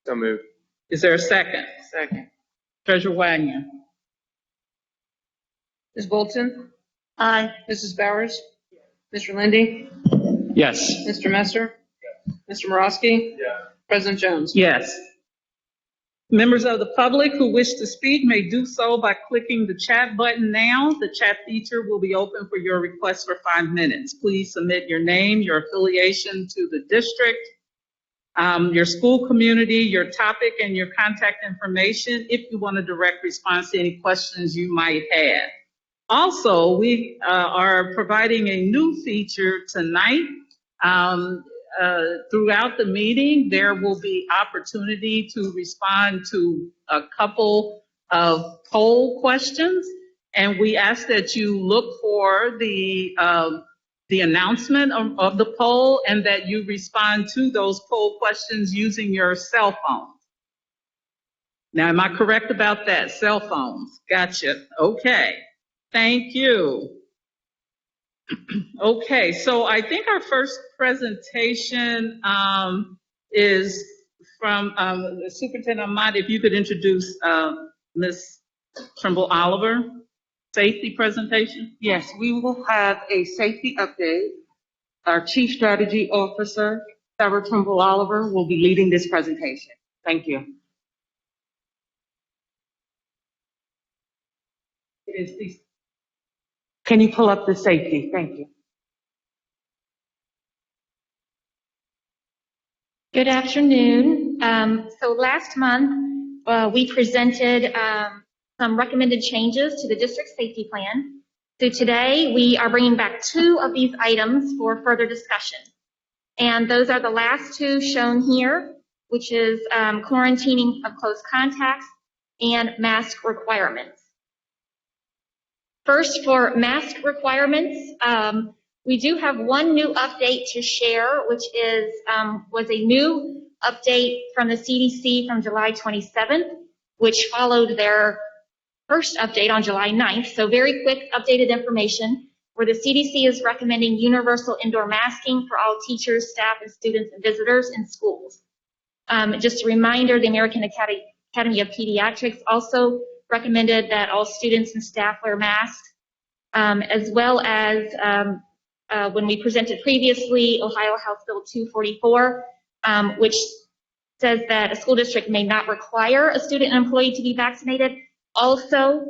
So moved. Is there a second? Second. Treasurer Wagner. Ms. Bolton? Aye. Mrs. Bowers? Mr. Lindy? Yes. Mr. Messer? Mr. Morosky? Yes. President Jones? Yes. Members of the public who wish to speak may do so by clicking the chat button now. The chat feature will be open for your request for 5 minutes. Please submit your name, your affiliation to the district, your school community, your topic, and your contact information if you want a direct response to any questions you might have. Also, we are providing a new feature tonight. Throughout the meeting, there will be opportunity to respond to a couple of poll questions, and we ask that you look for the announcement of the poll and that you respond to those poll questions using your cell phone. Now, am I correct about that? Cell phones. Gotcha. Okay. Thank you. Okay, so I think our first presentation is from Superintendent Ahmad. If you could introduce Ms. Trimble Oliver, safety presentation. Yes, we will have a safety update. Our Chief Strategy Officer, Sarah Trimble Oliver, will be leading this presentation. Thank you. Can you pull up the safety? Thank you. Good afternoon. So last month, we presented some recommended changes to the district safety plan. So today, we are bringing back 2 of these items for further discussion. And those are the last 2 shown here, which is quarantining of close contacts and mask requirements. First, for mask requirements, we do have one new update to share, which is was a new update from the CDC from July 27th, which followed their first update on July 9th. So very quick updated information where the CDC is recommending universal indoor masking for all teachers, staff, and students and visitors in schools. Just a reminder, the American Academy of Pediatrics also recommended that all students and staff wear masks, as well as when we presented previously, Ohio House Bill 244, which says that a school district may not require a student and employee to be vaccinated, also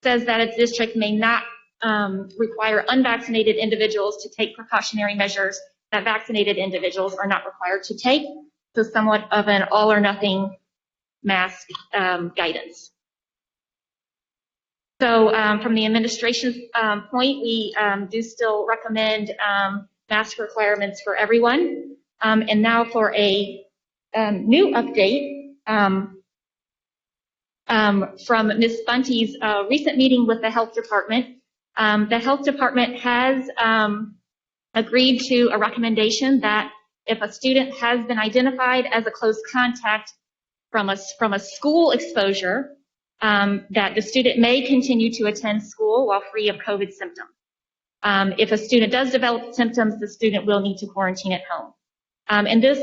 says that a district may not require unvaccinated individuals to take precautionary measures that vaccinated individuals are not required to take, so somewhat of an all or nothing mask guidance. So from the administration's point, we do still recommend mask requirements for everyone. And now for a new update from Ms. Bunty's recent meeting with the health department. The health department has agreed to a recommendation that if a student has been identified as a close contact from a school exposure, that the student may continue to attend school while free of COVID symptoms. If a student does develop symptoms, the student will need to quarantine at home. And this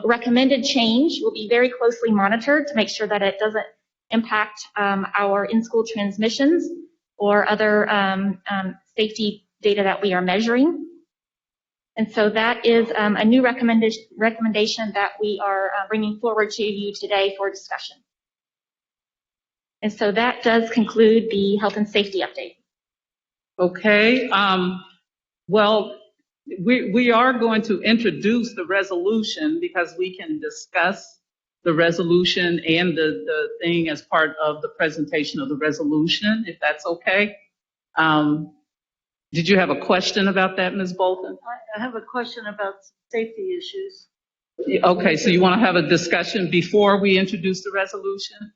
recommended change will be very closely monitored to make sure that it doesn't impact our in-school transmissions or other safety data that we are measuring. And so that is a new recommendation that we are bringing forward to you today for discussion. And so that does conclude the health and safety update. Okay. Well, we are going to introduce the resolution because we can discuss the resolution and the thing as part of the presentation of the resolution, if that's okay. Did you have a question about that, Ms. Bolton? I have a question about safety issues. Okay, so you want to have a discussion before we introduce the resolution?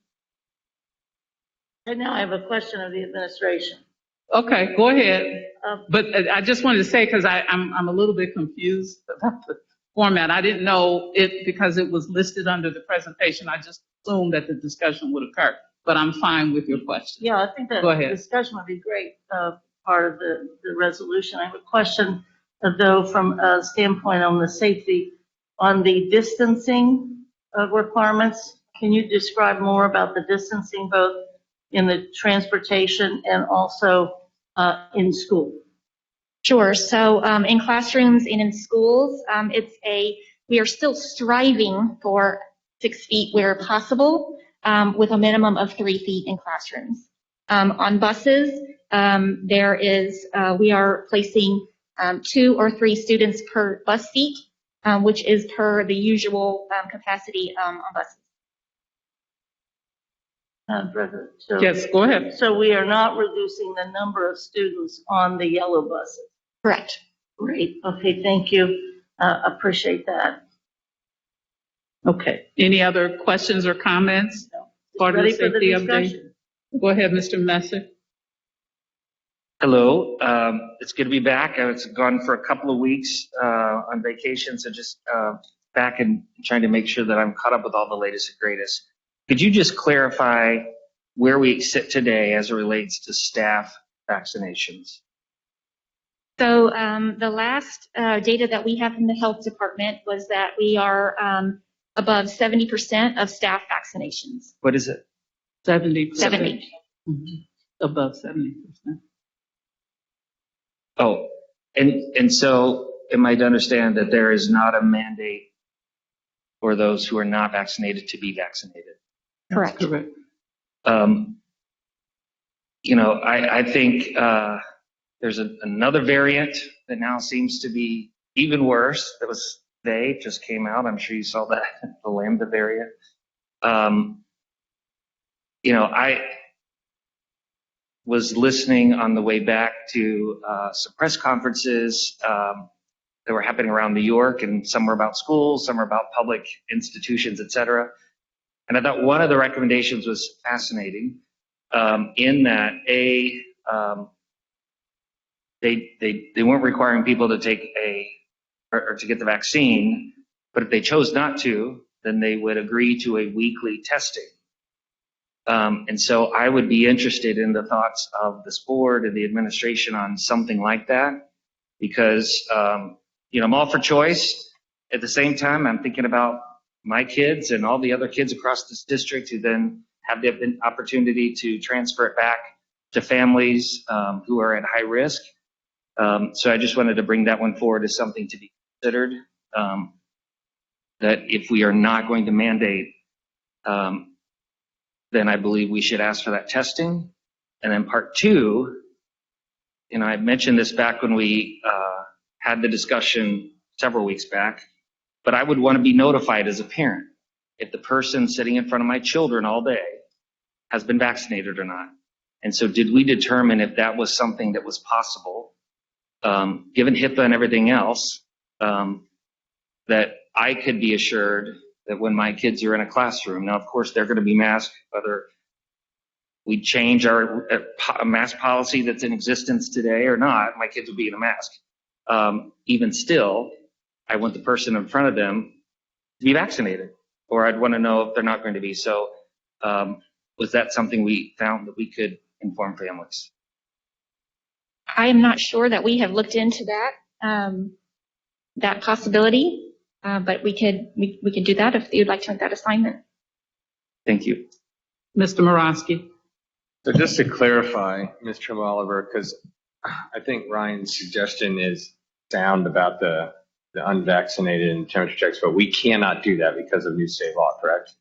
And now I have a question of the administration. Okay, go ahead. But I just wanted to say, because I'm a little bit confused about the format. I didn't know it because it was listed under the presentation. I just assumed that the discussion would occur, but I'm fine with your question. Yeah, I think that the discussion would be great, part of the resolution. I have a question, though, from a standpoint on the safety, on the distancing requirements. Can you describe more about the distancing, both in the transportation and also in school? Sure. So in classrooms and in schools, we are still striving for 6 feet where possible, with a minimum of 3 feet in classrooms. On buses, we are placing 2 or 3 students per bus seat, which is per the usual capacity on buses. So, Yes, go ahead. So we are not reducing the number of students on the yellow buses. Correct. Great. Okay, thank you. Appreciate that. Okay. Any other questions or comments? Part of the Ready for the safety update? discussion? Go ahead, Mr. Messer. Hello, it's good to be back. I was gone for a couple of weeks on vacation, so just back and trying to make sure that I'm caught up with all the latest and greatest. Could you just clarify where we sit today as it relates to staff vaccinations? So the last data that we have from the health department was that we are above 70% of staff vaccinations. What is it? 70%. 70. Above 70%. Oh, and so am I to understand that there is not a mandate for those who are not vaccinated to be vaccinated? Correct. Correct. I think there's another variant that now seems to be even worse. That was today, just came out. I'm sure you saw that, the Lambda variant. I was listening on the way back to some press conferences that were happening around New York, and some were about schools, some were about public institutions, et cetera. And I thought one of the recommendations was fascinating in that they weren't requiring people to take or to get the vaccine, but if they chose not to, then they would agree to a weekly testing. And so I would be interested in the thoughts of this board and the administration on something like that, because I'm all for choice. At the same time, I'm thinking about my kids and all the other kids across this district who then have the opportunity to transfer it back to families who are at high risk. So I just wanted to bring that one forward as something to be considered, that if we are not going to mandate, then I believe we should ask for that testing. And then part two, I mentioned this back when we had the discussion several weeks back, but I would want to be notified as a parent if the person sitting in front of my children all day has been vaccinated or not. And so did we determine if that was something that was possible, given HIPAA and everything else, that I could be assured that when my kids are in a classroom, now of course they're going to be masked, whether we change our mask policy that's in existence today or not, my kids will be in a mask. Even still, I want the person in front of them to be vaccinated, or I'd want to know if they're not going to be. So was that something we found that we could inform families? I am not sure that we have looked into that possibility, but we could do that if you'd like to make that assignment. Thank you. Mr. Morosky. So just to clarify, Ms. Trim-Oliver, because I think Ryan's suggestion is sound about the unvaccinated and temperature checks, but we cannot do that because of new state law, correct?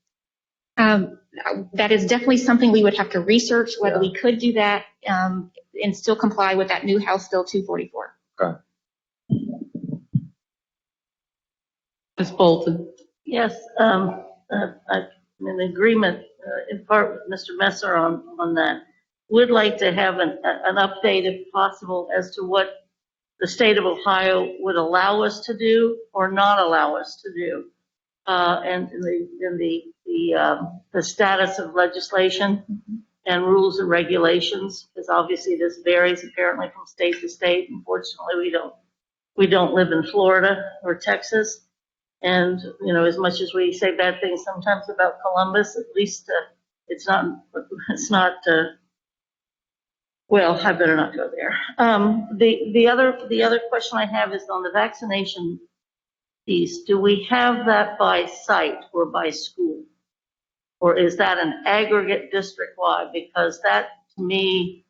That is definitely something we would have to research whether we could do that and still comply with that new House Bill 244. Okay. Ms. Bolton. Yes, I'm in agreement in part with Mr. Messer on that. Would like to have an update, if possible, as to what the state of Ohio would allow us to do or not allow us to do, and in the status of legislation and rules and regulations, because obviously this varies apparently from state to state. Unfortunately, we don't live in Florida or Texas. And, as much as we say bad things sometimes about Columbus, at least it's not, well, I better not go there. The other question I have is on the vaccination piece, do we have that by site or by school? Or is that an aggregate district-wide? Because that, to me,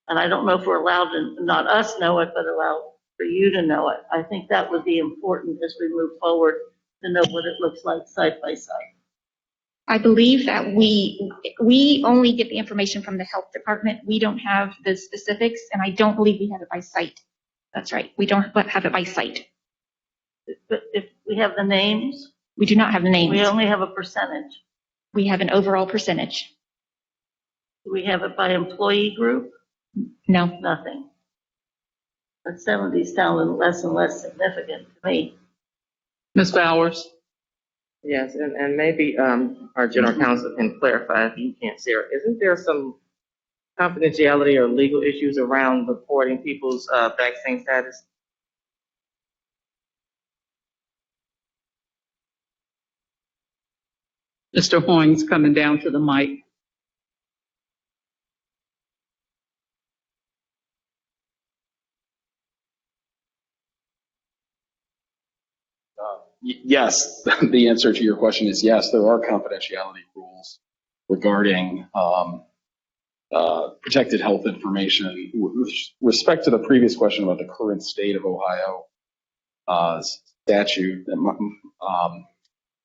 and I don't know if we're allowed to, not us know it, but allow for you to know it. I think that would be important as we move forward to know what it looks like site by site. I believe that we only get the information from the health department. We don't have the specifics, and I don't believe we have it by site. That's right. We don't have it by site. But if we have the names, We do not have the names. we only have a percentage. We have an overall percentage. Do we have it by employee group? No. Nothing. But 70 sounding less and less significant to me. Ms. Bowers? Yes, and maybe our general counsel can clarify if you can't share. Isn't there some confidentiality or legal issues around reporting people's vaccine status? Mr. Hoynes coming down to the mic. Yes, the answer to your question is yes, there are confidentiality rules regarding protected health information. With respect to the previous question about the current state of Ohio statute,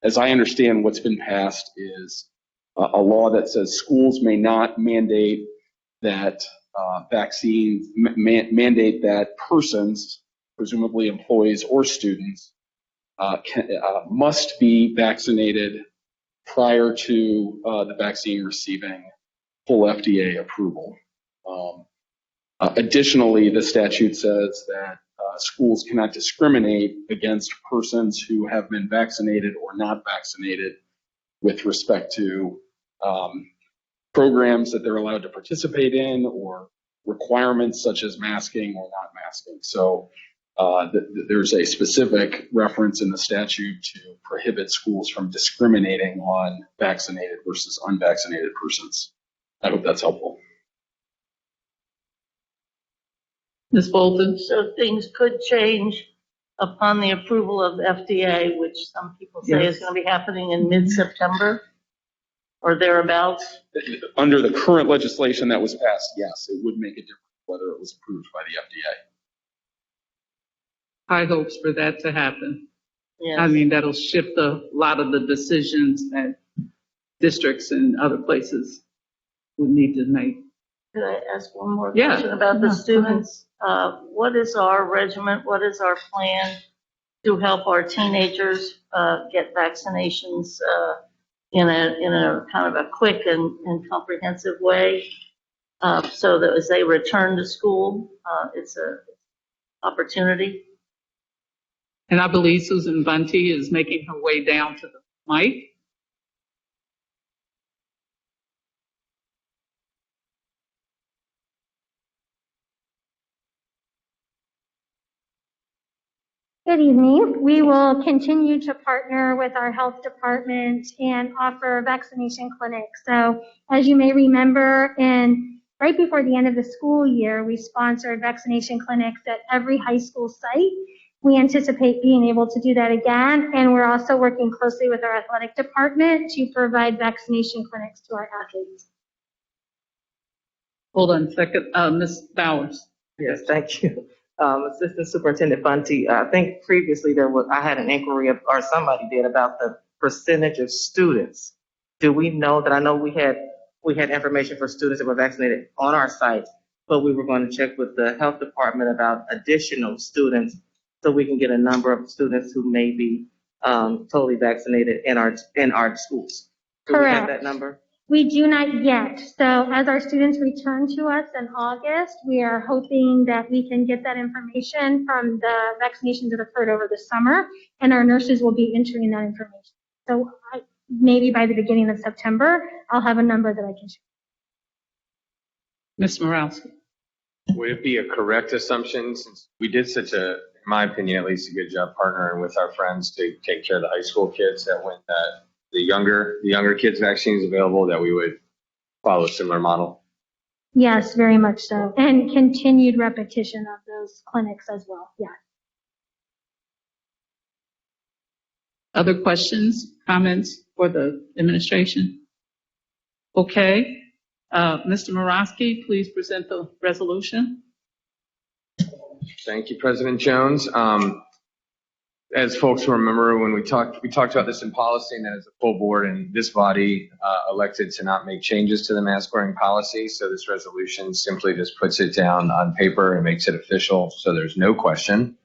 as I understand what's been passed is a law that says schools may not mandate that vaccines, mandate that persons, presumably employees or students, must be vaccinated prior to the vaccine receiving full FDA approval. Additionally, the statute says that schools cannot discriminate against persons who have been vaccinated or not vaccinated with respect to programs that they're allowed to participate in or requirements such as masking or not masking. So there's a specific reference in the statute to prohibit schools from discriminating on vaccinated versus unvaccinated persons. I hope that's helpful. Ms. Bolton? So things could change upon the approval of the FDA, which some people say is going to be happening in mid-September or thereabouts. Under the current legislation that was passed, yes, it would make a difference whether it was approved by the FDA. High hopes for that to happen. Yes. I mean, that'll shift a lot of the decisions that districts and other places would need to make. Could I ask one more Yeah. question about the Yeah, students? What is our regiment? What is our plan to help our teenagers get vaccinations in a kind of a quick and comprehensive way, so that as they return to school, it's a opportunity? And I believe Susan Bunty is making her way down to the mic. Good evening. We will continue to partner with our health department and offer vaccination clinics. So as you may remember, right before the end of the school year, we sponsored vaccination clinics at every high school site. We anticipate being able to do that again, and we're also working closely with our athletic department to provide vaccination clinics to our athletes. Hold on a second. Ms. Bowers. Yes, thank you. Assistant Superintendent Bunty, I think previously I had an inquiry or somebody did about the percentage of students. Do we know that? I know we had information for students that were vaccinated on our site, but we were going to check with the health department about additional students so we can get a number of students who may be totally vaccinated in our schools. Do we have that number? We do not yet. So as our students return to us in August, we are hoping that we can get that information from the vaccinations that occurred over the summer, and our nurses will be entering that information. So maybe by the beginning of September, I'll have a number that I can share. Ms. Morowski. Would it be a correct assumption, since we did such a, in my opinion, at least a good job partnering with our friends to take care of the high school kids, that when the younger kids' vaccines available, that we would follow a similar model? Yes, very much so. And continued repetition of those clinics as well. Yeah. Other questions, comments for the administration? Okay. Mr. Morosky, please present the resolution. Thank you, President Jones. As folks will remember, when we talked about this in policy, and then as a full board and this body elected to not make changes to the mask wearing policy. So this resolution simply just puts it down on paper and makes it official. So there's no question.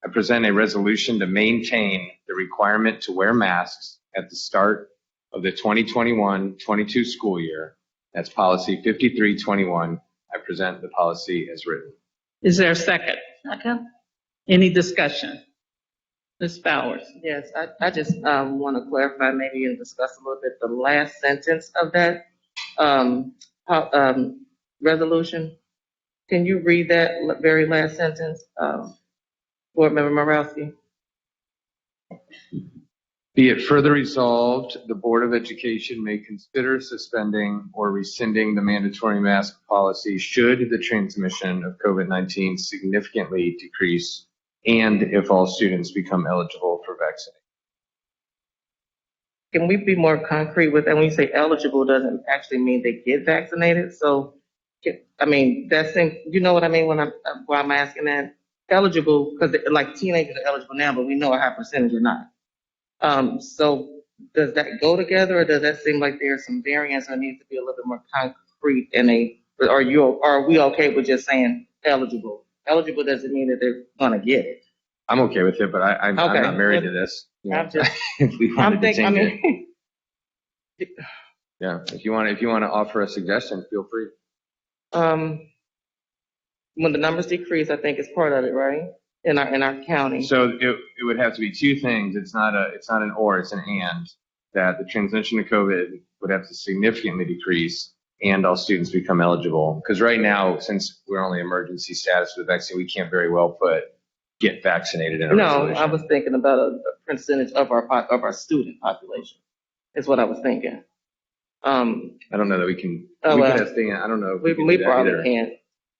I present a resolution to maintain the requirement to wear masks at the start of the 2021-22 school year. That's policy 5321. I present the policy as written. Is there a second? Second? Any discussion? Ms. Bowers? Yes, I just want to clarify maybe and discuss a little bit the last sentence of that resolution. Can you read that very last sentence, Board Member Morowski? Be it further resolved, the Board of Education may consider suspending or rescinding the mandatory mask policy should the transmission of COVID-19 significantly decrease and if all students become eligible for vaccination. Can we be more concrete with that? When you say eligible, doesn't actually mean they get vaccinated. So, I mean, that's, you know what I mean why I'm asking that? Eligible, because like teenagers are eligible now, but we know a high percentage are not. So does that go together, or does that seem like there's some variance or needs to be a little bit more concrete are we okay with just saying eligible? Eligible doesn't mean that they're gonna get it. I'm okay with it, but I'm not married to this. I'm just, if we wanted to change it. it. Yeah, if you want to offer a suggestion, feel free. When the numbers decrease, I think it's part of it, right? In our county. So it would have to be two things. It's not an or, it's an and. That the transmission of COVID would have to significantly decrease and all students become eligible. Because right now, since we're only emergency status with the vaccine, we can't very well put get vaccinated in a resolution. I was thinking about a percentage of our student population. Is what I was thinking. I don't know that we can. I don't know. If we probably can't.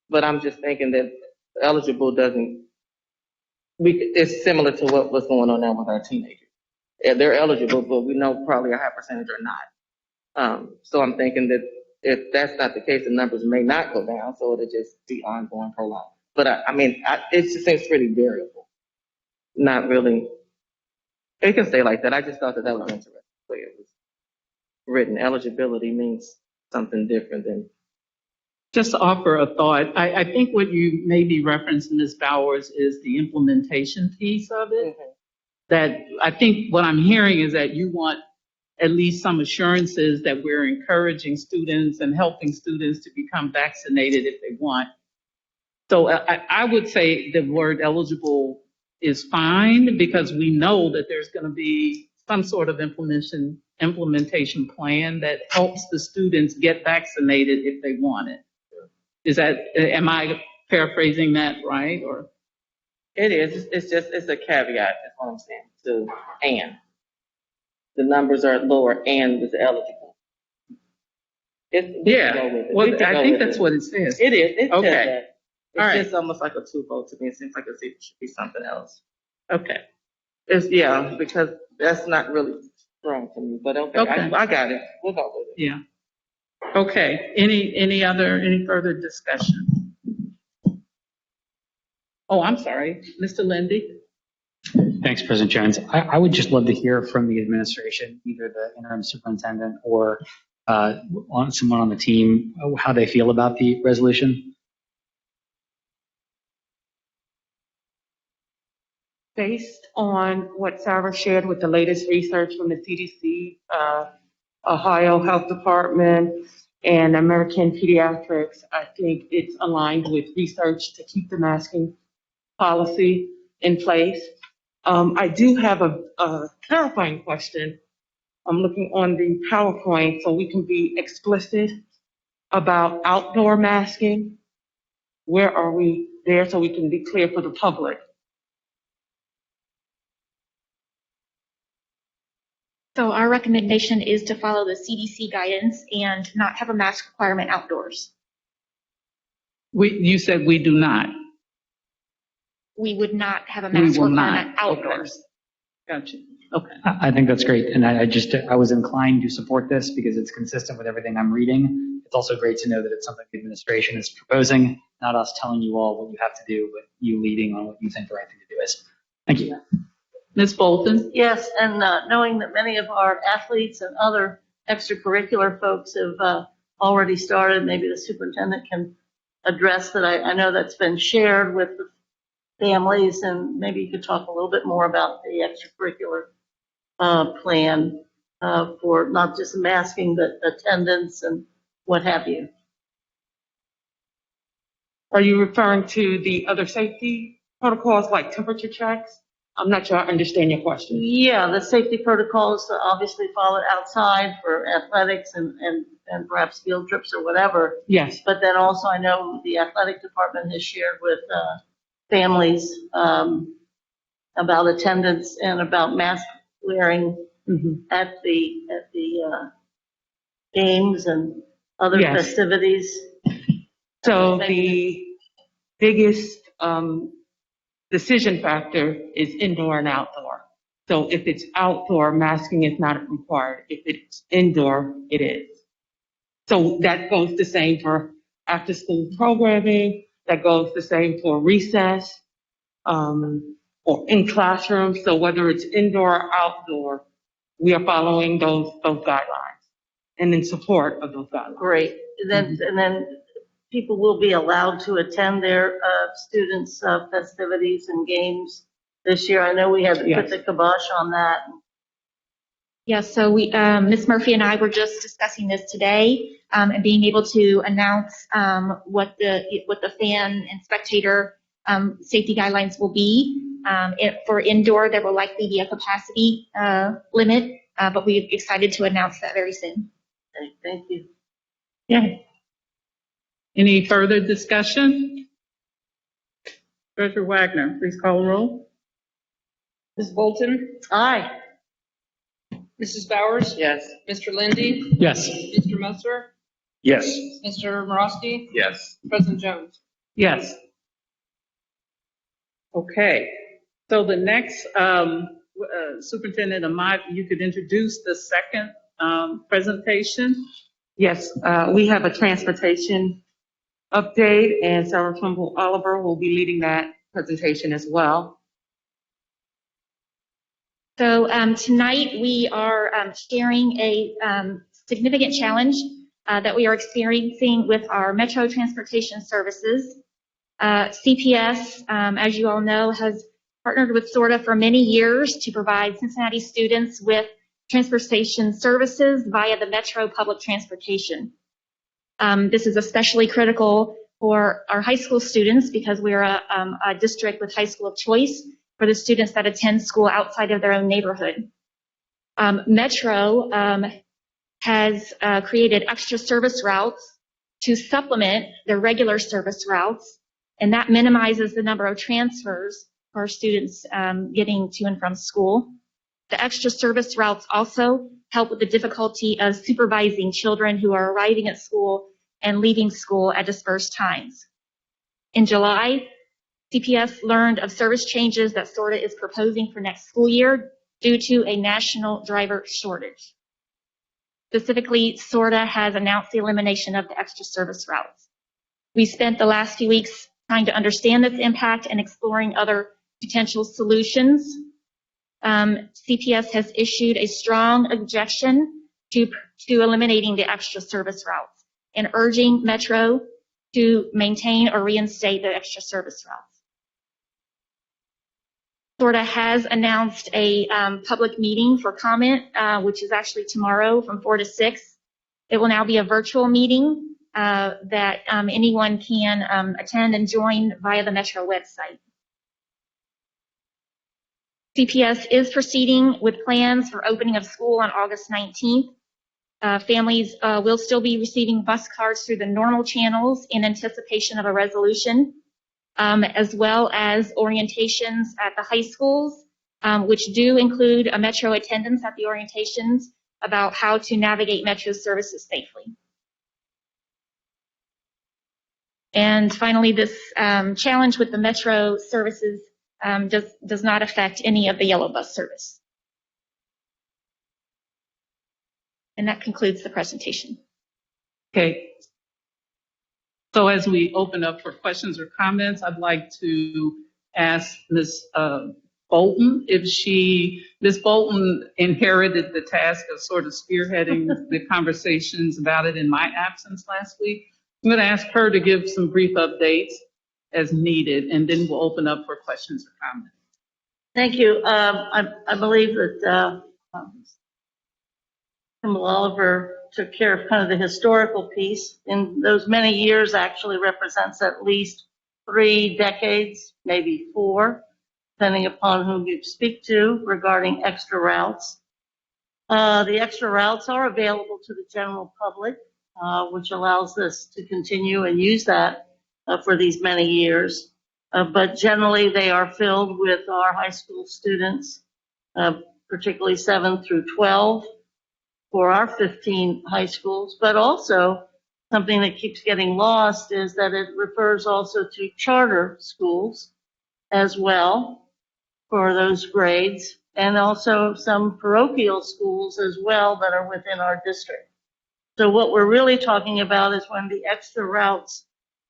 But I'm just thinking that eligible doesn't. It's similar to what's going on now with our teenagers. Yeah, they're eligible, but we know probably a high percentage are not. So I'm thinking that if that's not the case, the numbers may not go down, so it'll just be ongoing, prolonged. But it just seems pretty variable. Not really. It can stay like that. I just thought that was interesting. The way it was written. Eligibility means something different than. Just to offer a thought, I think what you may be referencing, Ms. Bowers, is the implementation piece of it. Mm-hmm. That I think what I'm hearing is that you want at least some assurances that we're encouraging students and helping students to become vaccinated if they want. So I would say the word eligible is fine because we know that there's going to be some sort of implementation plan that helps the students get vaccinated if they want it. Am I paraphrasing that right? Or it is. It's a caveat. That's what I'm saying. And the numbers are lower and it's eligible. Well, I think that's what it says. It is. It okay. Says that. It's just almost like a two-vote to me. It seems like it should be something else. Okay. Because that's not really strong to me. But okay. I got it. We'll go with it. Yeah. Okay, any further discussion? Oh, I'm sorry, Mr. Lindy. Thanks, President Jones. I would just love to hear from the administration, either the interim superintendent or someone on the team, how they feel about the resolution. Based on what Sarah shared with the latest research from the CDC, Ohio Health Department, and American Pediatrics, I think it's aligned with research to keep the masking policy in place. I do have a clarifying question. I'm looking on the PowerPoint so we can be explicit about outdoor masking. Where are we there so we can be clear for the public? So our recommendation is to follow the CDC guidance and not have a mask requirement outdoors. You said we do not. We would not have a mask requirement outdoors. Gotcha. Okay. I think that's great. And I was inclined to support this because it's consistent with everything I'm reading. It's also great to know that it's something the administration is proposing, not us telling you all what you have to do, but you leading on what you think the right thing to do is. Thank you. Ms. Bolton? Yes, and knowing that many of our athletes and other extracurricular folks have already started, maybe the superintendent can address that. I know that's been shared with the families, and maybe you could talk a little bit more about the extracurricular plan for not just masking, but attendance and what have you. Are you referring to the other safety protocols like temperature checks? I'm not sure I understand your question. Yeah, the safety protocols are obviously followed outside for athletics and perhaps field trips or whatever. Yes. But then also I know the athletic department has shared with families about attendance and about mask wearing at the games and other Yes. festivities. So the biggest decision factor is indoor and outdoor. So if it's outdoor, masking is not required. If it's indoor, it is. So that goes the same for after school programming, that goes the same for recess, or in classrooms. So whether it's indoor or outdoor, we are following those guidelines and in support of those guidelines. Great. And then people will be allowed to attend their students' festivities and games this year. I know we had to put the kibosh on that. Yes, so we, Ms. Murphy and I were just discussing this today, and being able to announce what the fan and spectator safety guidelines will be. For indoor, there will likely be a capacity limit, but we're excited to announce that very soon. Okay, thank you. Yeah. Any further discussion? Treasurer Wagner, please call the roll. Ms. Bolton? Aye. Mrs. Bowers? Yes. Mr. Lindy? Yes. Mr. Messer? Yes. Mr. Morosky? Yes. President Jones? Yes. Okay. So the next, Superintendent Ahmad, you could introduce the second presentation. Yes, we have a transportation update, and Sarah Trimble Oliver will be leading that presentation as well. So tonight we are sharing a significant challenge that we are experiencing with our Metro Transportation Services. CPS, as you all know, has partnered with SORTA for many years to provide Cincinnati students with transportation services via the Metro public transportation. This is especially critical for our high school students because we are a district with high school of choice for the students that attend school outside of their own neighborhood. Metro has created extra service routes to supplement their regular service routes, and that minimizes the number of transfers for our students getting to and from school. The extra service routes also help with the difficulty of supervising children who are arriving at school and leaving school at dispersed times. In July, CPS learned of service changes that SORTA is proposing for next school year due to a national driver shortage. Specifically, SORTA has announced the elimination of the extra service routes. We spent the last few weeks trying to understand this impact and exploring other potential solutions. CPS has issued a strong objection to eliminating the extra service routes and urging Metro to maintain or reinstate the extra service routes. SORTA has announced a public meeting for comment, which is actually tomorrow from 4 to 6. It will now be a virtual meeting that anyone can attend and join via the Metro website. CPS is proceeding with plans for opening of school on August 19th. Families will still be receiving bus cards through the normal channels in anticipation of a resolution, as well as orientations at the high schools, which do include a Metro attendance at the orientations about how to navigate Metro services safely. And finally, this challenge with the Metro services does not affect any of the yellow bus service. And that concludes the presentation. Okay. So as we open up for questions or comments, I'd like to ask Ms. Bolton if Ms. Bolton inherited the task of sort of spearheading the conversations about it in my absence last week. I'm going to ask her to give some brief updates as needed, and then we'll open up for questions or comments. Thank you. I believe that Kimball Oliver took care of kind of the historical piece. In those many years actually represents at least 3 decades, maybe 4, depending upon whom you speak to regarding extra routes. The extra routes are available to the general public, which allows us to continue and use that for these many years. But generally they are filled with our high school students, particularly 7 through 12 for our 15 high schools. But also something that keeps getting lost is that it refers also to charter schools as well for those grades, and also some parochial schools as well that are within our district. So what we're really talking about is when the extra routes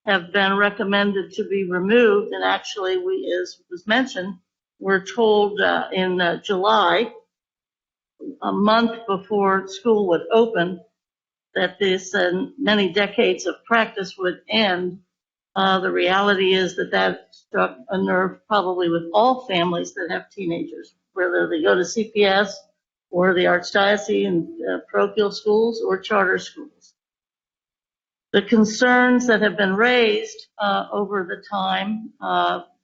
have been recommended to be removed, and actually we, as was mentioned, we're told in July, a month before school would open, that this many decades of practice would end. The reality is that that struck a nerve probably with all families that have teenagers, whether they go to CPS or the Archdiocese and parochial schools or charter schools. The concerns that have been raised over the time,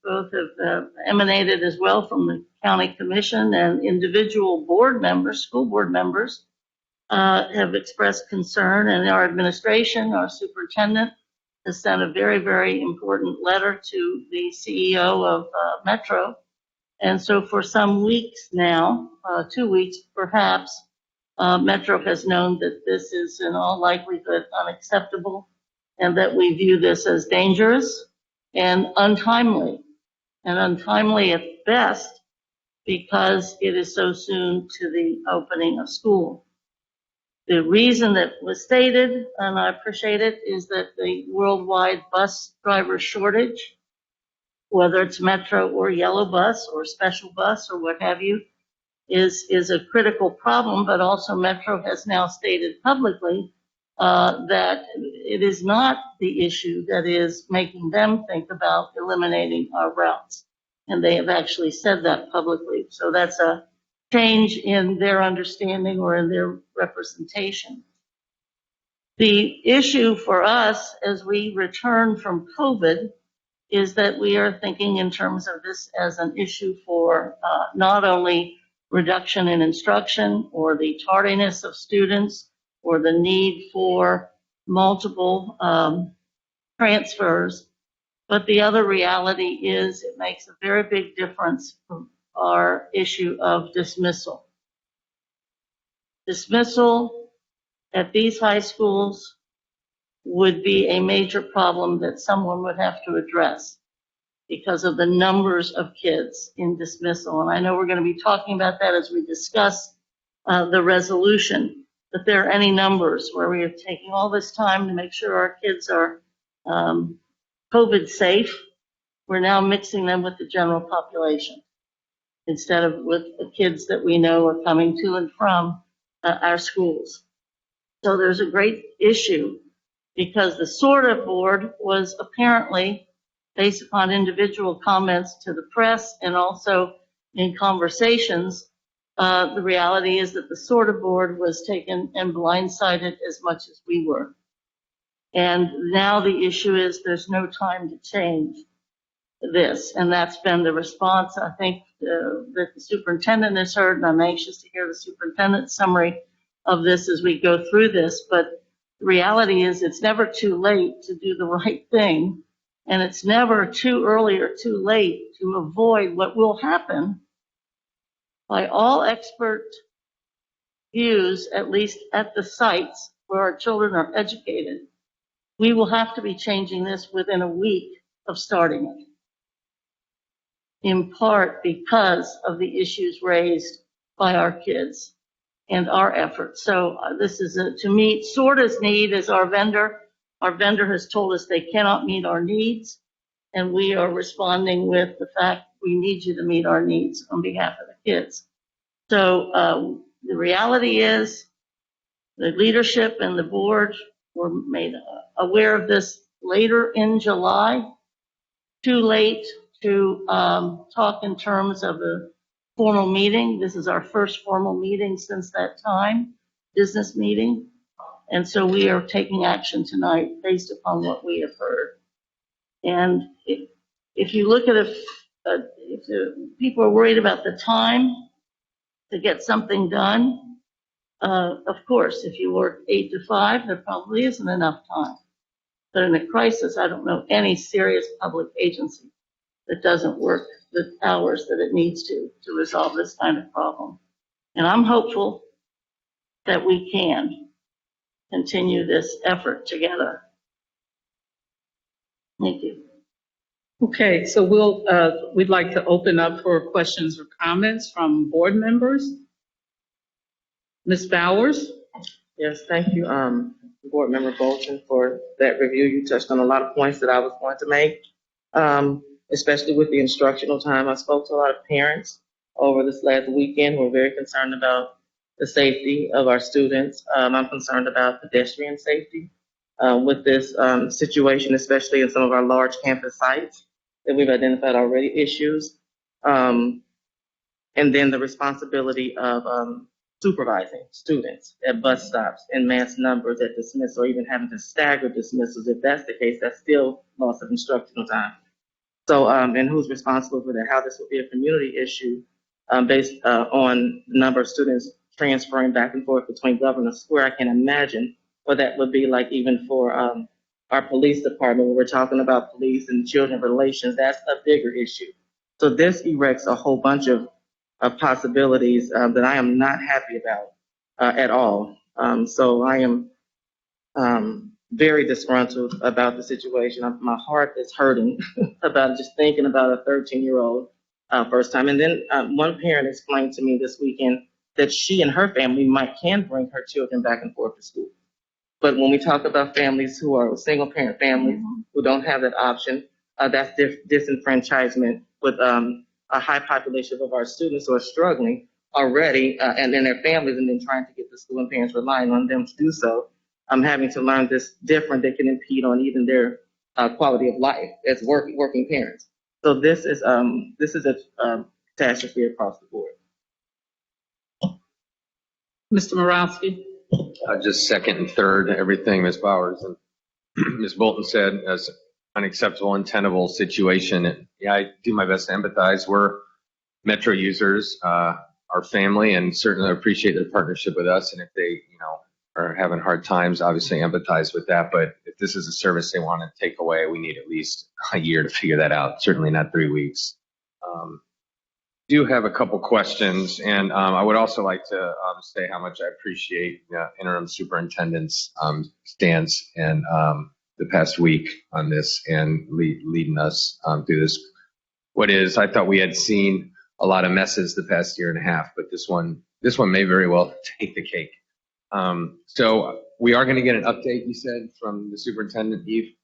both have emanated as well from the county commission, and individual board members, school board members, have expressed concern, and our administration, our superintendent, has sent a very, very important letter to the CEO of Metro. And so for some weeks now, 2 weeks perhaps, Metro has known that this is in all likelihood unacceptable, and that we view this as dangerous and untimely at best, because it is so soon to the opening of school. The reason that was stated, and I appreciate it, is that the worldwide bus driver shortage, whether it's Metro or yellow bus or special bus or what have you, is a critical problem. But also Metro has now stated publicly that it is not the issue that is making them think about eliminating our routes. And they have actually said that publicly. So that's a change in their understanding or in their representation. The issue for us as we return from COVID is that we are thinking in terms of this as an issue for not only reduction in instruction or the tardiness of students or the need for multiple transfers, but the other reality is it makes a very big difference for our issue of dismissal. Dismissal at these high schools would be a major problem that someone would have to address because of the numbers of kids in dismissal. And I know we're going to be talking about that as we discuss the resolution, but there are any numbers where we are taking all this time to make sure our kids are COVID safe. We're now mixing them with the general population instead of with the kids that we know are coming to and from our schools. So there's a great issue because the sorter board was apparently, based upon individual comments to the press and also in conversations, the reality is that the sorter board was taken and blindsided as much as we were. And now the issue is there's no time to change this. And that's been the response, I think, that the superintendent has heard, and I'm anxious to hear the superintendent's summary of this as we go through this. But the reality is it's never too late to do the right thing, and it's never too early or too late to avoid what will happen by all expert views, at least at the sites where our children are educated. We will have to be changing this within a week of starting it. in part because of the issues raised by our kids and our efforts. So this is to meet SORTA's need as our vendor. Our vendor has told us they cannot meet our needs, and we are responding with the fact we need you to meet our needs on behalf of the kids. So the reality is the leadership and the board were made aware of this later in July. Too late to talk in terms of a formal meeting. This is our first formal meeting since that time, business meeting. And so we are taking action tonight based upon what we have heard. And if you look at if people are worried about the time to get something done, of course, if you work 8 to 5, there probably isn't enough time. But in a crisis, I don't know any serious public agency that doesn't work the hours that it needs to resolve this kind of problem. And I'm hopeful that we can continue this effort together. Thank you. Okay, so we'd like to open up for questions or comments from board members. Ms. Bowers? Yes, thank you, Board Member Bolton, for that review. You touched on a lot of points that I was going to make, especially with the instructional time. I spoke to a lot of parents over this last weekend who are very concerned about the safety of our students. I'm concerned about pedestrian safety with this situation, especially in some of our large campus sites that we've identified already issues. And then the responsibility of supervising students at bus stops in mass numbers at dismissal, or even having to stagger dismissals. If that's the case, that's still loss of instructional time. So, and who's responsible for that? How this will be a community issue based on the number of students transferring back and forth between Governor Square. I can imagine what that would be like even for our police department when we're talking about police and children relations. That's a bigger issue. So this erects a whole bunch of possibilities that I am not happy about at all. So I am very disgruntled about the situation. My heart is hurting about just thinking about a 13-year-old first time. And then one parent explained to me this weekend that she and her family can bring her children back and forth to school. But when we talk about families who are single parent families who don't have that option, that's disenfranchisement with a high population of our students who are struggling already and then their families, and then trying to get to school and parents relying on them to do so. I'm having to learn this different that can impede on even their quality of life as working parents. So this is a catastrophe across the board. Mr. Morowski? Just second and third everything Ms. Bowers and Ms. Bolton said as unacceptable, untenable situation. And yeah, I do my best to empathize. We're Metro users, our family, and certainly appreciate their partnership with us. And if they, are having hard times, obviously empathize with that. But if this is a service they want to take away, we need at least a year to figure that out. Certainly not 3 weeks. Do have a couple questions, and I would also like to say how much I appreciate interim superintendent's stance and the past week on this and leading us through this. I thought we had seen a lot of messes the past year and a half, but this one may very well take the cake. So we are going to get an update, you said, from the superintendent, Eve?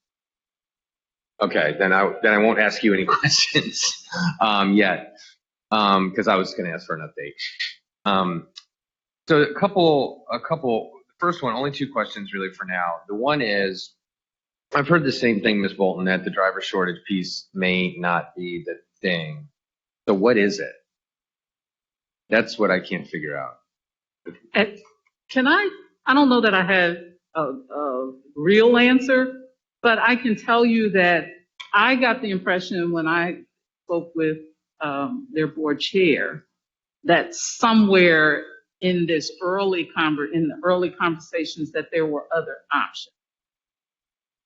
Okay, then I won't ask you any questions yet. Because I was going to ask for an update. So a couple, the first one, only 2 questions really for now. The one is, I've heard the same thing, Ms. Bolton, that the driver shortage piece may not be the thing. So what is it? That's what I can't figure out. I don't know that I have a real answer, but I can tell you that I got the impression when I spoke with their board chair that somewhere in the early conversations that there were other options.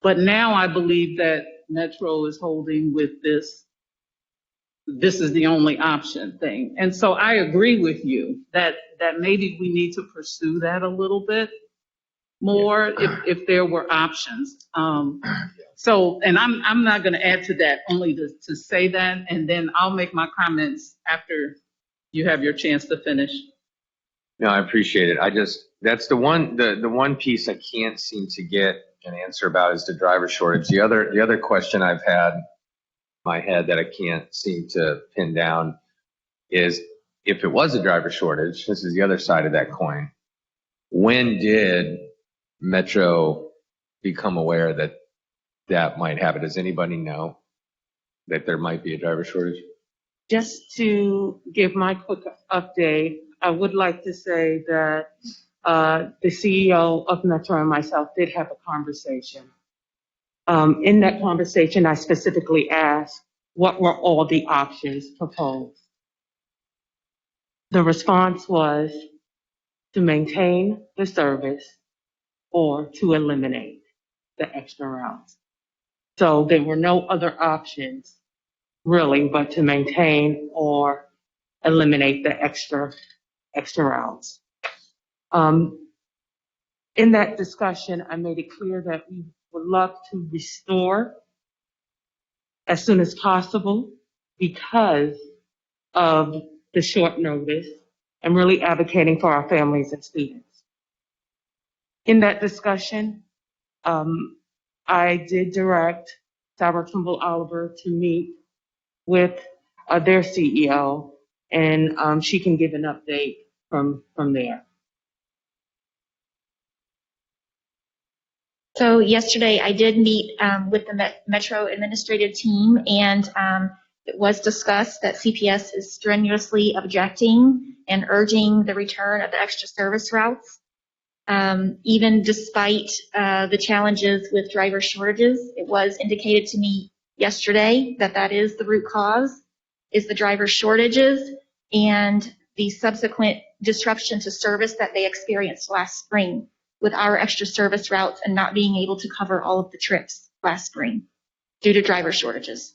But now I believe that Metro is holding with this is the only option thing. And so I agree with you that maybe we need to pursue that a little bit. more if there were options. So, and I'm not going to add to that, only to say that, and then I'll make my comments after you have your chance to finish. No, I appreciate it. That's the one piece I can't seem to get an answer about is the driver shortage. The other question I've had in my head that I can't seem to pin down is if it was a driver shortage, this is the other side of that coin. When did Metro become aware that that might happen? Does anybody know that there might be a driver shortage? Just to give my quick update, I would like to say that the CEO of Metro and myself did have a conversation. In that conversation, I specifically asked, what were all the options proposed? The response was to maintain the service or to eliminate the extra routes. So there were no other options really but to maintain or eliminate the extra routes. In that discussion, I made it clear that we would love to restore as soon as possible because of the short notice and really advocating for our families and students. In that discussion, I did direct Sarah Kimball Oliver to meet with their CEO, and she can give an update from there. So yesterday I did meet with the Metro administrative team, and it was discussed that CPS is strenuously objecting and urging the return of the extra service routes. Even despite the challenges with driver shortages, it was indicated to me yesterday that that is the root cause, is the driver shortages and the subsequent disruption to service that they experienced last spring with our extra service routes and not being able to cover all of the trips last spring due to driver shortages.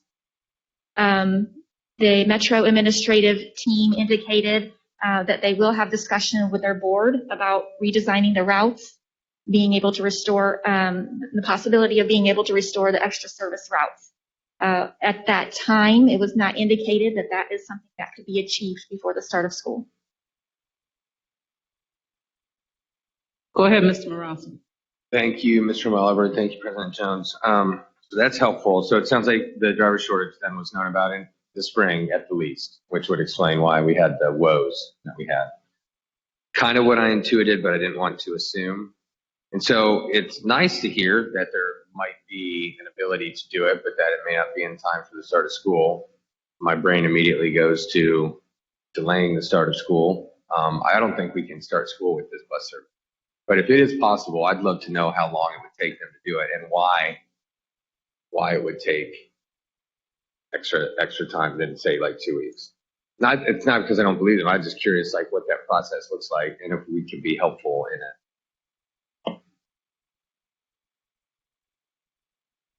The Metro administrative team indicated that they will have discussion with their board about redesigning the routes, being able to restore, the possibility of being able to restore the extra service routes. At that time, it was not indicated that that is something that could be achieved before the start of school. Go ahead, Mr. Morosky. Thank you, Mr. Oliver. Thank you, President Jones. So that's helpful. So it sounds like the driver shortage then was known about in the spring at the least, which would explain why we had the woes that we had. Kind of what I intuited, but I didn't want to assume. And so it's nice to hear that there might be an ability to do it, but that it may not be in time for the start of school. My brain immediately goes to delaying the start of school. I don't think we can start school with this bus service. But if it is possible, I'd love to know how long it would take them to do it and why it would take extra time than say like 2 weeks. It's not because I don't believe them. I'm just curious like what that process looks like and if we can be helpful in it.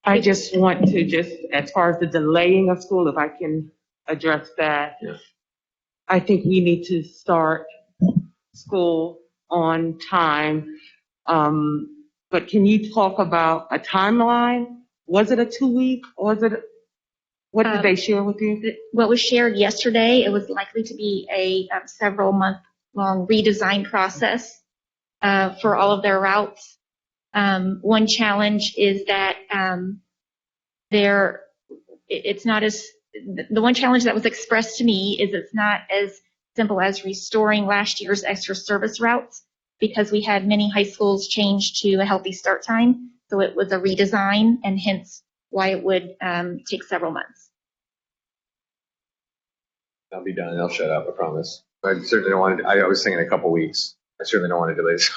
I just want to as far as the delaying of school, if I can address that, Yes. I think we need to start school on time. But can you talk about a timeline? Was it a 2 week or was it, what did they share with you? What was shared yesterday, it was likely to be a several month long redesign process for all of their routes. One challenge is that it's not as, the one challenge that was expressed to me is it's not as simple as restoring last year's extra service routes because we had many high schools change to a healthy start time. So it was a redesign and hence why it would take several months. I'll be done. I'll shut up. I promise. But I certainly don't want to. I was thinking a couple weeks. I certainly don't want to delay this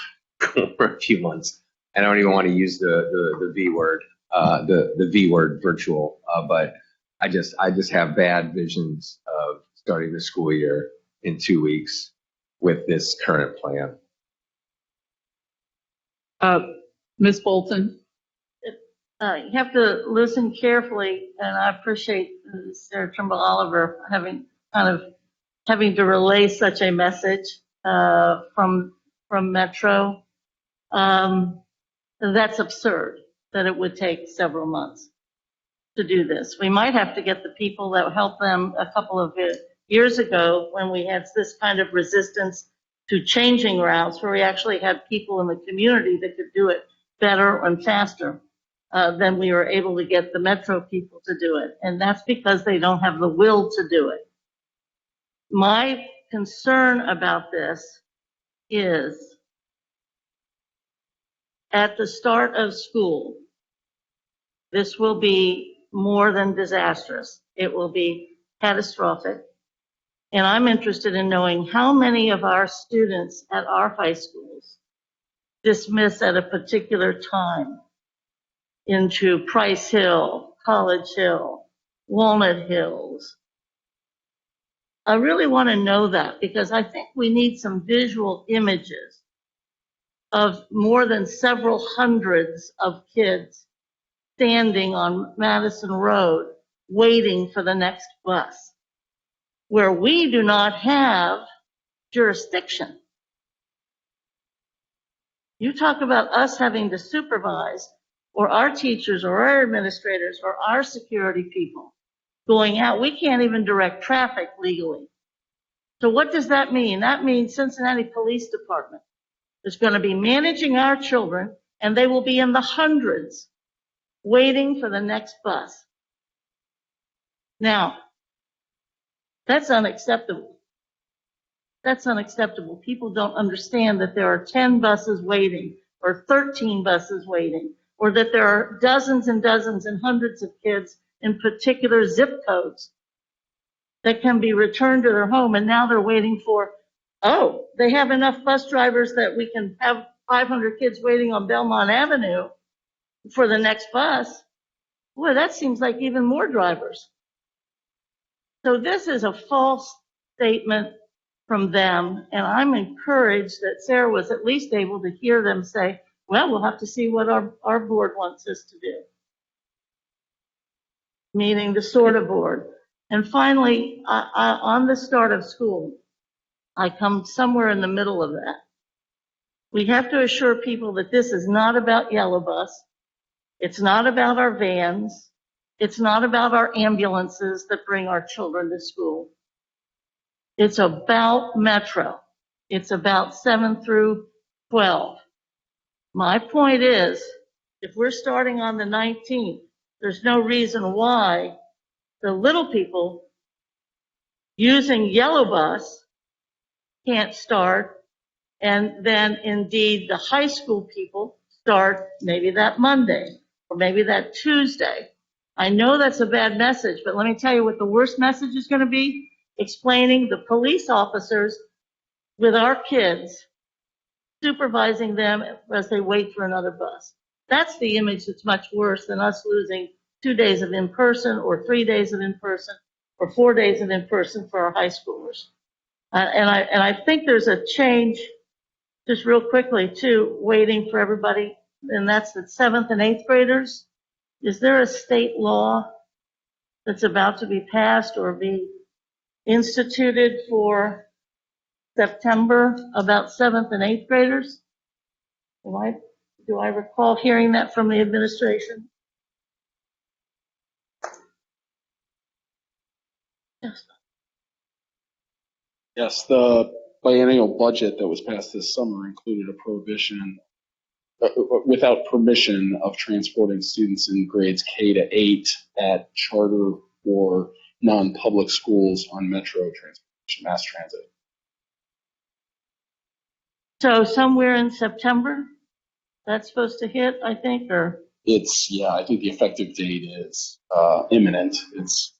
for a few months. I don't even want to use the V word, the V word, virtual. But I just have bad visions of starting the school year in 2 weeks with this current plan. Ms. Bolton. You have to listen carefully, and I appreciate Sarah Trimble Oliver having to relay such a message from Metro. That's absurd that it would take several months to do this. We might have to get the people that helped them a couple of years ago when we had this kind of resistance to changing routes, where we actually had people in the community that could do it better and faster than we were able to get the metro people to do it. And that's because they don't have the will to do it. My concern about this is at the start of school, this will be more than disastrous. It will be catastrophic. And I'm interested in knowing how many of our students at our high schools dismiss at a particular time into Price Hill, College Hill, Walnut Hills. I really want to know that, because I think we need some visual images of more than several hundreds of kids standing on Madison Road waiting for the next bus, where we do not have jurisdiction. You talk about us having to supervise, or our teachers or our administrators or our security people going out. We can't even direct traffic legally. So what does that mean? That means Cincinnati Police Department is going to be managing our children, and they will be in the hundreds waiting for the next bus. Now, that's unacceptable. That's unacceptable. People don't understand that there are 10 buses waiting, or 13 buses waiting, or that there are dozens and dozens and hundreds of kids in particular zip codes that can be returned to their home, and now they're waiting for, oh, they have enough bus drivers that we can have 500 kids waiting on Belmont Avenue for the next bus. Boy, that seems like even more drivers. So this is a false statement from them, and I'm encouraged that Sarah was at least able to hear them say, well, we'll have to see what our board wants us to do, meaning the SORTA board. And finally, on the start of school, I come somewhere in the middle of that. We have to assure people that this is not about Yellow Bus. It's not about our vans. It's not about our ambulances that bring our children to school. It's about Metro. It's about 7 through 12. My point is, if we're starting on the 19th, there's no reason why the little people using Yellow Bus can't start, and then indeed the high school people start maybe that Monday or maybe that Tuesday. I know that's a bad message, but let me tell you what the worst message is going to be: explaining the police officers with our kids, supervising them as they wait for another bus. That's the image that's much worse than us losing 2 days of in-person or 3 days of in-person or 4 days of in-person for our high schoolers. And I think there's a change, just real quickly too, waiting for everybody, and that's the 7th and 8th graders. Is there a state law that's about to be passed or be instituted for September about 7th and 8th graders? Do I recall hearing that from the administration? Yes. Yes, the biennial budget that was passed this summer included a prohibition, without permission, of transporting students in grades K to 8 at charter or non-public schools on Metro transportation, mass transit. So somewhere in September, that's supposed to hit, I think, or? I think the effective date is imminent.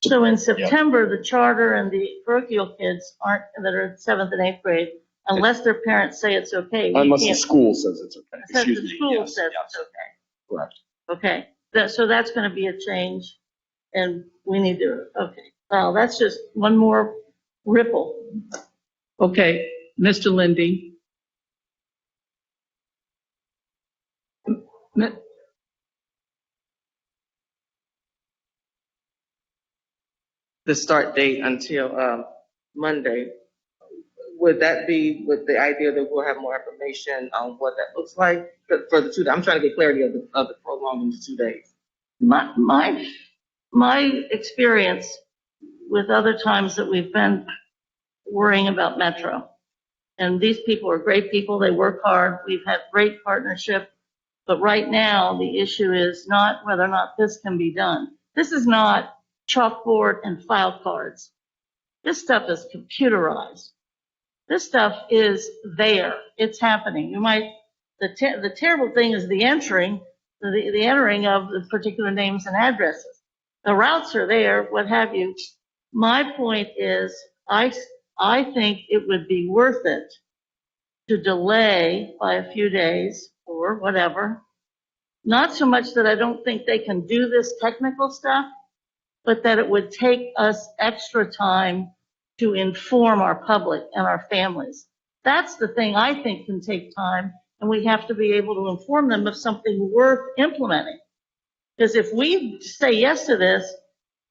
So in September, the charter and the parochial kids aren't, that are 7th and 8th grade, unless their parents say it's okay. Unless the school says it's okay. Excuse me. The school says it's okay. Correct. Okay. So that's going to be a change, and we need to, okay. Well, that's just one more ripple. Okay, Mr. Lindy. The start date until Monday, would that be with the idea that we'll have more information on what that looks like for the 2 days? I'm trying to get clarity of the prolonging the 2 days. My experience with other times that we've been worrying about Metro, and these people are great people, they work hard, we've had great partnership, but right now the issue is not whether or not this can be done. This is not chalkboard and file cards. This stuff is computerized. This stuff is there. It's happening. The terrible thing is the entering of the particular names and addresses. The routes are there, what have you. My point is, I think it would be worth it to delay by a few days or whatever. Not so much that I don't think they can do this technical stuff, but that it would take us extra time to inform our public and our families. That's the thing I think can take time, and we have to be able to inform them of something worth implementing. Because if we say yes to this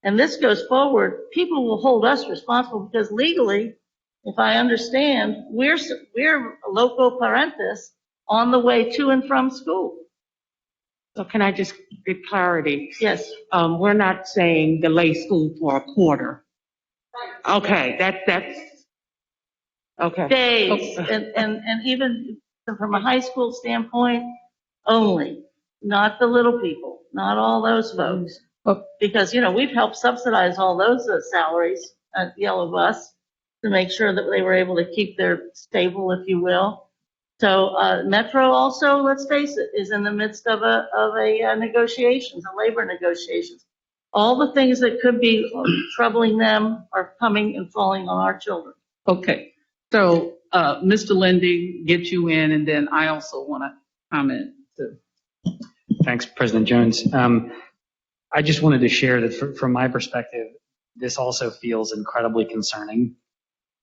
and this goes forward, people will hold us responsible because legally, if I understand, we're loco parentis on the way to and from school. So can I just get clarity? Yes. We're not saying delay school for a quarter. Okay, that's okay. Days, and even from a high school standpoint, only, not the little people, not all those folks. Because, we've helped subsidize all those salaries at Yellow Bus to make sure that they were able to keep their stable, if you will. So Metro also, let's face it, is in the midst of a negotiations, a labor negotiations. All the things that could be troubling them are coming and falling on our children. Okay, so Mr. Lindy, get you in, and then I also want to comment too. Thanks, President Jones. I just wanted to share that from my perspective, this also feels incredibly concerning.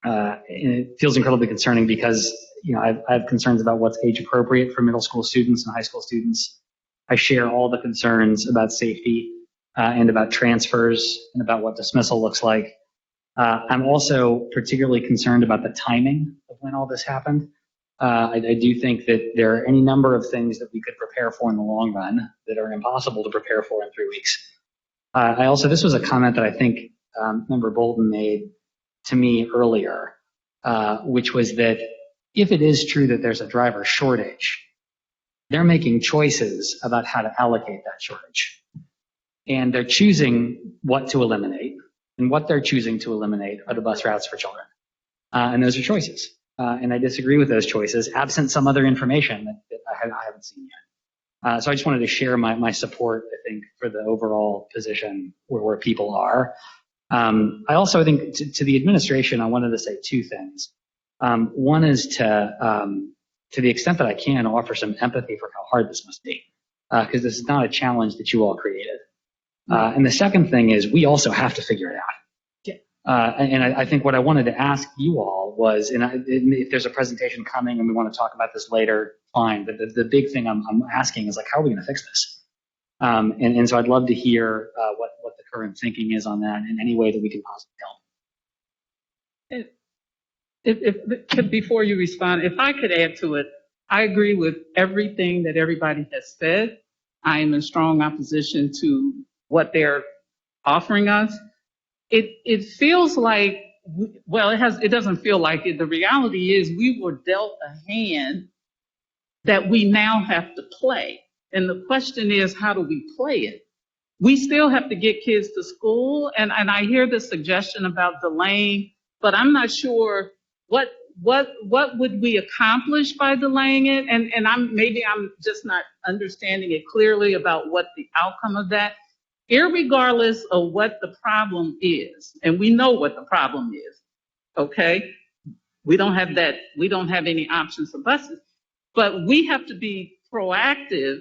And it feels incredibly concerning because, I have concerns about what's age appropriate for middle school students and high school students. I share all the concerns about safety and about transfers and about what dismissal looks like. I'm also particularly concerned about the timing of when all this happened. I do think that there are any number of things that we could prepare for in the long run that are impossible to prepare for in 3 weeks. This was a comment that I think Member Bolton made to me earlier, which was that if it is true that there's a driver shortage, they're making choices about how to allocate that shortage. And they're choosing what to eliminate. And what they're choosing to eliminate are the bus routes for children. And those are choices. And I disagree with those choices, absent some other information that I haven't seen yet. So I just wanted to share my support, I think, for the overall position where people are. I also think to the administration, I wanted to say 2 things. One is to the extent that I can, offer some empathy for how hard this must be, because this is not a challenge that you all created. And the second thing is we also have to figure it out. And I think what I wanted to ask you all was, and if there's a presentation coming and we want to talk about this later, fine. But the big thing I'm asking is, like, how are we going to fix this? And so I'd love to hear what the current thinking is on that in any way that we can possibly help. If before you respond, if I could add to it, I agree with everything that everybody has said. I am in strong opposition to what they're offering us. It feels like, well, it doesn't feel like it. The reality is we were dealt a hand that we now have to play. And the question is, how do we play it? We still have to get kids to school. And I hear the suggestion about delaying, but I'm not sure what would we accomplish by delaying it? And I'm just not understanding it clearly about what the outcome of that. Irregardless of what the problem is, and we know what the problem is, okay? We don't have any options for buses, but we have to be proactive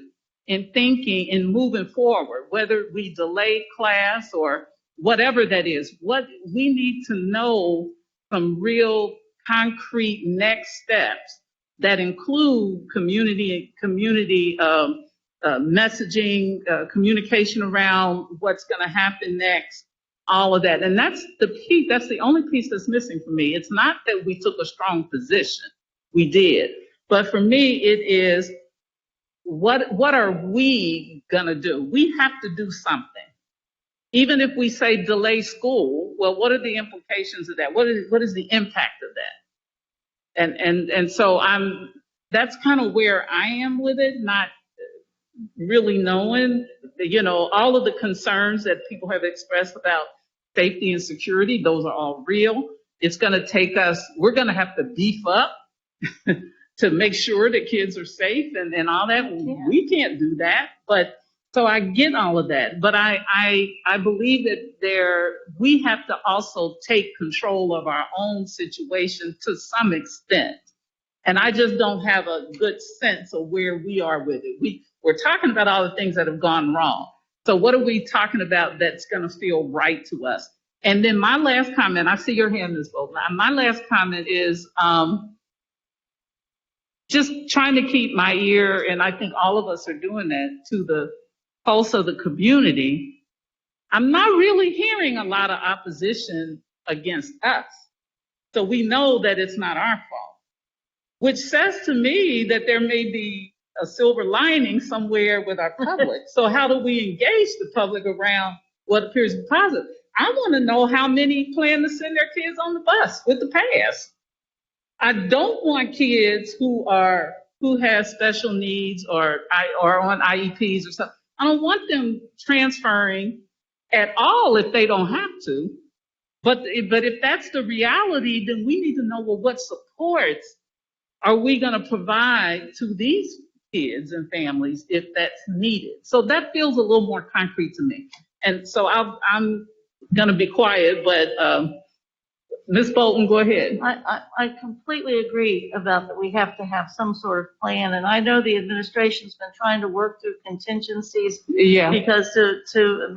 in thinking and moving forward, whether we delay class or whatever that is. What we need to know some real concrete next steps that include community messaging, communication around what's going to happen next, all of that. And that's the piece, that's the only piece that's missing for me. It's not that we took a strong position. We did. But for me, it is what are we gonna do? We have to do something. Even if we say delay school, well, what are the implications of that? What is the impact of that? And so that's kind of where I am with it, not really knowing, all of the concerns that people have expressed about safety and security. Those are all real. It's going to take us, we're going to have to beef up to make sure that kids are safe and all that. Yeah. We can't do that. But so I get all of that. But I believe that we have to also take control of our own situation to some extent. And I just don't have a good sense of where we are with it. We're talking about all the things that have gone wrong. So what are we talking about that's going to feel right to us? And then my last comment, I see your hand, Ms. Bolton. My last comment is just trying to keep my ear, and I think all of us are doing that, to the pulse of the community. I'm not really hearing a lot of opposition against us. So we know that it's not our fault, which says to me that there may be a silver lining somewhere with our public. So how do we engage the public around what appears to be positive? I want to know how many plan to send their kids on the bus with the pass. I don't want kids who have special needs or on IEPs or something. I don't want them transferring at all if they don't have to. But if that's the reality, then we need to know, well, what supports are we going to provide to these kids and families if that's needed? So that feels a little more concrete to me. And so I'm going to be quiet, but Ms. Bolton, go ahead. I completely agree about that we have to have some sort of plan. And I know the administration's been trying to work through contingencies. Yeah. Because to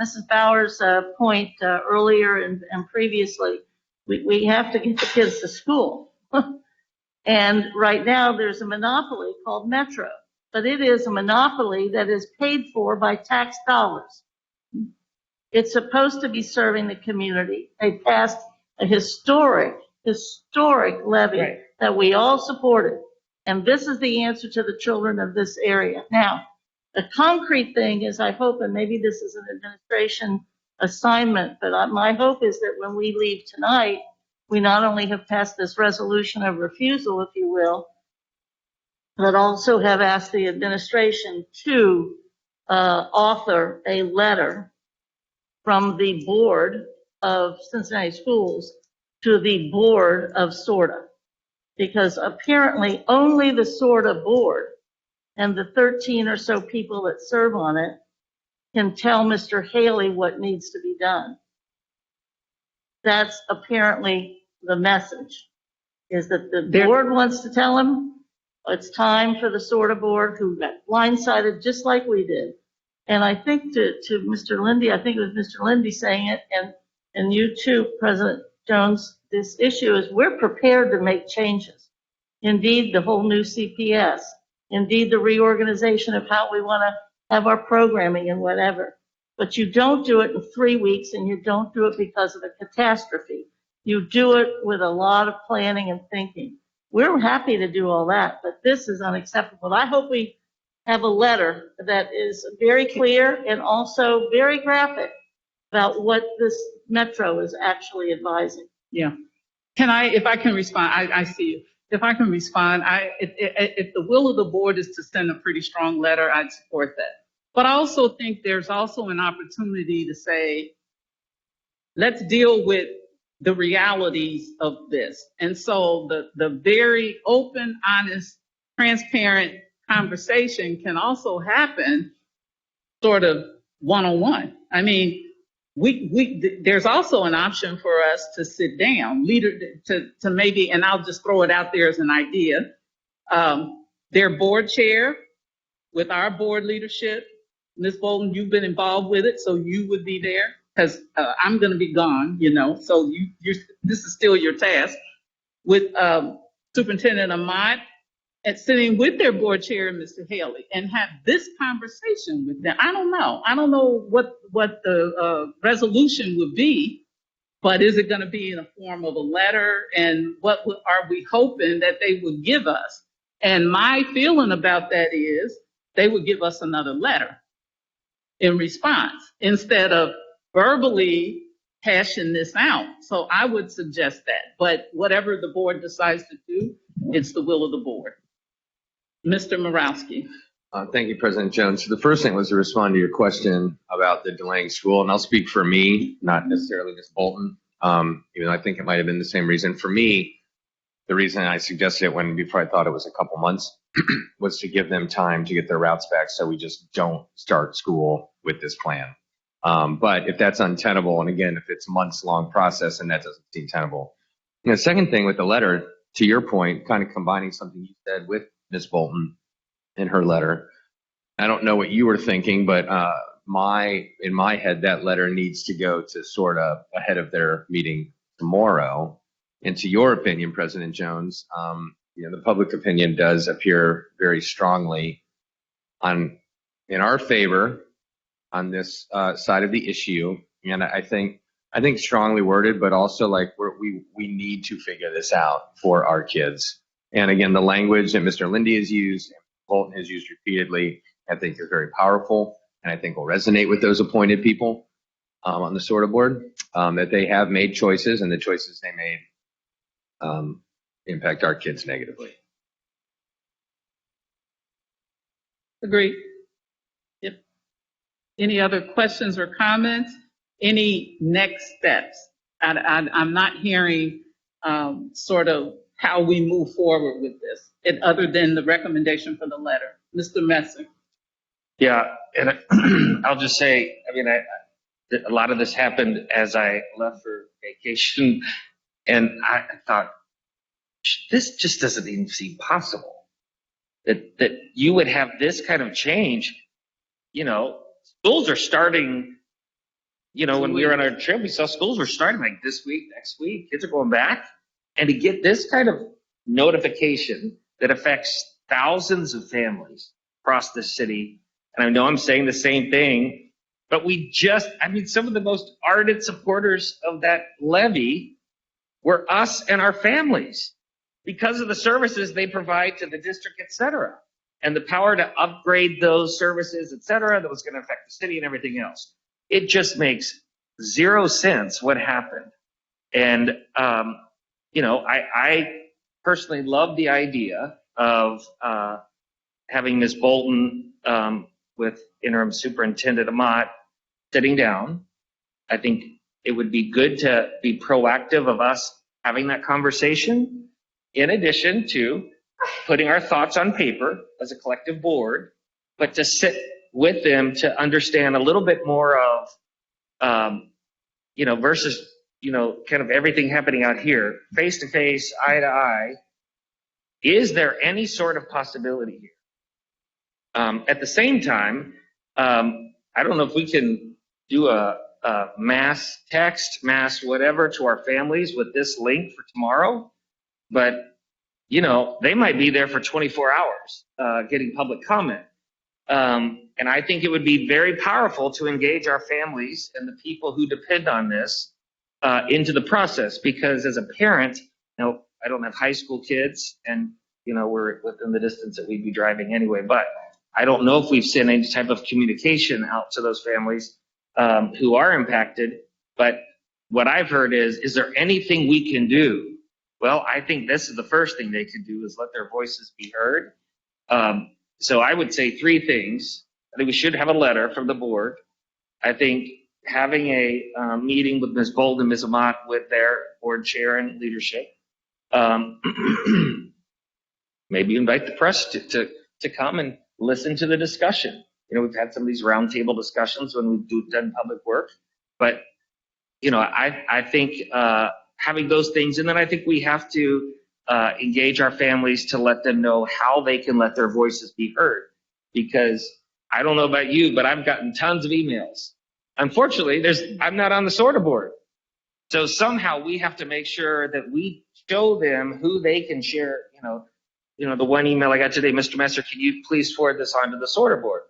Mrs. Bauer's point earlier and previously, we have to get the kids to school. And right now there's a monopoly called Metro, but it is a monopoly that is paid for by tax dollars. It's supposed to be serving the community. They passed a historic levy right. that we all supported. And this is the answer to the children of this area. Now, the concrete thing is, I hope, and maybe this is an administration assignment, but my hope is that when we leave tonight, we not only have passed this resolution of refusal, if you will, but also have asked the administration to author a letter from the board of Cincinnati Schools to the board of SORTA, because apparently only the SORTA board and the 13 or so people that serve on it can tell Mr. Haley what needs to be done. That's apparently the message, is that the board wants to tell him it's time for the SORTA board, who got blindsided just like we did. And I think to Mr. Lindy, I think it was Mr. Lindy saying it, and you too, President Jones, this issue is we're prepared to make changes. Indeed, the whole new CPS, indeed the reorganization of how we want to have our programming and whatever. But you don't do it in 3 weeks, and you don't do it because of a catastrophe. You do it with a lot of planning and thinking. We're happy to do all that, but this is unacceptable. I hope we have a letter that is very clear and also very graphic about what this Metro is actually advising. Yeah. If I can respond, I see you. If I can respond, if the will of the board is to send a pretty strong letter, I'd support that. But I also think there's also an opportunity to say, let's deal with the realities of this. And so the very open, honest, transparent conversation can also happen sort of one-on-one. I mean, there's also an option for us to sit down, to maybe, and I'll just throw it out there as an idea, their board chair with our board leadership. Ms. Bolton, you've been involved with it, so you would be there, because I'm going to be gone, so this is still your task, with Superintendent Ahmad and sitting with their board chair, Mr. Haley, and have this conversation with them. I don't know. I don't know what the resolution would be, but is it going to be in the form of a letter? And are we hoping that they would give us? And my feeling about that is they would give us another letter in response instead of verbally hashing this out. So I would suggest that. But whatever the board decides to do, it's the will of the board. Mr. Morowski. Thank you, President Jones. So the first thing was to respond to your question about the delaying school, and I'll speak for me, not necessarily Ms. Bolton, even though I think it might have been the same reason. For me, the reason I suggested it before I thought it was a couple months was to give them time to get their routes back so we just don't start school with this plan. But if that's untenable, and again, if it's a months-long process and that doesn't seem tenable. And the second thing with the letter, to your point, kind of combining something you said with Ms. Bolton in her letter, I don't know what you were thinking, but in my head, that letter needs to go to sort of ahead of their meeting tomorrow. And to your opinion, President Jones, the public opinion does appear very strongly in our favor on this side of the issue. And I think strongly worded, but also like we need to figure this out for our kids. And again, the language that Mr. Lindy has used, and Bolton has used repeatedly, I think are very powerful, and I think will resonate with those appointed people on the SORTA board, that they have made choices, and the choices they made impact our kids negatively. Agreed. Yep. Any other questions or comments? Any next steps? I'm not hearing sort of how we move forward with this, other than the recommendation for the letter. Mr. Messer. Yeah, and I'll just say, a lot of this happened as I left for vacation, and I thought, this just doesn't even seem possible. That you would have this kind of change. Schools are starting, when we were on our trip, we saw schools were starting like this week, next week, kids are going back. And to get this kind of notification that affects thousands of families across the city, and I know I'm saying the same thing, but some of the most ardent supporters of that levy were us and our families because of the services they provide to the district, et cetera, and the power to upgrade those services, et cetera, that was going to affect the city and everything else. It just makes zero sense what happened. And, I personally love the idea of having Ms. Bolton with Interim Superintendent Amat sitting down. I think it would be good to be proactive of us having that conversation, in addition to putting our thoughts on paper as a collective board, but to sit with them to understand a little bit more of, versus kind of everything happening out here, face to face, eye to eye. Is there any sort of possibility here? At the same time, I don't know if we can do a mass text, mass whatever to our families with this link for tomorrow, but they might be there for 24 hours getting public comment. And I think it would be very powerful to engage our families and the people who depend on this into the process, because as a parent, I don't have high school kids, and we're within the distance that we'd be driving anyway, but I don't know if we've sent any type of communication out to those families who are impacted. But what I've heard is there anything we can do? Well, I think this is the first thing they can do, is let their voices be heard. So I would say three things. I think we should have a letter from the board. I think having a meeting with Ms. Bolton and Ms. Amat with their board chair and leadership. Maybe invite the press to come and listen to the discussion. We've had some of these roundtable discussions when we've done public work, but I think having those things, and then I think we have to engage our families to let them know how they can let their voices be heard. Because I don't know about you, but I've gotten tons of emails. Unfortunately, I'm not on the SORTA board. So somehow we have to make sure that we show them who they can share, the one email I got today, Mr. Messer, can you please forward this on to the sorter board?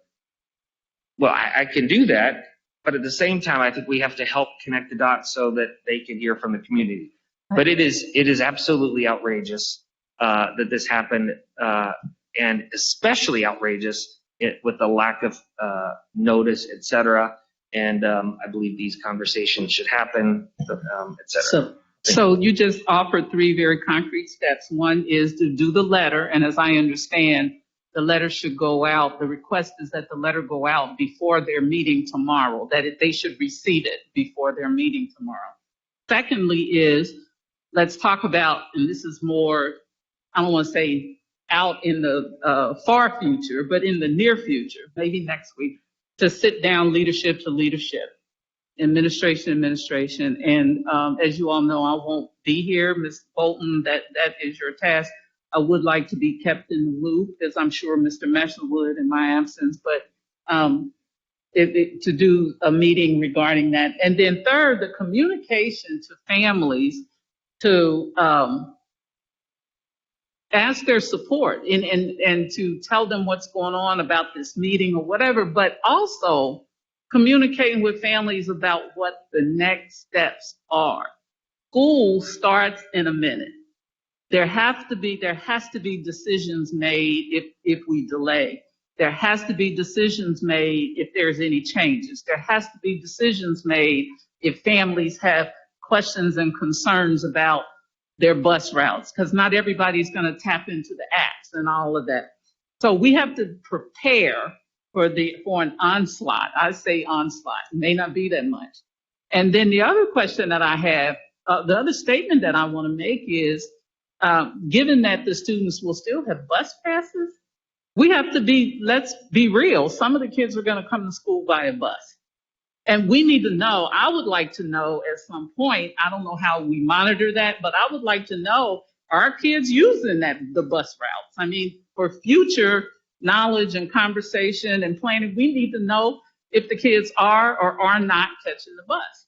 Well, I can do that, but at the same time, I think we have to help connect the dots so that they can hear from the community. But it is absolutely outrageous that this happened, and especially outrageous with the lack of notice, et cetera. And I believe these conversations should happen, et cetera. So you just offered 3 very concrete steps. One is to do the letter, and as I understand, the letter should go out. The request is that the letter go out before their meeting tomorrow, they should receive it before their meeting tomorrow. Secondly is, let's talk about, and this is more, I don't want to say out in the far future, but in the near future, maybe next week, to sit down leadership to leadership, administration. And as you all know, I won't be here. Ms. Bolton, that is your task. I would like to be kept in the loop, as I'm sure Mr. Messer would in my absence, but to do a meeting regarding that. And then third, the communication to families to ask their support and to tell them what's going on about this meeting or whatever, but also communicating with families about what the next steps are. School starts in a minute. There has to be decisions made if we delay. There has to be decisions made if there's any changes. There has to be decisions made if families have questions and concerns about their bus routes, because not everybody's going to tap into the apps and all of that. So we have to prepare for an onslaught. I say onslaught. It may not be that much. And then the other question that I have, the other statement that I want to make is, given that the students will still have bus passes, let's be real. Some of the kids are going to come to school by a bus. And we need to know, I would like to know at some point, I don't know how we monitor that, but I would like to know, are kids using the bus routes? I mean, for future knowledge and conversation and planning, we need to know if the kids are or are not catching the bus.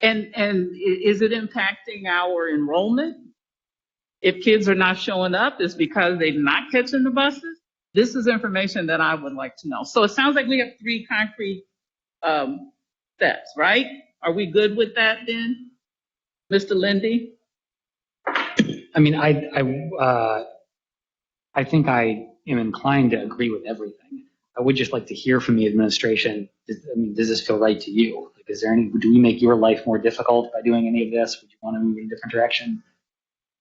And is it impacting our enrollment? If kids are not showing up, it's because they're not catching the buses? This is information that I would like to know. So it sounds like we have 3 concrete steps, right? Are we good with that then? Mr. Lindy? I mean, I think I am inclined to agree with everything. I would just like to hear from the administration. Does this feel right to you? Like, do we make your life more difficult by doing any of this? Would you want to move in a different direction?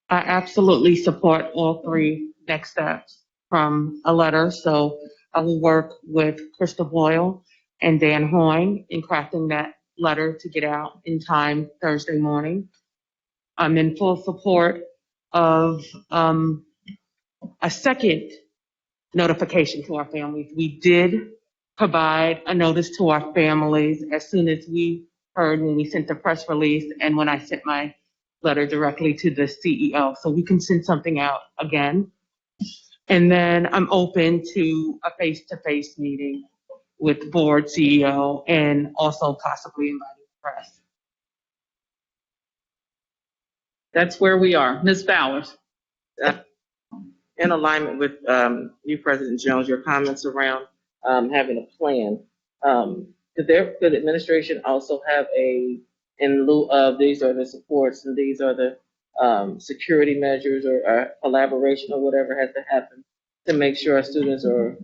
I absolutely support all 3 next steps from a letter. So I will work with Crystal Boyle and Dan Hoyne in crafting that letter to get out in time Thursday morning. I'm in full support of a second notification to our families. We did provide a notice to our families as soon as we heard when we sent the press release and when I sent my letter directly to the CEO. So we can send something out again. And then I'm open to a face-to-face meeting with board CEO and also possibly inviting the press. That's where we are. Ms. Bowers? In alignment with you, President Jones, your comments around having a plan. Could the administration also have in lieu of these are the supports and these are the security measures or collaboration or whatever has to happen to make sure our students are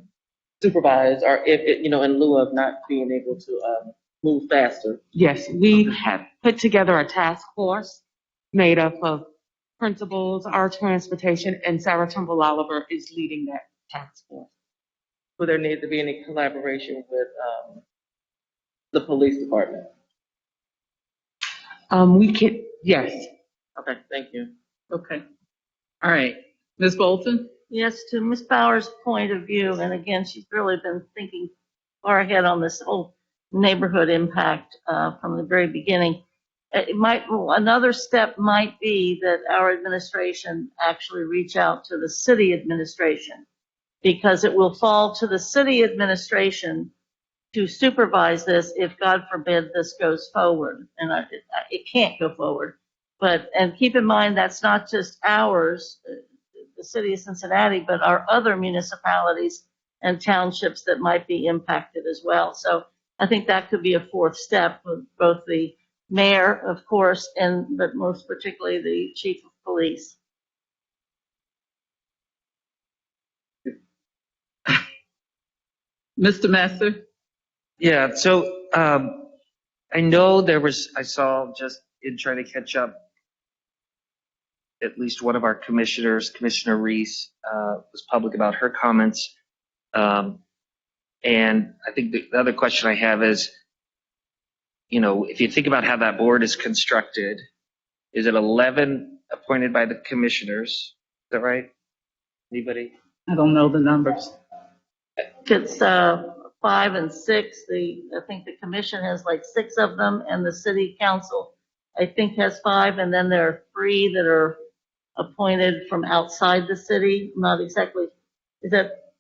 supervised, or in lieu of not being able to move faster? Yes, we have put together a task force made up of principals, our transportation, and Sarah Trimble Oliver is leading that task force. Will there need to be any collaboration with the police department? Yes. Okay, thank you. Okay. All right. Ms. Bolton? Yes, to Ms. Bauer's point of view, and again, she's really been thinking far ahead on this whole neighborhood impact from the very beginning. Another step might be that our administration actually reach out to the city administration, because it will fall to the city administration to supervise this if, God forbid, this goes forward. And it can't go forward. And keep in mind, that's not just ours. the city of Cincinnati, but our other municipalities and townships that might be impacted as well. So I think that could be a fourth step with both the mayor, of course, but most particularly the chief of police. Mr. Messer? Yeah, so I know I saw just in trying to catch up, at least one of our commissioners, Commissioner Reese, was public about her comments. And I think the other question I have is, if you think about how that board is constructed, is it 11 appointed by the commissioners? Is that right? Anybody? I don't know the numbers. It's 5 and 6. I think the commission has like 6 of them, and the city council, I think, has 5, and then there are 3 that are appointed from outside the city. Not exactly. Is that?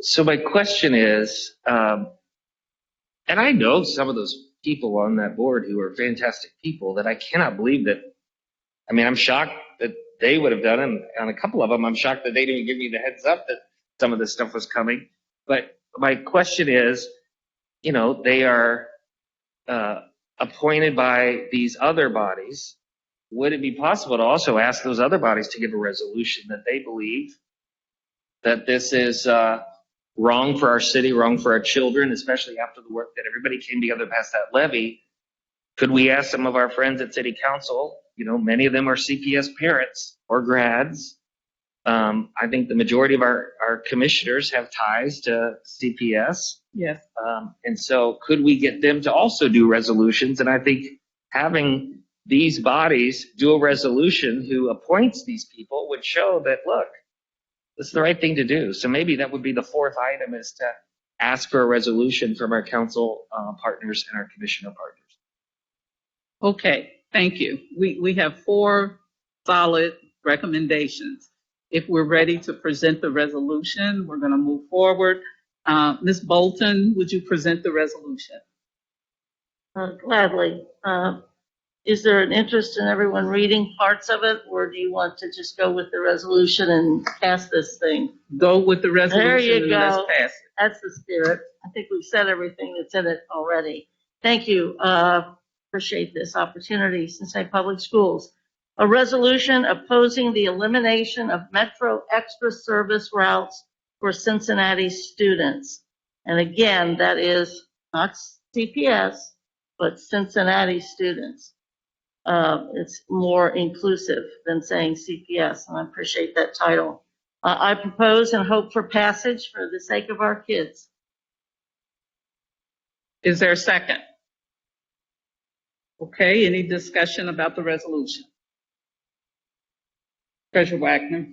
So my question is, and I know some of those people on that board who are fantastic people that I cannot believe that. I mean, I'm shocked that they would have done it. On a couple of them, I'm shocked that they didn't give me the heads up that some of this stuff was coming. But my question is, they are appointed by these other bodies. Would it be possible to also ask those other bodies to give a resolution that they believe that this is wrong for our city, wrong for our children, especially after the work that everybody came together past that levy? Could we ask some of our friends at city council? Many of them are CPS parents or grads. I think the majority of our commissioners have ties to CPS. Yes. And so could we get them to also do resolutions? And I think having these bodies do a resolution who appoints these people would show that, look, this is the right thing to do. So maybe that would be the fourth item, is to ask for a resolution from our council partners and our commissioner partners. Okay, thank you. We have 4 solid recommendations. If we're ready to present the resolution, we're going to move forward. Ms. Bolton, would you present the resolution? Gladly. Is there an interest in everyone reading parts of it, or do you want to just go with the resolution and pass this thing? Go with the resolution. There you and go. let's pass it. That's the spirit. I think we've said everything that's in it already. Thank you. Appreciate this opportunity. Cincinnati Public Schools. A resolution opposing the elimination of Metro extra service routes for Cincinnati students. And again, that is not CPS, but Cincinnati students. It's more inclusive than saying CPS, and I appreciate that title. I propose and hope for passage for the sake of our kids. Is there a second? Okay, any discussion about the resolution? Treasurer Wagner.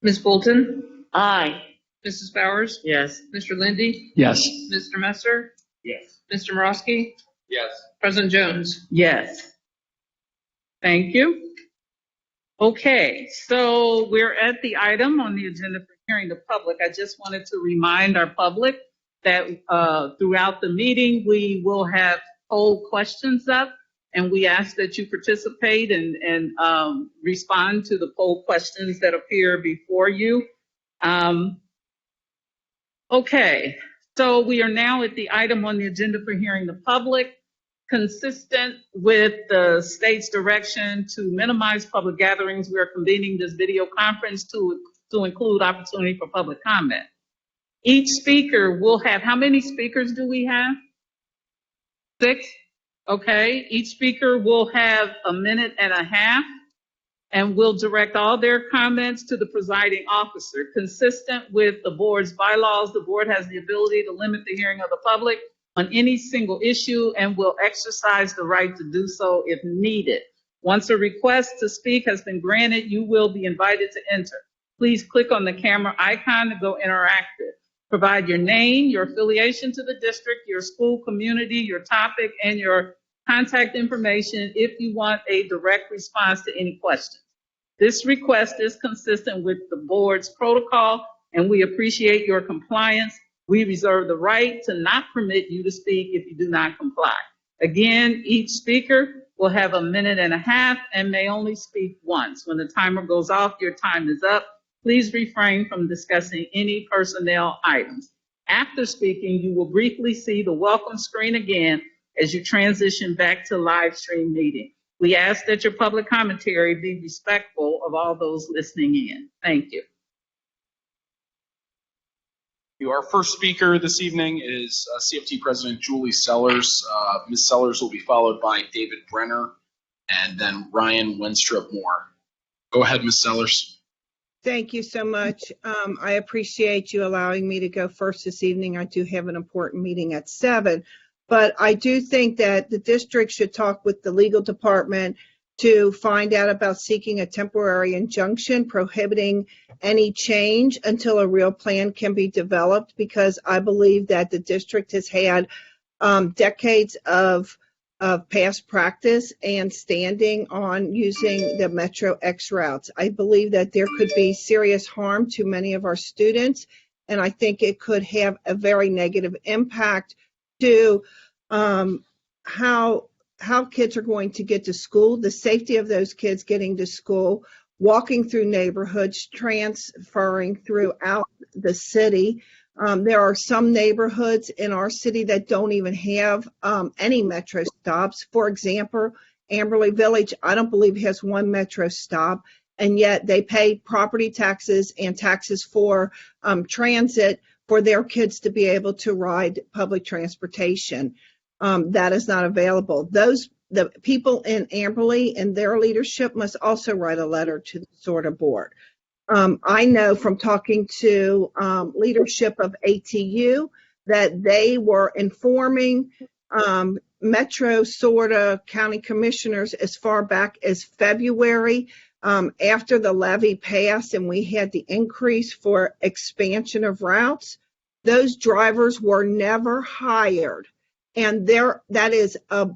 Ms. Bolton? Aye. Mrs. Bowers? Yes. Mr. Lindy? Yes. Mr. Messer? Yes. Mr. Morosky? Yes. President Jones? Yes. Thank you. Okay, so we're at the item on the agenda for hearing the public. I just wanted to remind our public that throughout the meeting, we will have poll questions up, and we ask that you participate and respond to the poll questions that appear before you. Okay, so we are now at the item on the agenda for hearing the public. Consistent with the state's direction to minimize public gatherings, we are convening this video conference to include opportunity for public comment. Each speaker will have, how many speakers do we have? 6? Okay, each speaker will have a minute and a half, and will direct all their comments to the presiding officer. Consistent with the board's bylaws, the board has the ability to limit the hearing of the public on any single issue and will exercise the right to do so if needed. Once a request to speak has been granted, you will be invited to enter. Please click on the camera icon to go interactive. Provide your name, your affiliation to the district, your school community, your topic, and your contact information if you want a direct response to any questions. This request is consistent with the board's protocol, and we appreciate your compliance. We reserve the right to not permit you to speak if you do not comply. Again, each speaker will have a minute and a half and may only speak once. When the timer goes off, your time is up. Please refrain from discussing any personnel items. After speaking, you will briefly see the welcome screen again as you transition back to live stream meeting. We ask that your public commentary be respectful of all those listening in. Thank you. Our first speaker this evening is CFT President Julie Sellers. Ms. Sellers will be followed by David Brenner and then Ryan Wenstrup-Moore. Go ahead, Ms. Sellers. Thank you so much. I appreciate you allowing me to go first this evening. I do have an important meeting at 7, but I do think that the district should talk with the legal department to find out about seeking a temporary injunction prohibiting any change until a real plan can be developed, because I believe that the district has had decades of past practice and standing on using the Metro X routes. I believe that there could be serious harm to many of our students, and I think it could have a very negative impact to how kids are going to get to school, the safety of those kids getting to school, walking through neighborhoods, transferring throughout the city. There are some neighborhoods in our city that don't even have any Metro stops. For example, Amberley Village, I don't believe has one Metro stop, and yet they pay property taxes and taxes for transit for their kids to be able to ride public transportation. That is not available. The people in Amberley and their leadership must also write a letter to the SORTA board. I know from talking to leadership of ATU that they were informing Metro SORTA county commissioners as far back as February after the levy passed and we had the increase for expansion of routes. Those drivers were never hired. And that is a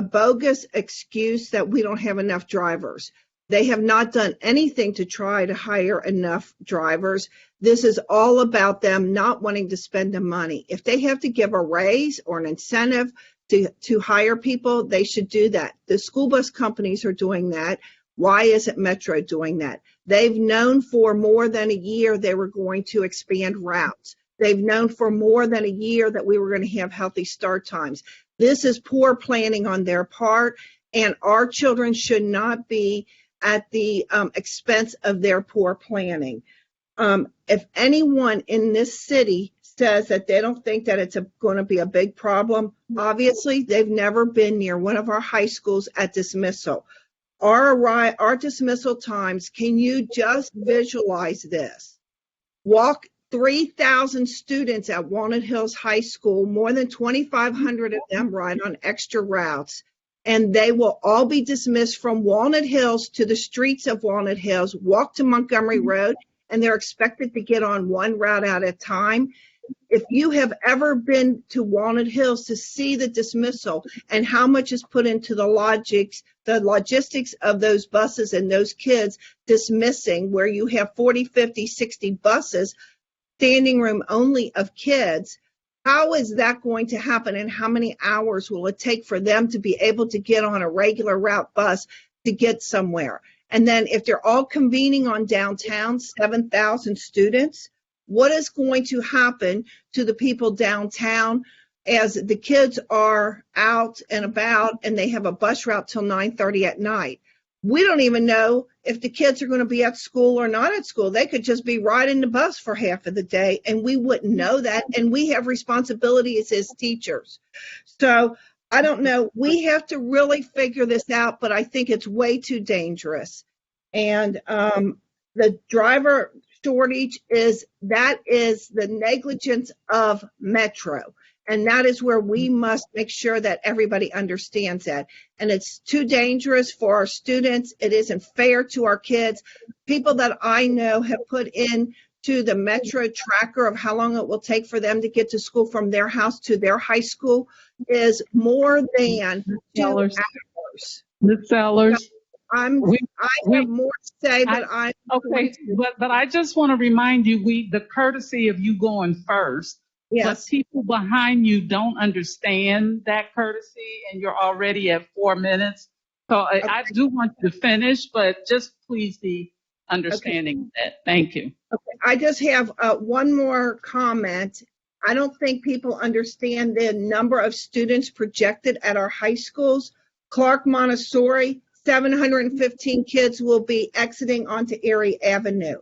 bogus excuse that we don't have enough drivers. They have not done anything to try to hire enough drivers. This is all about them not wanting to spend the money. If they have to give a raise or an incentive to hire people, they should do that. The school bus companies are doing that. Why isn't Metro doing that? They've known for more than a year they were going to expand routes. They've known for more than a year that we were going to have healthy start times. This is poor planning on their part, and our children should not be at the expense of their poor planning. If anyone in this city says that they don't think that it's going to be a big problem, obviously they've never been near one of our high schools at dismissal. Our dismissal times, can you just visualize this? Walk 3,000 students at Walnut Hills High School, more than 2,500 of them ride on extra routes, and they will all be dismissed from Walnut Hills to the streets of Walnut Hills, walk to Montgomery Road, and they're expected to get on one route at a time. If you have ever been to Walnut Hills to see the dismissal and how much is put into the logistics of those buses and those kids dismissing, where you have 40, 50, 60 buses, standing room only of kids, how is that going to happen, and how many hours will it take for them to be able to get on a regular route bus to get somewhere? And then if they're all convening on downtown, 7,000 students, what is going to happen to the people downtown as the kids are out and about and they have a bus route till 9:30 at night? We don't even know if the kids are going to be at school or not at school. They could just be riding the bus for half of the day, and we wouldn't know that. And we have responsibilities as teachers. So I don't know. We have to really figure this out, but I think it's way too dangerous. And the driver shortage is the negligence of Metro. And that is where we must make sure that everybody understands that. And it's too dangerous for our students. It isn't fair to our kids. People that I know have put in to the Metro tracker of how long it will take for them to get to school from their house to their high school is more than 2 hours. Ms. Sellers. I have more to say, but but I just want to remind you, the courtesy of you going first. Yes. But people behind you don't understand that courtesy, and you're already at 4 minutes. So I do want you to finish, but just please be understanding that. Thank you. I just have one more comment. I don't think people understand the number of students projected at our high schools. Clark Montessori, 715 kids will be exiting onto Erie Avenue.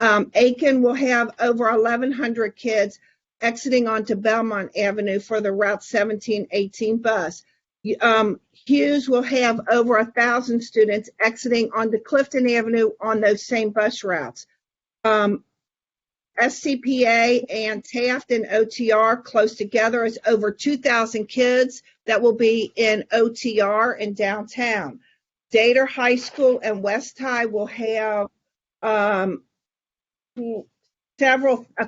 Aiken will have over 1,100 kids exiting onto Belmont Avenue for the Route 1718 bus. Hughes will have over 1,000 students exiting onto Clifton Avenue on those same bus routes. SCPA and Taft and OTR close together is over 2,000 kids that will be in OTR in downtown. Dater High School and West High will have a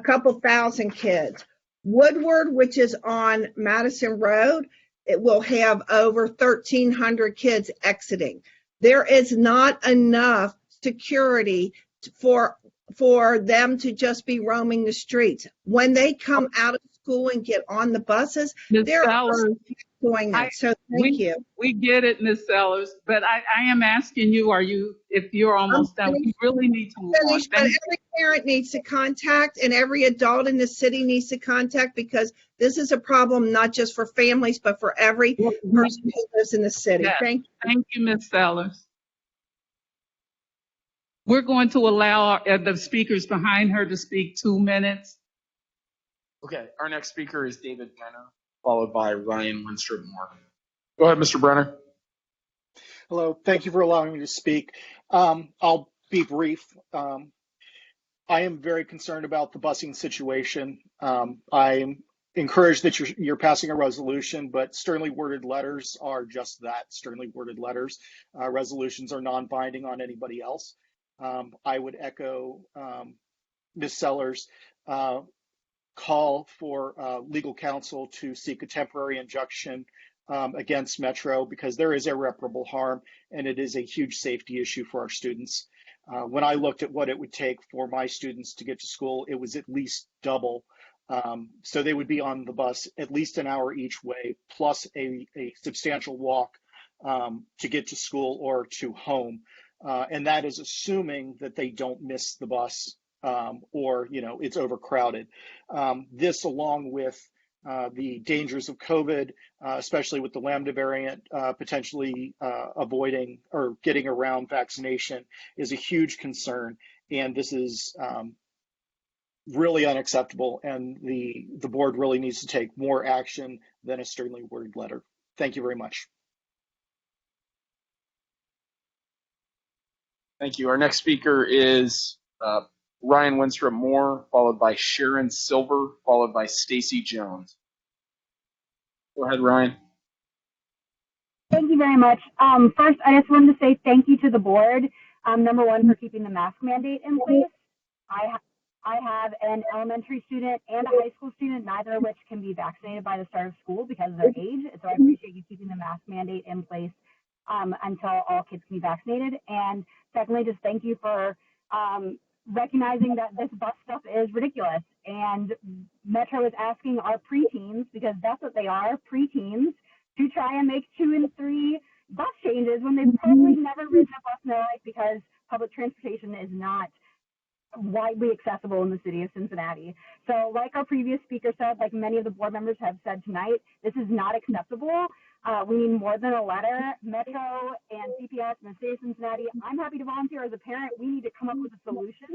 couple thousand kids. Woodward, which is on Madison Road, it will have over 1,300 kids exiting. There is not enough security for them to just be roaming the streets. When they come out of school and get on the buses, they're doing that. So thank you. We get it, Ms. Sellers, but I am asking you, if you're almost done, we really need to move on. But every parent needs to contact, and every adult in the city needs to contact, because this is a problem not just for families, but for every person who lives in the city. Yes. Thank you. Thank you, Ms. Sellers. We're going to allow the speakers behind her to speak 2 minutes. Okay, our next speaker is David Brenner, followed by Ryan Winstrup Moore. Go ahead, Mr. Brenner. Hello, thank you for allowing me to speak. I'll be brief. I am very concerned about the busing situation. I'm encouraged that you're passing a resolution, but sternly worded letters are just that, sternly worded letters. Resolutions are non-binding on anybody else. I would echo Ms. Sellers' call for legal counsel to seek a temporary injunction against Metro, because there is irreparable harm and it is a huge safety issue for our students. When I looked at what it would take for my students to get to school, it was at least double. So they would be on the bus at least an hour each way, plus a substantial walk to get to school or to home. And that is assuming that they don't miss the bus or, it's overcrowded. This, along with the dangers of COVID, especially with the Lambda variant, potentially avoiding or getting around vaccination, is a huge concern. And this is really unacceptable. And the board really needs to take more action than a sternly worded letter. Thank you very much. Thank you. Our next speaker is Ryan Winstrup Moore, followed by Sharon Silver, followed by Stacy Jones. Go ahead, Ryan. Thank you very much. First, I just wanted to say thank you to the board. Number one, for keeping the mask mandate in place. I have an elementary student and a high school student, neither of which can be vaccinated by the start of school because of their age. So I appreciate you keeping the mask mandate in place until all kids can be vaccinated. And secondly, just thank you for recognizing that this bus stuff is ridiculous. And Metro is asking our preteens, because that's what they are, preteens, to try and make 2 and 3 bus changes when they've probably never ridden a bus in their life, because public transportation is not widely accessible in the city of Cincinnati. So like our previous speaker said, like many of the board members have said tonight, this is not acceptable. We need more than a letter. Metro and CPS and the city of Cincinnati, I'm happy to volunteer as a parent. We need to come up with a solution,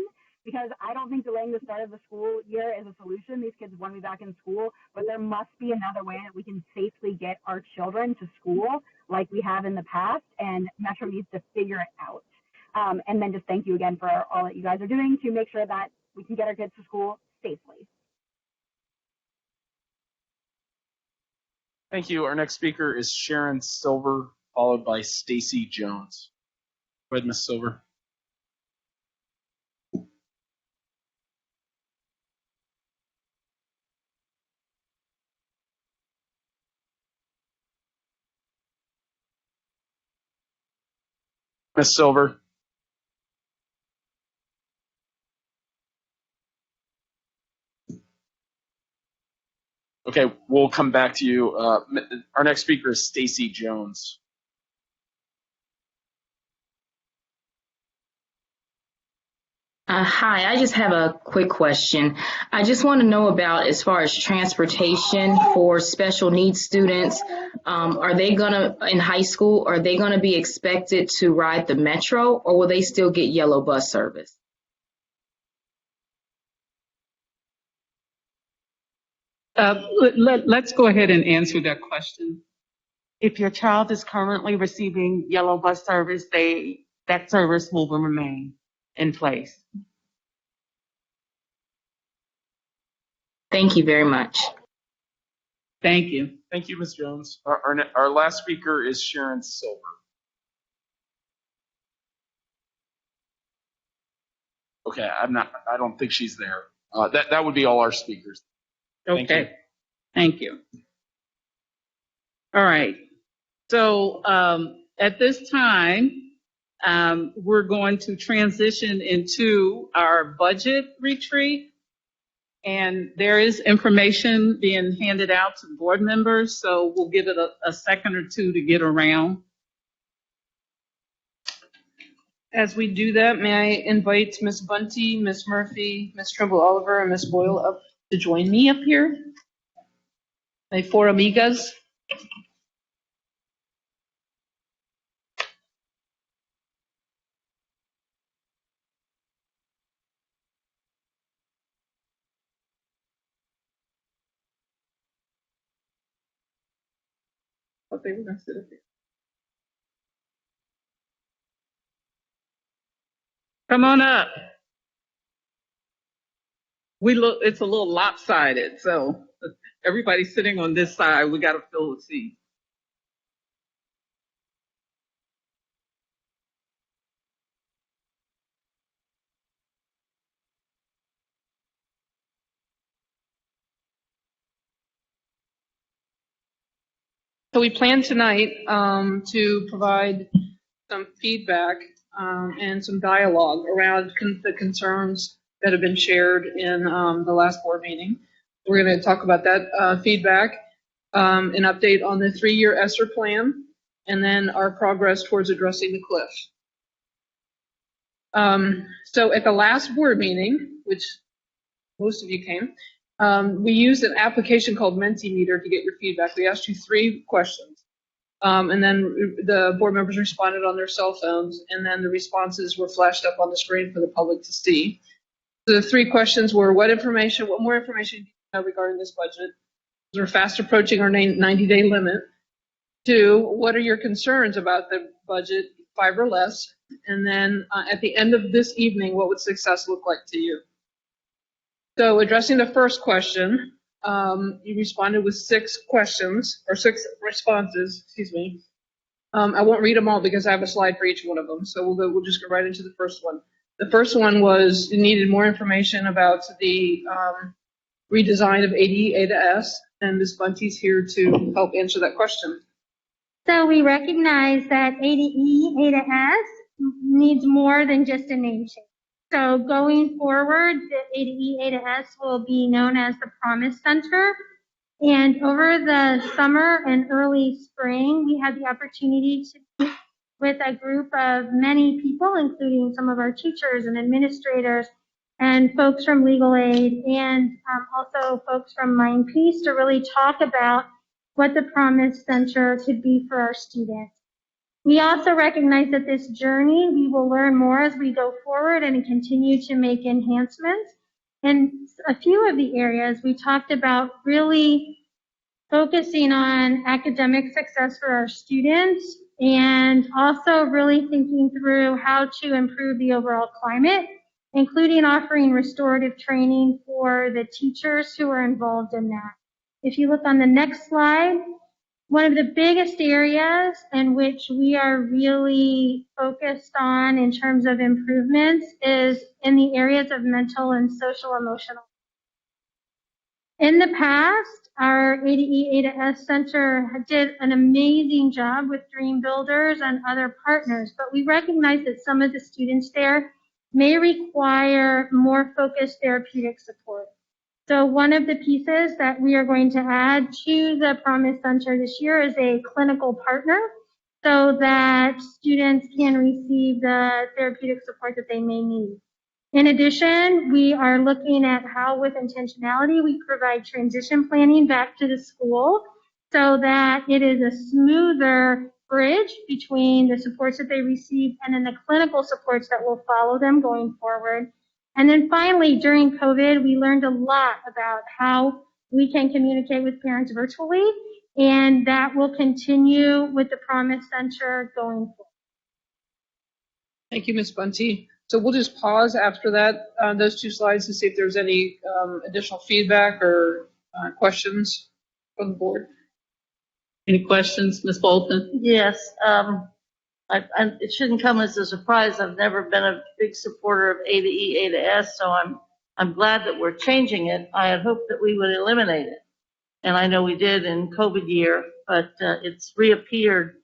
because I don't think delaying the start of the school year is a solution. These kids want to be back in school, but there must be another way that we can safely get our children to school like we have in the past, and Metro needs to figure it out. And then just thank you again for all that you guys are doing to make sure that we can get our kids to school safely. Thank you. Our next speaker is Sharon Silver, followed by Stacy Jones. Go ahead, Ms. Silver. Ms. Silver. Okay, we'll come back to you. Our next speaker is Stacy Jones. Hi, I just have a quick question. I just want to know about as far as transportation for special needs students. Are they gonna, in high school, are they gonna be expected to ride the metro or will they still get yellow bus service? Let's go ahead and answer that question. If your child is currently receiving yellow bus service, that service will remain in place. Thank you very much. Thank you. Thank you, Ms. Jones. Our last speaker is Sharon Silver. Okay, I don't think she's there. That would be all our speakers. Thank you. Okay. Thank you. All right. So at this time, we're going to transition into our budget retreat. And there is information being handed out to board members, so we'll give it a second or two to get around. As we do that, may I invite Ms. Bunty, Ms. Murphy, Ms. Trimble Oliver, and Ms. Boyle up to join me up here? My four amigas. Okay, we're gonna sit up here. Come on up. It's a little lopsided, so everybody's sitting on this side. We got to fill the seat. So we plan tonight to provide some feedback and some dialogue around the concerns that have been shared in the last board meeting. We're going to talk about that feedback, an update on the 3-year ESSER plan, and then our progress towards addressing the cliff. So at the last board meeting, which most of you came, we used an application called Mentimeter to get your feedback. We asked you 3 questions. And then the board members responded on their cell phones, and then the responses were flashed up on the screen for the public to see. So the 3 questions were, what more information do you know regarding this budget? We're fast approaching our 90-day limit. 2, what are your concerns about the budget, 5 or less? And then at the end of this evening, what would success look like to you? So addressing the first question, you responded with 6 questions, or 6 responses, excuse me. I won't read them all because I have a slide for each one of them. So we'll just go right into the first one. The first one was you needed more information about the redesign of ADE A to S, and Ms. Bunty's here to help answer that question. So we recognize that ADE A to S needs more than just a name change. So going forward, the ADE A to S will be known as the Promise Center. And over the summer and early spring, we had the opportunity to meet with a group of many people, including some of our teachers and administrators and folks from legal aid and also folks from Mind Peace to really talk about what the Promise Center could be for our students. We also recognize that this journey, we will learn more as we go forward and continue to make enhancements. And a few of the areas we talked about really focusing on academic success for our students and also really thinking through how to improve the overall climate, including offering restorative training for the teachers who are involved in that. If you look on the next slide, one of the biggest areas in which we are really focused on in terms of improvements is in the areas of mental and social emotional. In the past, our ADE A to S Center did an amazing job with Dream Builders and other partners, but we recognize that some of the students there may require more focused therapeutic support. So one of the pieces that we are going to add to the Promise Center this year is a clinical partner so that students can receive the therapeutic support that they may need. In addition, we are looking at how with intentionality we provide transition planning back to the school so that it is a smoother bridge between the supports that they receive and then the clinical supports that will follow them going forward. And then finally, during COVID, we learned a lot about how we can communicate with parents virtually, and that will continue with the Promise Center going forward. Thank you, Ms. Bunty. So we'll just pause after that, those two slides, to see if there's any additional feedback or questions from the board. Any questions, Ms. Bolton? Yes, it shouldn't come as a surprise. I've never been a big supporter of A to E, A to S, so I'm glad that we're changing it. I had hoped that we would eliminate it. And I know we did in COVID year, but it's reappeared.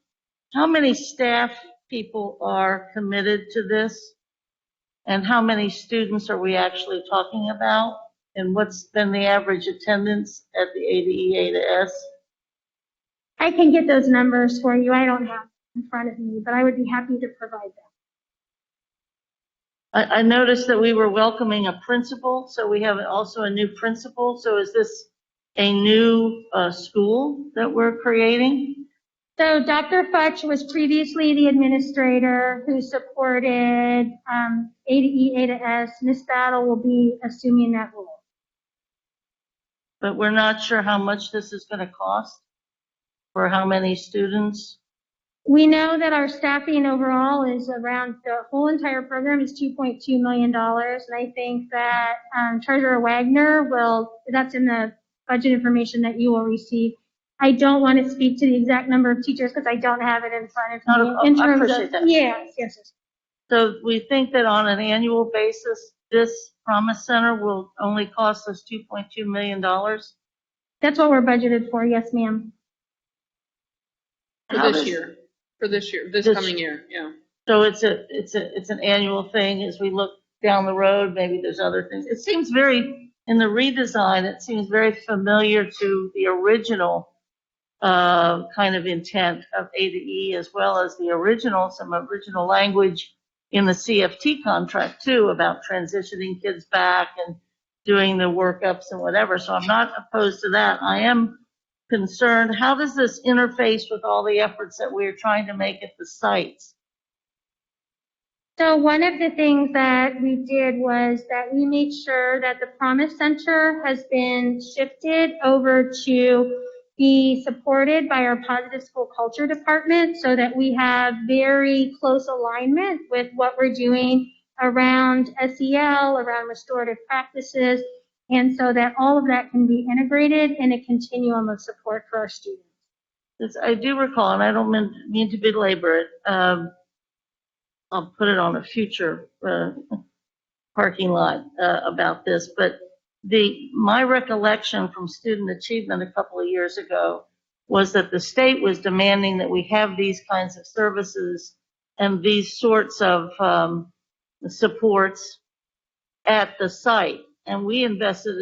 How many staff people are committed to this? And how many students are we actually talking about? And what's been the average attendance at the A to E, A to S? I can get those numbers for you. I don't have them in front of me, but I would be happy to provide them. I noticed that we were welcoming a principal, so we have also a new principal. So is this a new school that we're creating? So Dr. Futch was previously the administrator who supported A to E, A to S. Ms. Battle will be assuming that role. But we're not sure how much this is going to cost for how many students. We know that our staffing overall is around, the whole entire program is $2.2 million. And I think that Treasurer Wagner that's in the budget information that you will receive. I don't want to speak to the exact number of teachers because I don't have it in front of me. I appreciate that. Yes. So we think that on an annual basis, this Promise Center will only cost us $2.2 million? That's what we're budgeted for, yes, ma'am. For this coming year, yeah. So it's an annual thing. As we look down the road, maybe there's other things. It seems in the redesign, it seems very familiar to the original kind of intent of A to E, as well as some original language in the CFT contract too, about transitioning kids back and doing the workups and whatever. So I'm not opposed to that. I am concerned, how does this interface with all the efforts that we're trying to make at the sites? So one of the things that we did was that we made sure that the Promise Center has been shifted over to be supported by our Positive School Culture Department so that we have very close alignment with what we're doing around SEL, around restorative practices, and so that all of that can be integrated in a continuum of support for our students. I do recall, and I don't mean to belabor it, I'll put it on a future parking lot about this, but my recollection from student achievement a couple of years ago was that the state was demanding that we have these kinds of services and these sorts of supports at the site. And we invested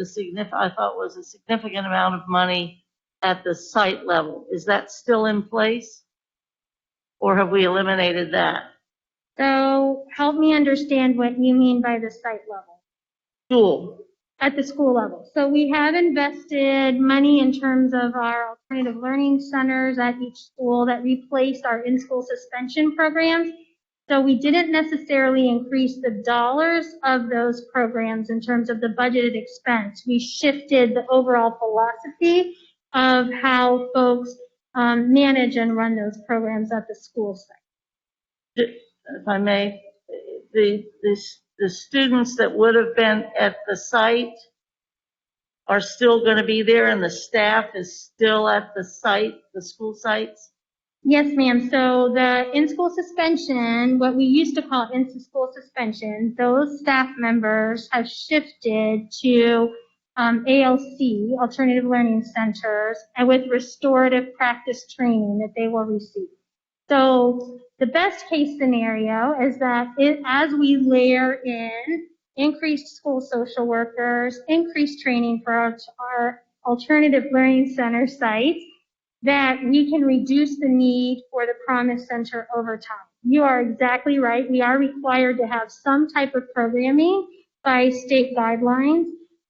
I thought was a significant amount of money at the site level. Is that still in place? Or have we eliminated that? So help me understand what you mean by the site level. School. At the school level. So we have invested money in terms of our alternative learning centers at each school that replaced our in-school suspension programs. So we didn't necessarily increase the dollars of those programs in terms of the budgeted expense. We shifted the overall philosophy of how folks manage and run those programs at the school site. If I may, the students that would have been at the site are still going to be there, and the staff is still at the site, the school sites? Yes, ma'am. So the in-school suspension, what we used to call in-school suspension, those staff members have shifted to ALC, Alternative Learning Centers, and with restorative practice training that they will receive. So the best case scenario is that as we layer in increased school social workers, increased training for our Alternative Learning Center sites, that we can reduce the need for the Promise Center over time. You are exactly right. We are required to have some type of programming by state guidelines.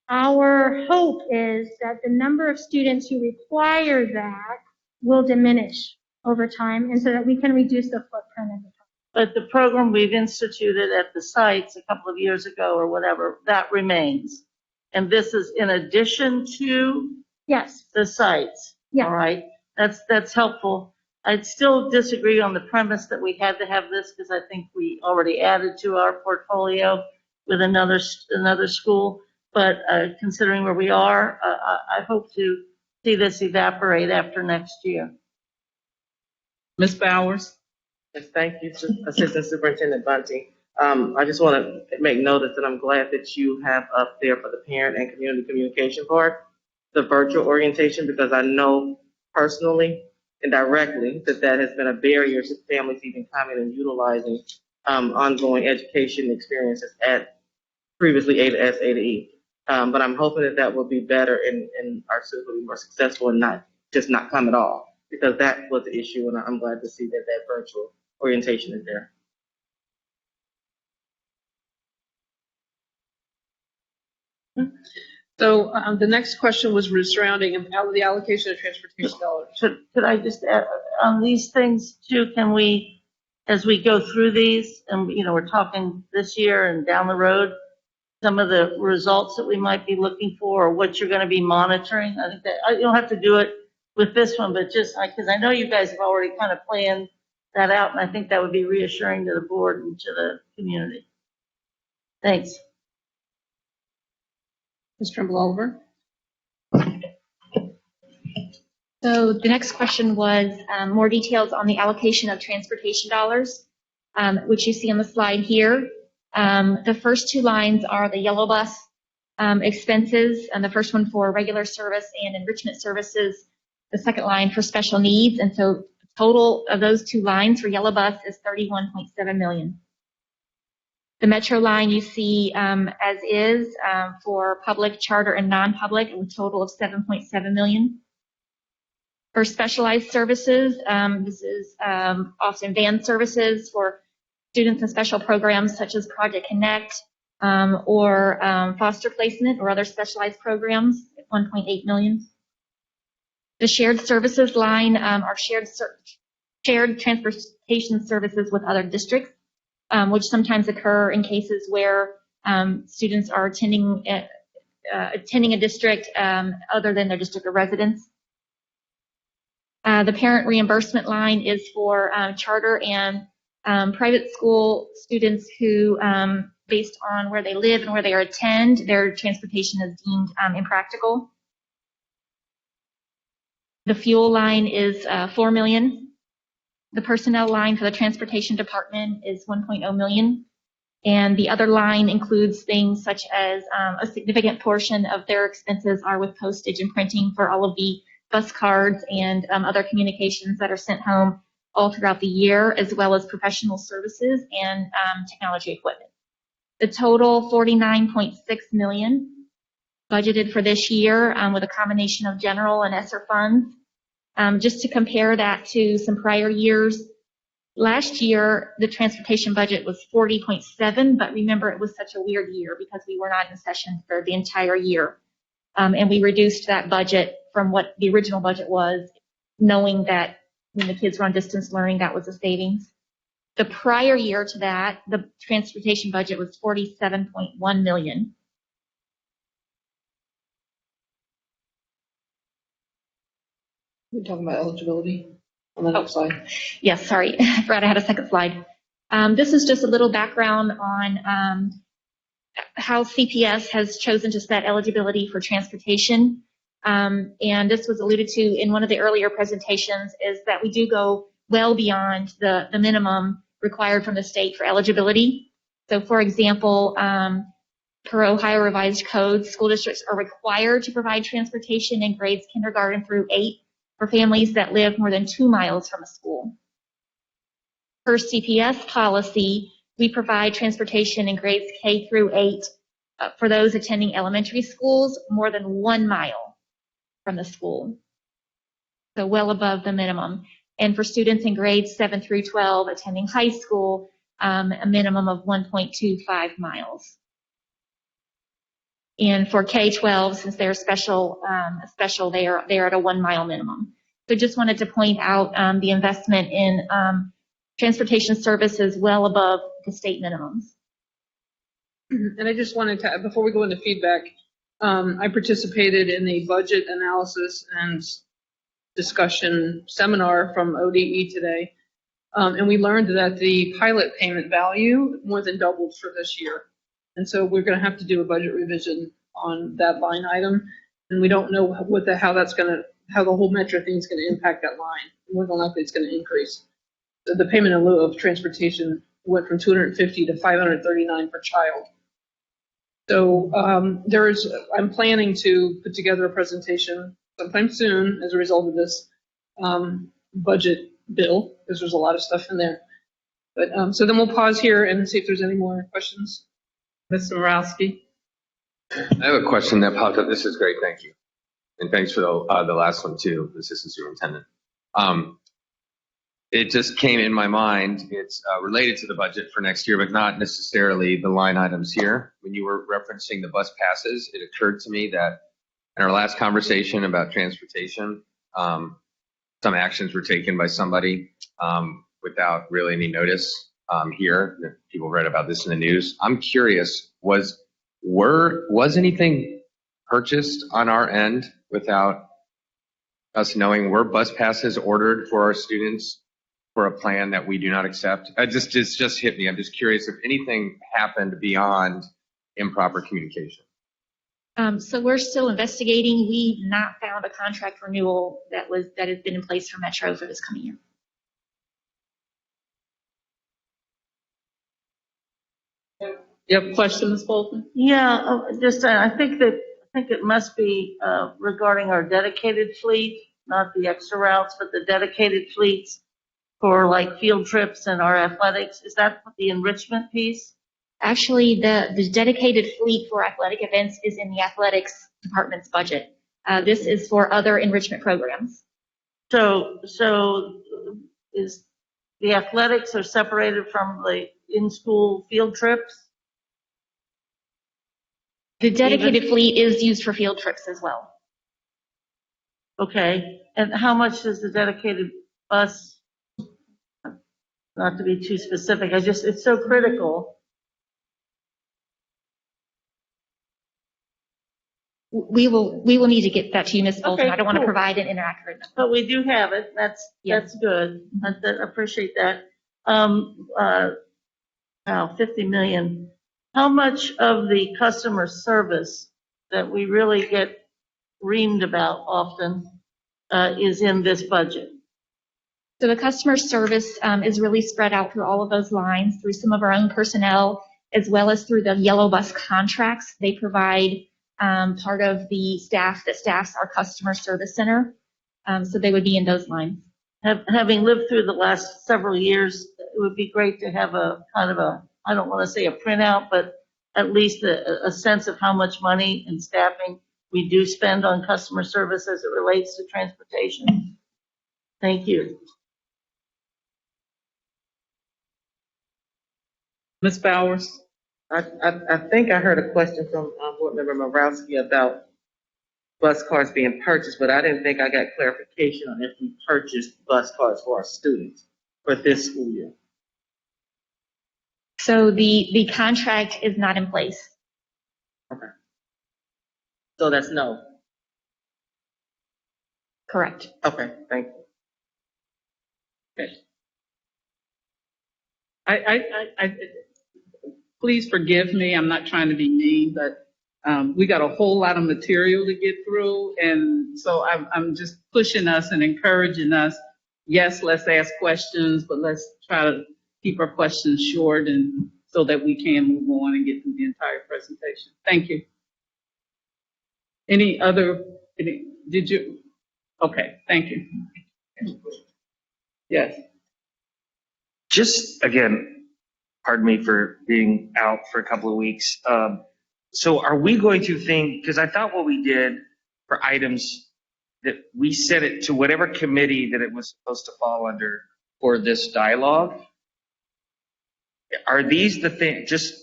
Our hope is that the number of students who require that will diminish over time, and so that we can reduce the footprint of the But the program we've instituted at the sites a couple of years ago or whatever, that remains. And this is in addition to Yes. the sites. Yes. All right. That's helpful. I'd still disagree on the premise that we had to have this because I think we already added to our portfolio with another school. But considering where we are, I hope to see this evaporate after next year. Ms. Bowers? Yes, thank you, Assistant Superintendent Bunty. I just want to make notice that I'm glad that you have up there for the parent and community communication part, the virtual orientation, because I know personally and directly that that has been a barrier to families even coming and utilizing ongoing education experiences at previously A to S, A to E. But I'm hoping that that will be better and our students will be more successful and not come at all, because that was the issue, and I'm glad to see that that virtual orientation is there. So the next question was surrounding the allocation of transportation dollars. Could I just add on these things too? Can we, as we go through these, and we're talking this year and down the road, some of the results that we might be looking for, or what you're going to be monitoring? I think that you don't have to do it with this one, but just because I know you guys have already kind of planned that out, and I think that would be reassuring to the board and to the community. Thanks. Ms. Trimble-Oliver? So the next question was more details on the allocation of transportation dollars, which you see on the slide here. The first two lines are the yellow bus expenses, and the first one for regular service and enrichment services, the second line for special needs. And so total of those two lines for yellow bus is $31.7 million. The metro line you see as is for public, charter, and non-public, a total of $7.7 million. For specialized services, this is often van services for students in special programs such as Project Connect or foster placement or other specialized programs, $1.8 million. The shared services line are shared transportation services with other districts, which sometimes occur in cases where students are attending a district other than their district of residence. The parent reimbursement line is for charter and private school students who, based on where they live and where they attend, their transportation is deemed impractical. The fuel line is $4 million. The personnel line for the transportation department is $1.0 million. And the other line includes things such as a significant portion of their expenses are with postage and printing for all of the bus cards and other communications that are sent home all throughout the year, as well as professional services and technology equipment. The total $49.6 million budgeted for this year with a combination of general and ESSER funds. Just to compare that to some prior years, last year the transportation budget was 40.7, but remember it was such a weird year because we were not in session for the entire year. And we reduced that budget from what the original budget was, knowing that when the kids were on distance learning, that was a savings. The prior year to that, the transportation budget was $47.1 million. We're talking about eligibility on the next slide. Yes, sorry, I forgot I had a second slide. This is just a little background on how CPS has chosen to set eligibility for transportation. And this was alluded to in one of the earlier presentations, is that we do go well beyond the minimum required from the state for eligibility. So for example, per Ohio Revised Code, school districts are required to provide transportation in grades kindergarten through 8 for families that live more than 2 miles from a school. Per CPS policy, we provide transportation in grades K through 8 for those attending elementary schools more than 1 mile from the school. So well above the minimum. And for students in grades 7 through 12 attending high school, a minimum of 1.25 miles. And for K-12, since they're special, they're at a 1 mile minimum. So just wanted to point out the investment in transportation services well above the state minimums. And I just wanted to, before we go into feedback, I participated in the budget analysis and discussion seminar from ODE today. And we learned that the pilot payment value more than doubled for this year. And so we're going to have to do a budget revision on that line item. And we don't know how the whole Metro thing is going to impact that line. More than likely it's going to increase. So the payment in lieu of transportation went from $250 to $539 per child. So I'm planning to put together a presentation sometime soon as a result of this budget bill, because there's a lot of stuff in there. But so then we'll pause here and see if there's any more questions. Mr. Morowski. I have a question that popped up. This is great, thank you. And thanks for the last one too, Assistant Superintendent. It just came in my mind. It's related to the budget for next year, but not necessarily the line items here. When you were referencing the bus passes, it occurred to me that in our last conversation about transportation, some actions were taken by somebody without really any notice here. People read about this in the news. I'm curious, was anything purchased on our end without us knowing? Were bus passes ordered for our students for a plan that we do not accept? It just hit me. I'm just curious if anything happened beyond improper communication. So we're still investigating. We've not found a contract renewal that has been in place for Metro for this coming year. You have a question, Ms. Bolton? Yeah, I think it must be regarding our dedicated fleet, not the extra routes, but the dedicated fleets for like field trips and our athletics. Is that the enrichment piece? Actually, the dedicated fleet for athletic events is in the athletics department's budget. This is for other enrichment programs. So is the athletics are separated from the in-school field trips? The dedicated fleet is used for field trips as well. Okay, and how much does the dedicated bus, not to be too specific, it's so critical. We will need to get that to you, Ms. Bolton. Okay, I don't want to cool. provide an inaccurate number. But we do have it. That's good. I appreciate that. 50 million. How much of the customer service that we really get reamed about often is in this budget? So the customer service is really spread out through all of those lines, through some of our own personnel, as well as through the yellow bus contracts. They provide part of the staff that staffs our customer service center. So they would be in those lines. Having lived through the last several years, it would be great to have a kind of I don't want to say a printout, but at least a sense of how much money and staffing we do spend on customer service as it relates to transportation. Thank you. Ms. Bowers? I think I heard a question from Board Member Morowski about bus cars being purchased, but I didn't think I got clarification on if we purchased bus cars for our students for this school year. So the contract is not in place. Okay. So that's no. Correct. Okay, thank you. Okay. I please forgive me. I'm not trying to be mean, but we got a whole lot of material to get through. And so I'm just pushing us and encouraging us. Yes, let's ask questions, but let's try to keep our questions short and so that we can move on and get through the entire presentation. Thank you. Did you? Okay, thank you. Yes. Just again, pardon me for being out for a couple of weeks. So are we going to think, because I thought what we did for items that we set it to whatever committee that it was supposed to fall under for this dialogue. Are these the things, just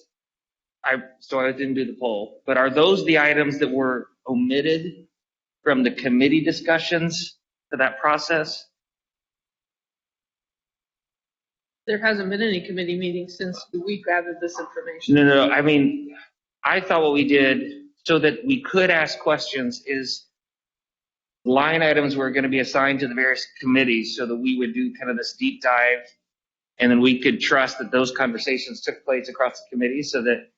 so I didn't do the poll, but are those the items that were omitted from the committee discussions for that process? There hasn't been any committee meetings since we gathered this information. No. I mean, I thought what we did so that we could ask questions is line items were going to be assigned to the various committees so that we would do kind of this deep dive, and then we could trust that those conversations took place across the committee so that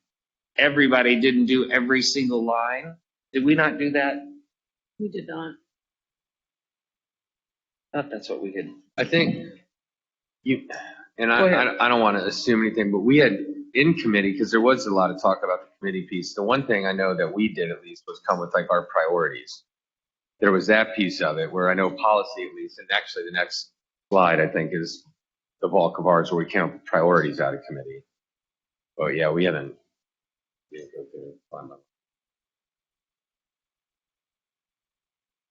everybody didn't do every single line. Did we not do that? We did not. I thought that's what we did. I think you, and Go ahead. I don't want to assume anything, but we had in committee, because there was a lot of talk about the committee piece. The one thing I know that we did at least was come with like our priorities. There was that piece of it where I know policy at least, and actually the next slide I think is the bulk of ours where we came up with priorities out of committee. But yeah, we didn't go through it.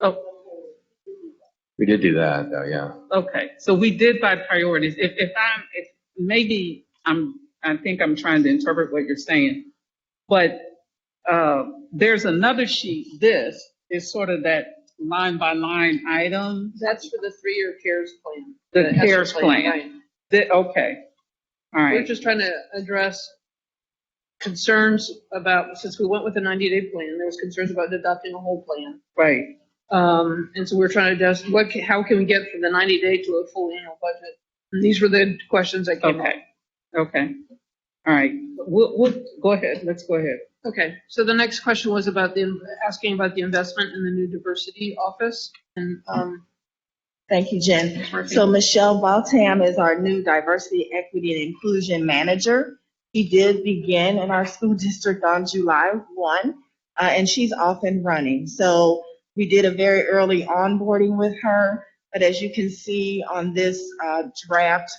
Oh, We did do that though, yeah. okay. So we did by priorities. If maybe I think I'm trying to interpret what you're saying, but there's another sheet. This is sort of that line by line item. That's for the 3-year CARES plan. The CARES ESSER plan. right. Okay. All We're right. just trying to address concerns about, since we went with a 90-day plan, there was concerns about adopting a whole plan. Right. And so we're trying to address how can we get from the 90-day to a full annual budget? And these were the questions that came up. Okay. All right. We'll go ahead. Let's go ahead. Okay, so the next question was about asking about the investment in the new diversity office. And Thank you, Jen. So Michelle Baltam is our new diversity, equity, and inclusion manager. She did begin in our school district on July 1, and she's off and running. So we did a very early onboarding with her, but as you can see on this draft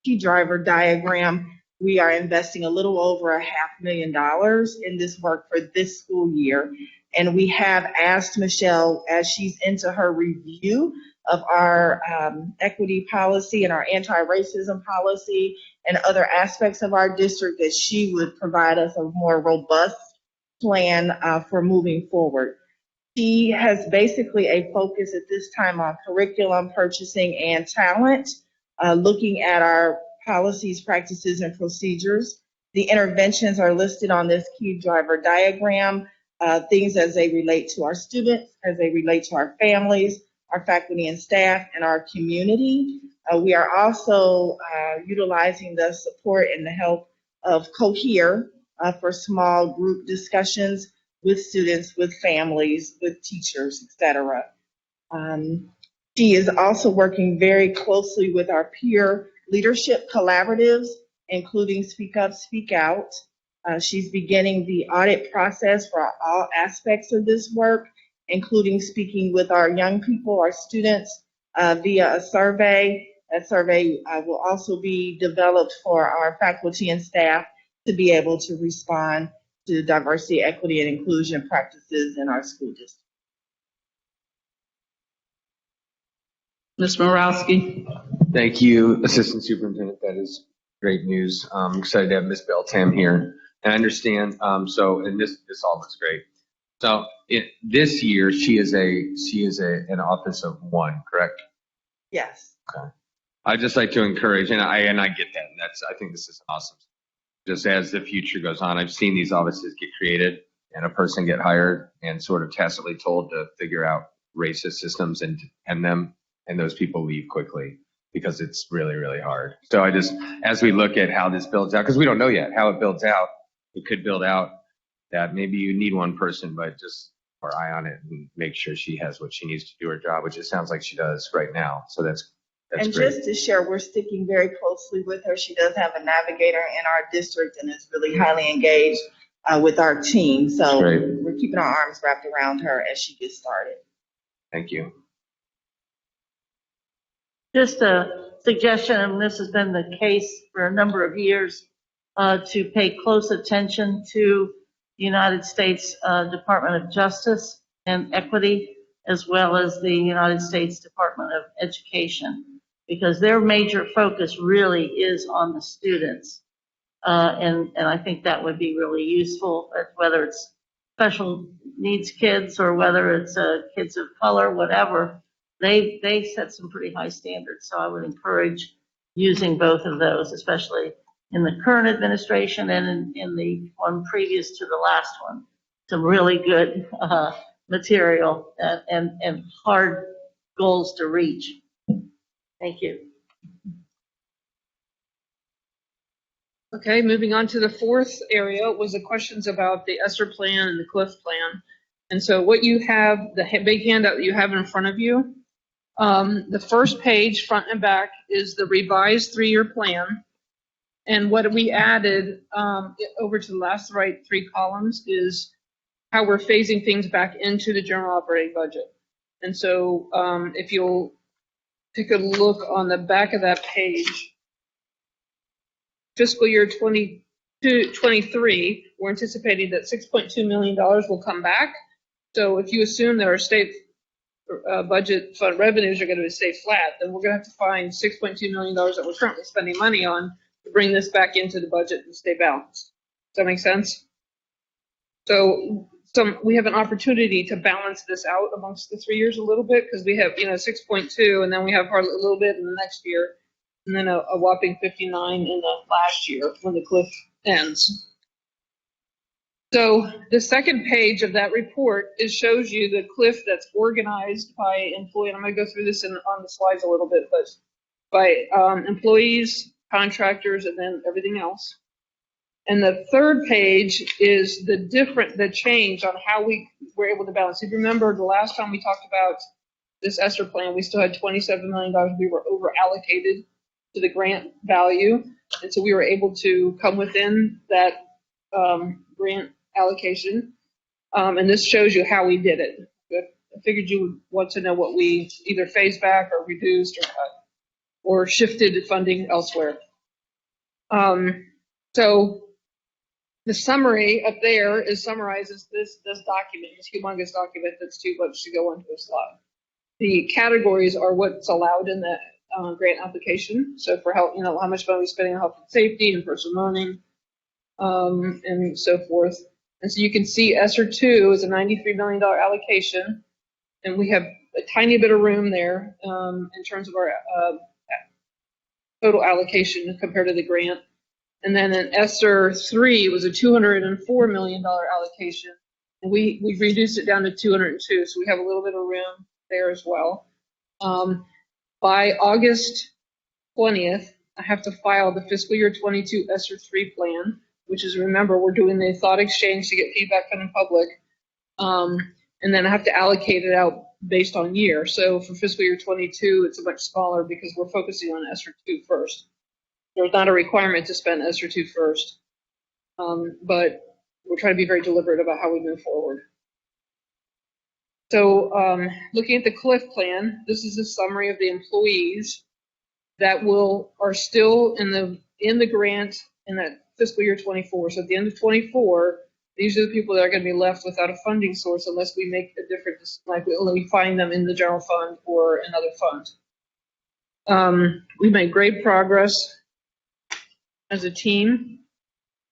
key driver diagram, we are investing a little over $500,000 in this work for this school year. And we have asked Michelle, as she's into her review of our equity policy and our anti-racism policy and other aspects of our district, that she would provide us a more robust plan for moving forward. She has basically a focus at this time on curriculum, purchasing, and talent, looking at our policies, practices, and procedures. The interventions are listed on this key driver diagram, things as they relate to our students, as they relate to our families, our faculty and staff, and our community. We are also utilizing the support and the help of Cohere for small group discussions with students, with families, with teachers, etc. She is also working very closely with our peer leadership collaboratives, including Speak Up, Speak Out. She's beginning the audit process for all aspects of this work, including speaking with our young people, our students, via a survey. That survey will also be developed for our faculty and staff to be able to respond to diversity, equity, and inclusion practices in our school district. Ms. Morowski. Thank you, Assistant Superintendent. That is great news. I'm excited to have Ms. Beltam here. And I understand, and this all looks great. So this year, she is an office of one, correct? Yes. Okay. I'd just like to encourage, and I get that. And I think this is awesome. Just as the future goes on, I've seen these offices get created and a person get hired and sort of tacitly told to figure out racist systems and them, and those people leave quickly because it's really, really hard. So as we look at how this builds out, because we don't know yet how it builds out, it could build out that maybe you need one person, but just keep our eye on it and make sure she has what she needs to do her job, which it sounds like she does right now. So that's and great. Just to share, we're sticking very closely with her. She does have a navigator in our district and is really highly engaged with our team. So we're keeping our arms wrapped around her as she gets started. Thank you. Just a suggestion, and this has been the case for a number of years, to pay close attention to the United States Department of Justice and Equity, as well as the United States Department of Education, because their major focus really is on the students. And I think that would be really useful, whether it's special needs kids or whether it's kids of color, whatever. They set some pretty high standards. So I would encourage using both of those, especially in the current administration and in the one previous to the last one. Some really good material and hard goals to reach. Thank you. Okay, moving on to the fourth area was the questions about the ESSER plan and the CLIF plan. And so what you have, the big handout that you have in front of you, the first page, front and back, is the revised 3-year plan. And what we added over to the last right 3 columns is how we're phasing things back into the general operating budget. And so if you'll take a look on the back of that page, fiscal year 22-23, we're anticipating that $6.2 million will come back. So if you assume that our state budget fund revenues are going to stay flat, then we're going to have to find $6.2 million that we're currently spending money on to bring this back into the budget and stay balanced. Does that make sense? So we have an opportunity to balance this out amongst the 3 years a little bit, because we have 6.2, and then we have a little bit in the next year, and then a whopping 59 in the last year when the cliff ends. So the second page of that report shows you the cliff that's organized by employee. And I'm going to go through this on the slides a little bit, but by employees, contractors, and then everything else. And the third page is the change on how we were able to balance. If you remember the last time we talked about this ESSER plan, we still had $27 million. We were over allocated to the grant value. And so we were able to come within that grant allocation. And this shows you how we did it. I figured you would want to know what we either phased back or reduced or cut or shifted funding elsewhere. So the summary up there summarizes this document, this humongous document that's too much to go onto a slide. The categories are what's allowed in the grant application. So for health, how much money we're spending on health and safety and personal learning, and so forth. And so you can see ESSER 2 is a $93 million allocation, and we have a tiny bit of room there in terms of our total allocation compared to the grant. And then in ESSER 3 was a $204 million allocation, and we reduced it down to 202, so we have a little bit of room there as well. By August 20th, I have to file the fiscal year 22 ESSER 3 plan, which is, remember, we're doing the thought exchange to get feedback from the public, and then I have to allocate it out based on year. So for fiscal year 22, it's a much smaller because we're focusing on ESSER 2 first. There's not a requirement to spend ESSER 2 first, but we're trying to be very deliberate about how we move forward. So looking at the CLIF plan, this is a summary of the employees that are still in the grant in that fiscal year 24. So at the end of 24, these are the people that are going to be left without a funding source unless we make a difference, like we find them in the general fund or another fund. We made great progress as a team.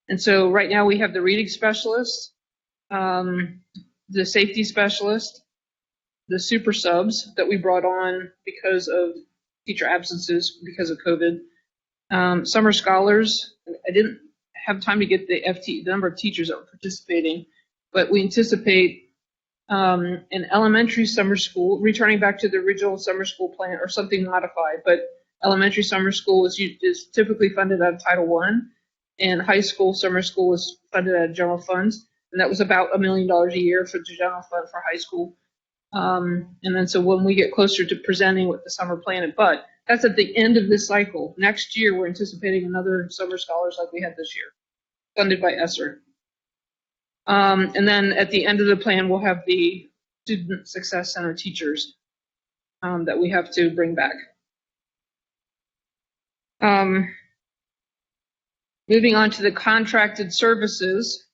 And so right now we have the reading specialist, the safety specialist, the super subs that we brought on because of teacher absences because of COVID. Summer scholars, I didn't have time to get the number of teachers that were participating, but we anticipate an elementary summer school, returning back to the original summer school plan or something modified, but elementary summer school is typically funded out of Title I, and high school summer school is funded out of general funds, and that was about $1 million a year for the general fund for high school. And then so when we get closer to presenting with the summer plan, but that's at the end of this cycle. Next year, we're anticipating another summer scholars like we had this year, funded by ESSER. And then at the end of the plan, we'll have the Student Success Center teachers that we have to bring back. Moving on to the contracted services.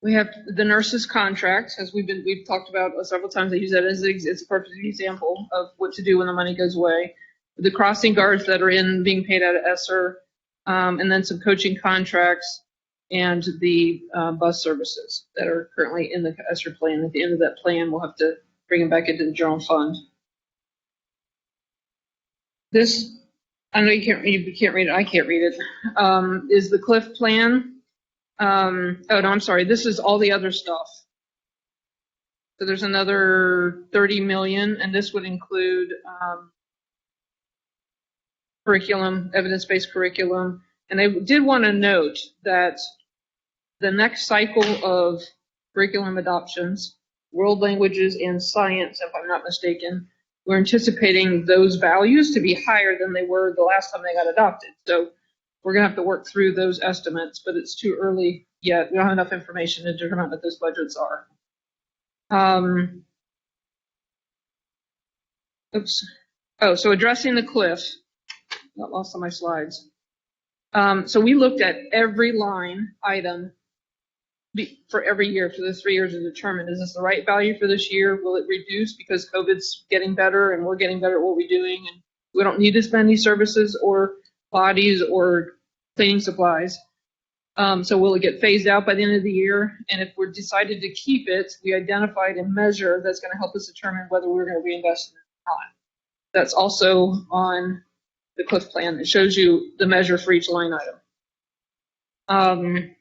We have the nurses contract, as we've talked about several times. I use that as it's a perfect example of what to do when the money goes away. the crossing guards that are being paid out of ESSER, and then some coaching contracts and the bus services that are currently in the ESSER plan. At the end of that plan, we'll have to bring them back into the general fund. This, I know you can't read it, I can't read it, is the CLIF plan. Oh, no, I'm sorry. This is all the other stuff. So there's another 30 million, and this would include curriculum, evidence-based curriculum. And I did want to note that the next cycle of curriculum adoptions, world languages and science, if I'm not mistaken, we're anticipating those values to be higher than they were the last time they got adopted. So we're going to have to work through those estimates, but it's too early yet. We don't have enough information to determine what those budgets are. Oops. Oh, so addressing the cliff. Got lost on my slides. So we looked at every line item for every year for the 3 years to determine, is this the right value for this year? Will it reduce because COVID's getting better and we're getting better at what we're doing and we don't need to spend these services or bodies or cleaning supplies? So will it get phased out by the end of the year? And if we're decided to keep it, we identified a measure that's going to help us determine whether we're going to reinvest in it or not. That's also on the CLIF plan. It shows you the measure for each line item.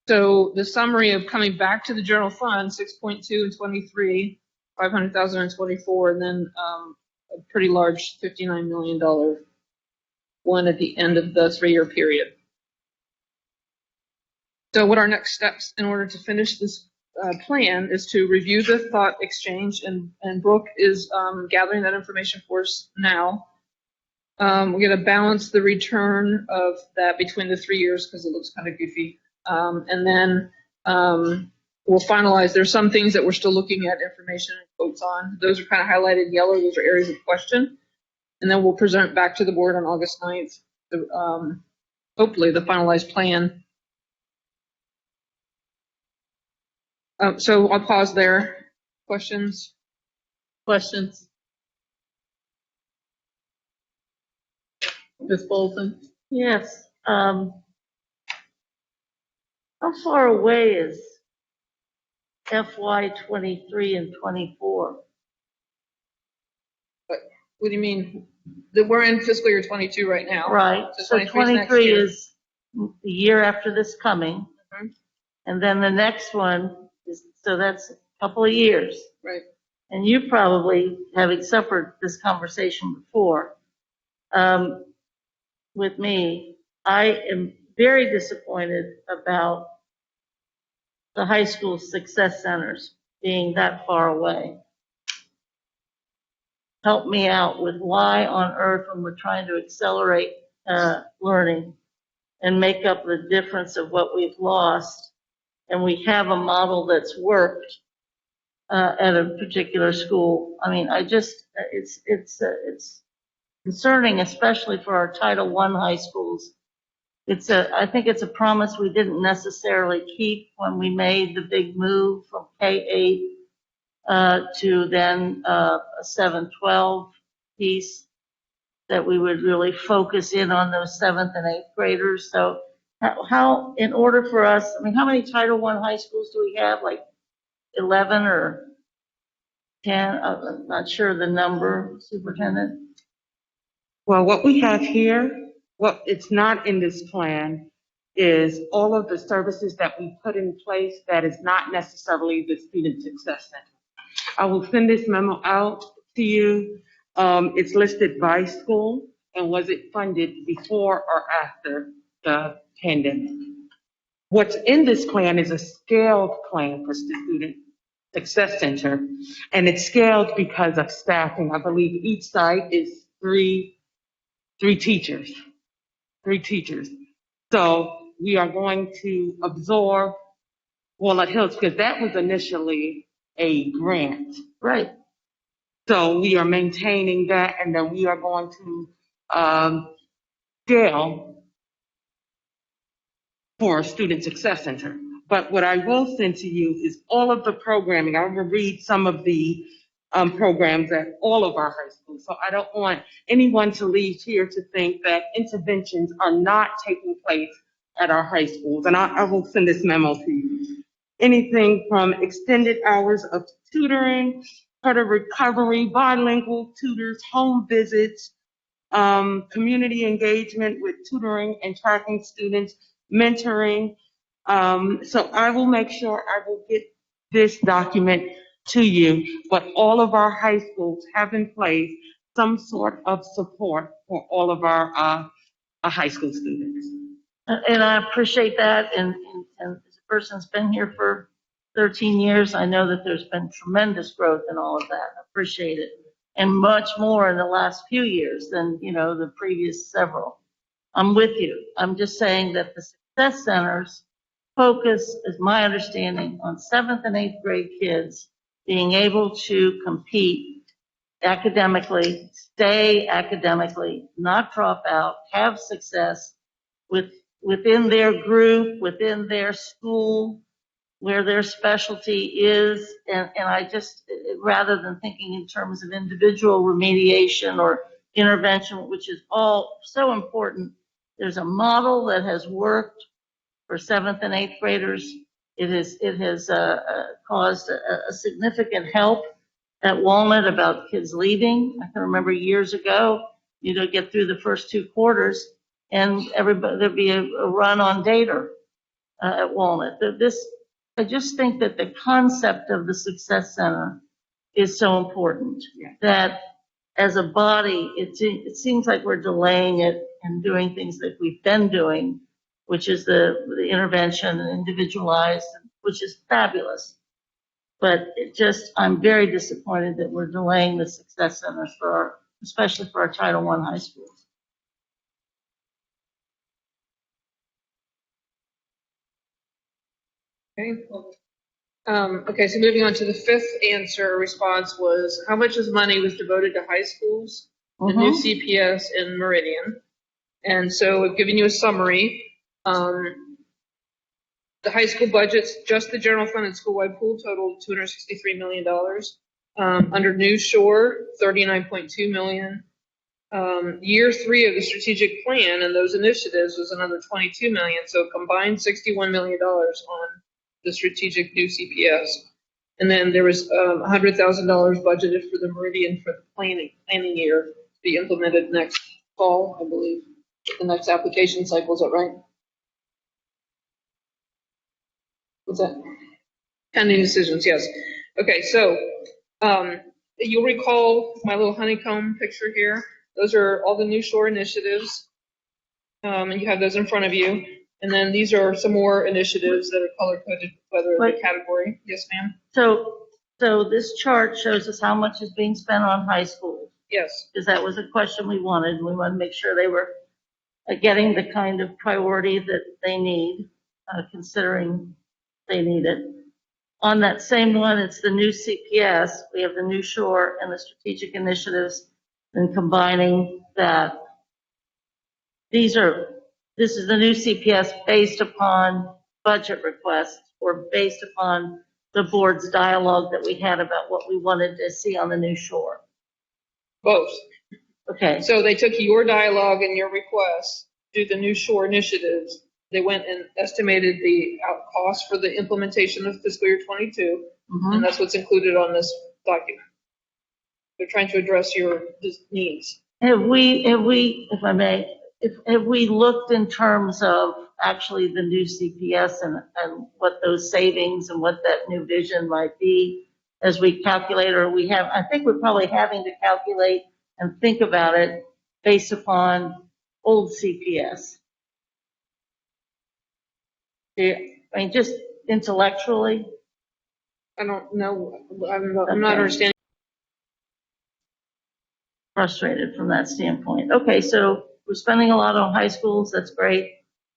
So the summary of coming back to the general fund, 6.2 and 23, 500,000 and 24, and then a pretty large $59 million one at the end of the 3-year period. So what our next steps in order to finish this plan is to review the thought exchange, and Brooke is gathering that information for us now. We're going to balance the return of that between the 3 years because it looks kind of goofy. And then we'll finalize. There's some things that we're still looking at information and quotes on. Those are kind of highlighted in yellow. Those are areas of question. And then we'll present back to the board on August 9th, hopefully the finalized plan. So I'll pause there. Questions? Questions? Ms. Bolton? Yes. How far away is FY 23 and 24? What do you mean? We're in fiscal year 22 right now. Right. So 23 is the year after this coming. Mm-hmm. And then the next one is, so that's a couple of years. Right. And you probably, having suffered this conversation before, with me, I am very disappointed about the high school success centers being that far away. Help me out with why on earth, when we're trying to accelerate learning and make up the difference of what we've lost, and we have a model that's worked at a particular school. I mean, it's concerning, especially for our Title I high schools. I think it's a promise we didn't necessarily keep when we made the big move from K-8 to then a 7-12 piece, that we would really focus in on those 7th and 8th graders. So how, in order for us, I mean, how many Title I high schools do we have? Like 11 or 10? I'm not sure the number, Superintendent. Well, what we have here, what it's not in this plan, is all of the services that we put in place that is not necessarily the Student Success Center. I will send this memo out to you. It's listed by school and was it funded before or after the pandemic. What's in this plan is a scaled plan for Student Success Center, and it's scaled because of staffing. I believe each site is three teachers. So we are going to absorb Walnut Hills because that was initially a grant. Right. So we are maintaining that, and then we are going to scale for a Student Success Center. But what I will send to you is all of the programming. I will read some of the programs at all of our high schools. So I don't want anyone to leave here to think that interventions are not taking place at our high schools. And I will send this memo to you. Anything from extended hours of tutoring, credit recovery, bilingual tutors, home visits, community engagement with tutoring and tracking students, mentoring. So I will make sure I will get this document to you, but all of our high schools have in place some sort of support for all of our high school students. And I appreciate that. And as a person that's been here for 13 years, I know that there's been tremendous growth in all of that. I appreciate it. And much more in the last few years than, the previous several. I'm with you. I'm just saying that the success centers focus, is my understanding, on 7th and 8th grade kids being able to compete academically, stay academically, not drop out, have success within their group, within their school, where their specialty is. And I just, rather than thinking in terms of individual remediation or intervention, which is all so important, there's a model that has worked for 7th and 8th graders. It has caused a significant help at Walnut about kids leaving. I can remember years ago, get through the first 2 quarters and there'd be a run on data at Walnut. I just think that the concept of the Success Center is so important that as a body, it seems like we're delaying it and doing things that we've been doing, which is the intervention and individualized, which is fabulous. But I'm very disappointed that we're delaying the Success Centers especially for our Title I high schools. Okay. Okay, so moving on to the 5th answer response was how much money was devoted to high schools, the new CPS and Meridian. And so we've given you a summary. The high school budgets, just the general fund and school-wide pool totaled $263 million. Under New Shore, $39.2 million. Year 3 of the strategic plan and those initiatives was another $22 million. So combined $61 million on the strategic new CPS. And then there was $100,000 budgeted for the Meridian for the planning year to be implemented next fall, I believe. The next application cycle, is that right? What's that? Pending decisions, yes. Okay, so you'll recall my little honeycomb picture here. Those are all the New Shore initiatives, and you have those in front of you. And then these are some more initiatives that are color-coded, whether the category. Yes, ma'am? So this chart shows us how much is being spent on high schools. Yes. Because that was a question we wanted. We wanted to make sure they were getting the kind of priority that they need, considering they need it. On that same one, it's the new CPS. We have the New Shore and the strategic initiatives, and combining that. This is the new CPS based upon budget requests or based upon the board's dialogue that we had about what we wanted to see on the New Shore. Both. Okay. So they took your dialogue and your requests, do the New Shore initiatives. They went and estimated the cost for the implementation of fiscal year 22, and that's what's included on this document. They're trying to address your needs. Have we, if I may, have we looked in terms of actually the new CPS and what those savings and what that new vision might be as we calculate, or I think we're probably having to calculate and think about it based upon old CPS. I mean, just intellectually. I don't know. I'm not understanding. Frustrated from that standpoint. Okay, so we're spending a lot on high schools. That's great,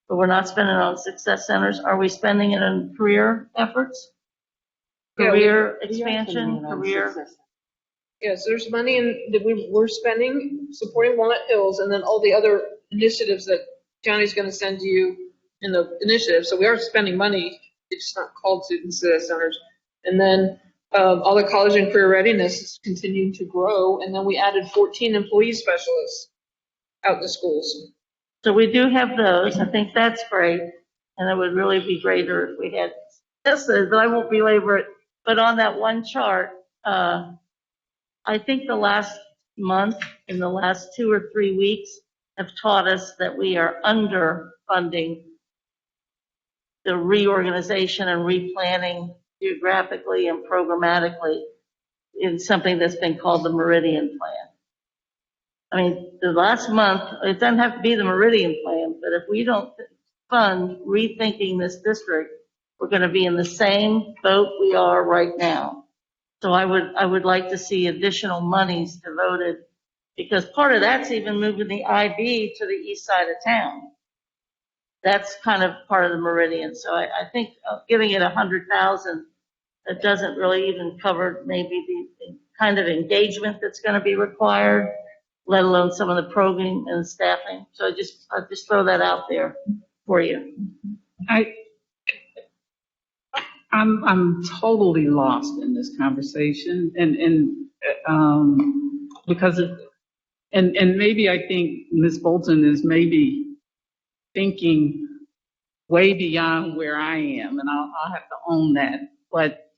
but we're not spending on success centers. Are we spending it on career efforts? Career expansion, career. Yes, there's money that we're spending supporting Walnut Hills, and then all the other initiatives that county's going to send you in the initiative. So we are spending money. It's just not called to success centers. And then All the college and career readiness is continuing to grow. And then we added 14 employee specialists out in the schools. So we do have those. I think that's great. And it would really be greater if we had this, but I won't belabor it. But on that one chart, I think the last month, in the last 2 or 3 weeks, have taught us that we are underfunding the reorganization and replanning geographically and programmatically in something that's been called the Meridian Plan. I mean, the last month, it doesn't have to be the Meridian Plan, but if we don't fund rethinking this district, we're going to be in the same boat we are right now. So I would like to see additional monies devoted, because part of that's even moving the IB to the east side of town. That's kind of part of the Meridian. So I think giving it 100,000, that doesn't really even cover maybe the kind of engagement that's going to be required, let alone some of the programming and staffing. So I'll just throw that out there for you. I'm totally lost in this conversation, because maybe I think Ms. Bolton is maybe thinking way beyond where I am, and I'll have to own that. But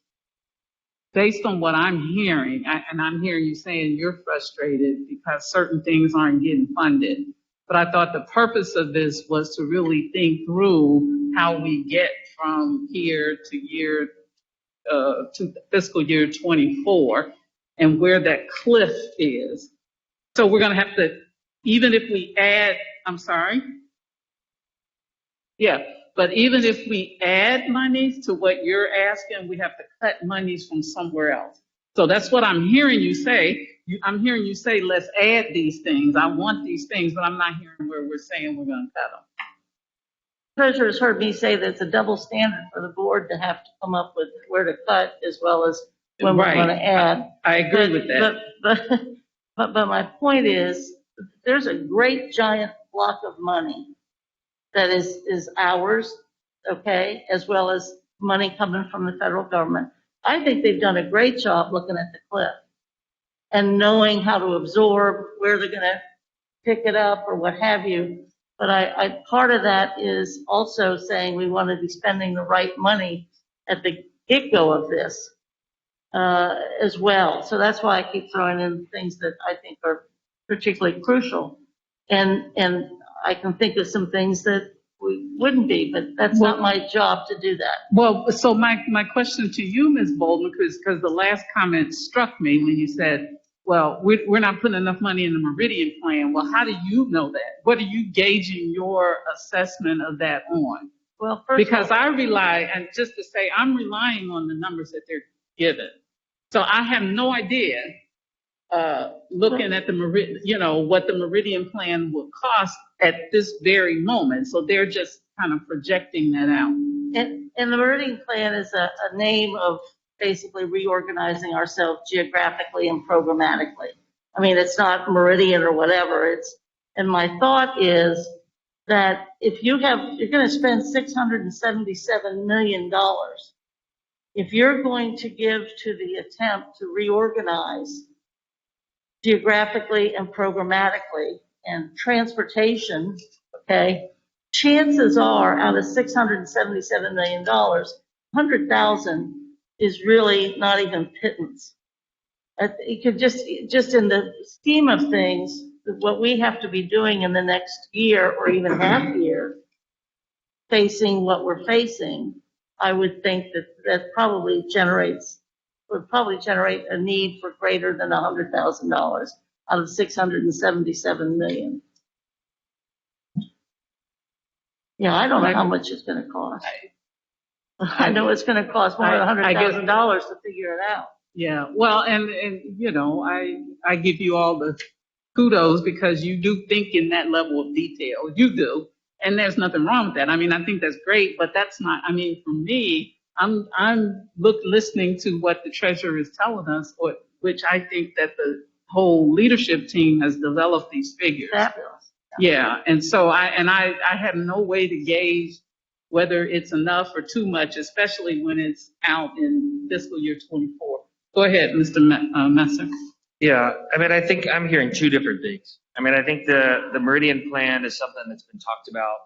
based on what I'm hearing, and I'm hearing you saying you're frustrated because certain things aren't getting funded. But I thought the purpose of this was to really think through how we get from here to fiscal year 24 and where that cliff is. So we're going to have to, even if we add, but even if we add monies to what you're asking, we have to cut monies from somewhere else. So that's what I'm hearing you say. I'm hearing you say, let's add these things. I want these things, but I'm not hearing where we're saying we're going to cut them. Treasurer's heard me say that it's a double standard for the board to have to come up with where to cut as well as when we're going to add. I agree with that. But my point is, there's a great giant block of money that is ours, okay, as well as money coming from the federal government. I think they've done a great job looking at the cliff and knowing how to absorb, where they're going to pick it up or what have you. But part of that is also saying we want to be spending the right money at the get-go of this as well. So that's why I keep throwing in things that I think are particularly crucial. And I can think of some things that we wouldn't be, but that's not my job to do that. Well, so my question to you, Ms. Bolden, because the last comment struck me when you said, well, we're not putting enough money in the Meridian Plan. Well, how do you know that? What are you gauging your assessment of that on? Well, because I rely, and just to say, I'm relying on the numbers that they're given. So I have no idea, looking at the Meridian, what the Meridian Plan will cost at this very moment. So they're just kind of projecting that out. And the Meridian Plan is a name of basically reorganizing ourselves geographically and programmatically. I mean, it's not Meridian or whatever. And my thought is that if you're going to spend $677 million, if you're going to give to the attempt to reorganize geographically and programmatically and transportation, okay, chances are out of $677 million, 100,000 is really not even pittance. It could just in the scheme of things, what we have to be doing in the next year or even half year, facing what we're facing, I would think that would probably generate a need for greater than $100,000 out of $677 million. Yeah, I don't know how much it's going to cost. I know it's going to cost more than $100,000 to figure it out. Yeah, well, and I give you all the kudos because you do think in that level of detail. You do, and there's nothing wrong with that. I mean, I think that's great, but that's not. I mean, for me, I'm listening to what the treasurer is telling us, which I think that the whole leadership team has developed these figures. Fabulous. Yeah, and so I have no way to gauge whether it's enough or too much, especially when it's out in fiscal year 24. Go ahead, Mr. Messer. Yeah, I mean, I think I'm hearing two different things. I mean, I think the Meridian Plan is something that's been talked about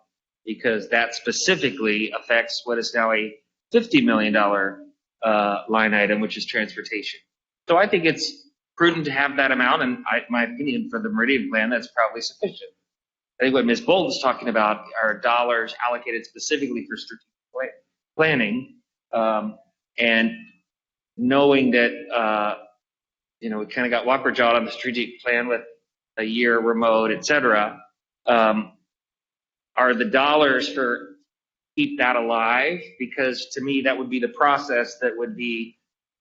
because that specifically affects what is now a $50 million line item, which is transportation. So I think it's prudent to have that amount, and my opinion for the Meridian Plan, that's probably sufficient. I think what Ms. Bold is talking about are dollars allocated specifically for strategic planning, and knowing that we kind of got whopper-jawed on the strategic plan with a year remote, et cetera. Are the dollars for keep that alive? Because to me, that would be the process that would be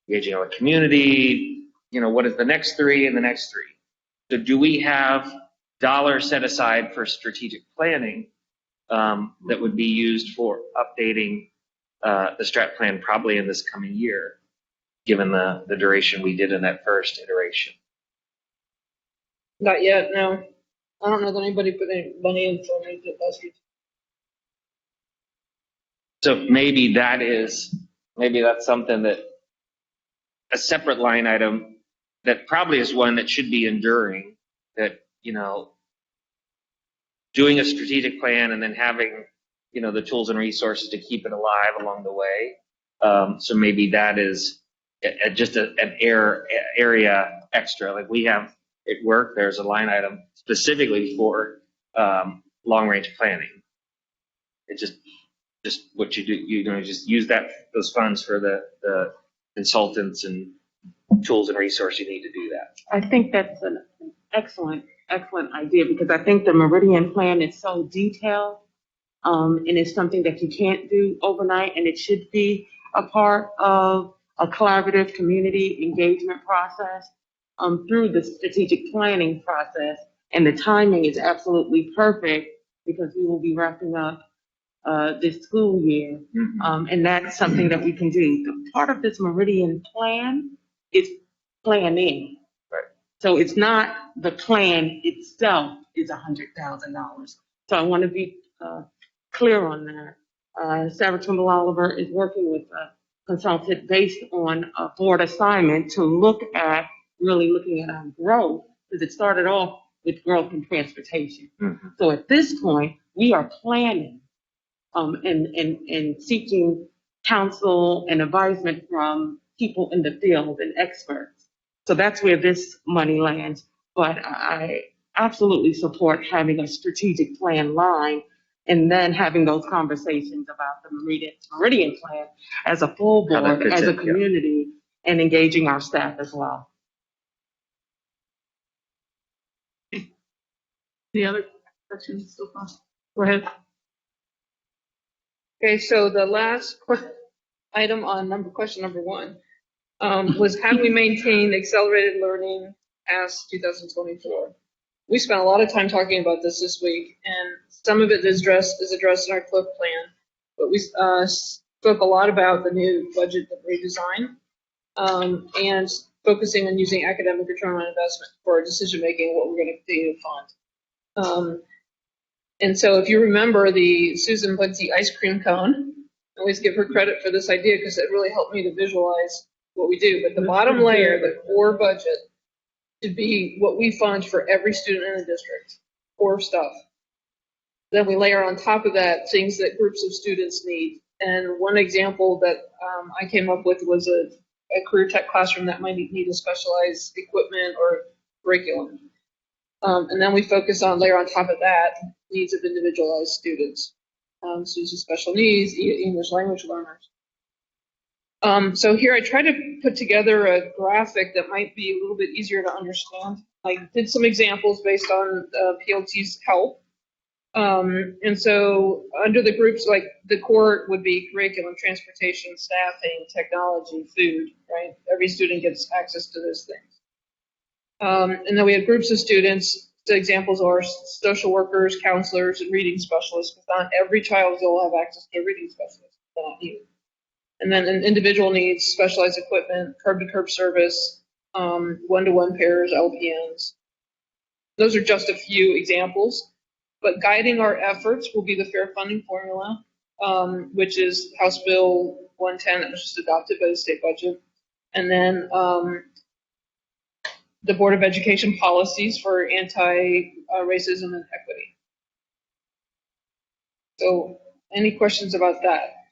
engaging our community. What is the next three and the next three? So do we have dollars set aside for strategic planning that would be used for updating the strat plan probably in this coming year, given the duration we did in that first iteration? Not yet, no. I don't know that anybody put any money in for me last year. So maybe that's something that a separate line item that probably is one that should be enduring, that, doing a strategic plan and then having, the tools and resources to keep it alive along the way. So maybe that is just an area extra. Like we have at work, there's a line item specifically for long range planning. It's just what you do. You just use those funds for the consultants and tools and resources you need to do that. I think that's an excellent idea, because I think the Meridian Plan is so detailed, and it's something that you can't do overnight, and it should be a part of a collaborative community engagement process through the strategic planning process. And the timing is absolutely perfect because we will be wrapping up this school year, and that's something that we can do. The part of this Meridian Plan is planning. Right. So it's not the plan itself is $100,000. So I want to be clear on that. Sarah Trimble Oliver is working with a consultant based on a board assignment to looking at our growth, because it started off with growth in transportation. So at this point, we are planning and seeking counsel and advisement from people in the field and experts. So that's where this money lands. But I absolutely support having a strategic plan line and then having those conversations about the Meridian Plan as a full board, as a community, and engaging our staff as well. Any other questions so far? Go ahead. Okay, so the last item on question number one was how do we maintain accelerated learning past 2024? We spent a lot of time talking about this week, and some of it is addressed in our CLIF plan, but we spoke a lot about the new budget redesign and focusing on using academic return on investment for decision making, what we're going to continue to fund. And so if you remember the Susan Bugsy ice cream cone, I always give her credit for this idea because it really helped me to visualize what we do. But the bottom layer, the core budget, should be what we fund for every student in the district, core stuff. Then we layer on top of that things that groups of students need. And one example that I came up with was a career tech classroom that might need a specialized equipment or curriculum. And then we focus on layer on top of that needs of individualized students, students with special needs, English language learners. So here I try to put together a graphic that might be a little bit easier to understand. I did some examples based on PLT's help. And so under the groups, like the core would be curriculum, transportation, staffing, technology, food, right? Every student gets access to those things. And then we have groups of students. The examples are social workers, counselors, and reading specialists, because not every child will have access to a reading specialist. They're not needed. And then in individual needs, specialized equipment, curb-to-curb service, one-to-one pairs, LPNs. Those are just a few examples, but guiding our efforts will be the fair funding formula. which is House Bill 110 that was just adopted by the state budget. And then the Board of Education policies for anti-racism and equity. So any questions about that?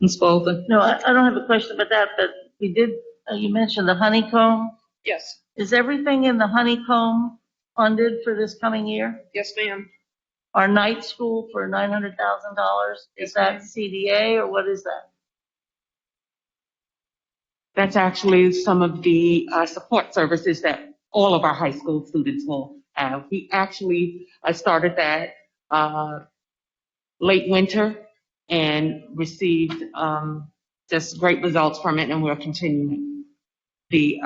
Ms. Bolton? No, I don't have a question about that, but we did, you mentioned the honeycomb. Yes. Is everything in the honeycomb funded for this coming year? Yes, ma'am. Our night school for $900,000, is that CDA or what is that? That's actually some of the support services that all of our high school students will have. We actually started that late winter and received just great results from it, and we're continuing the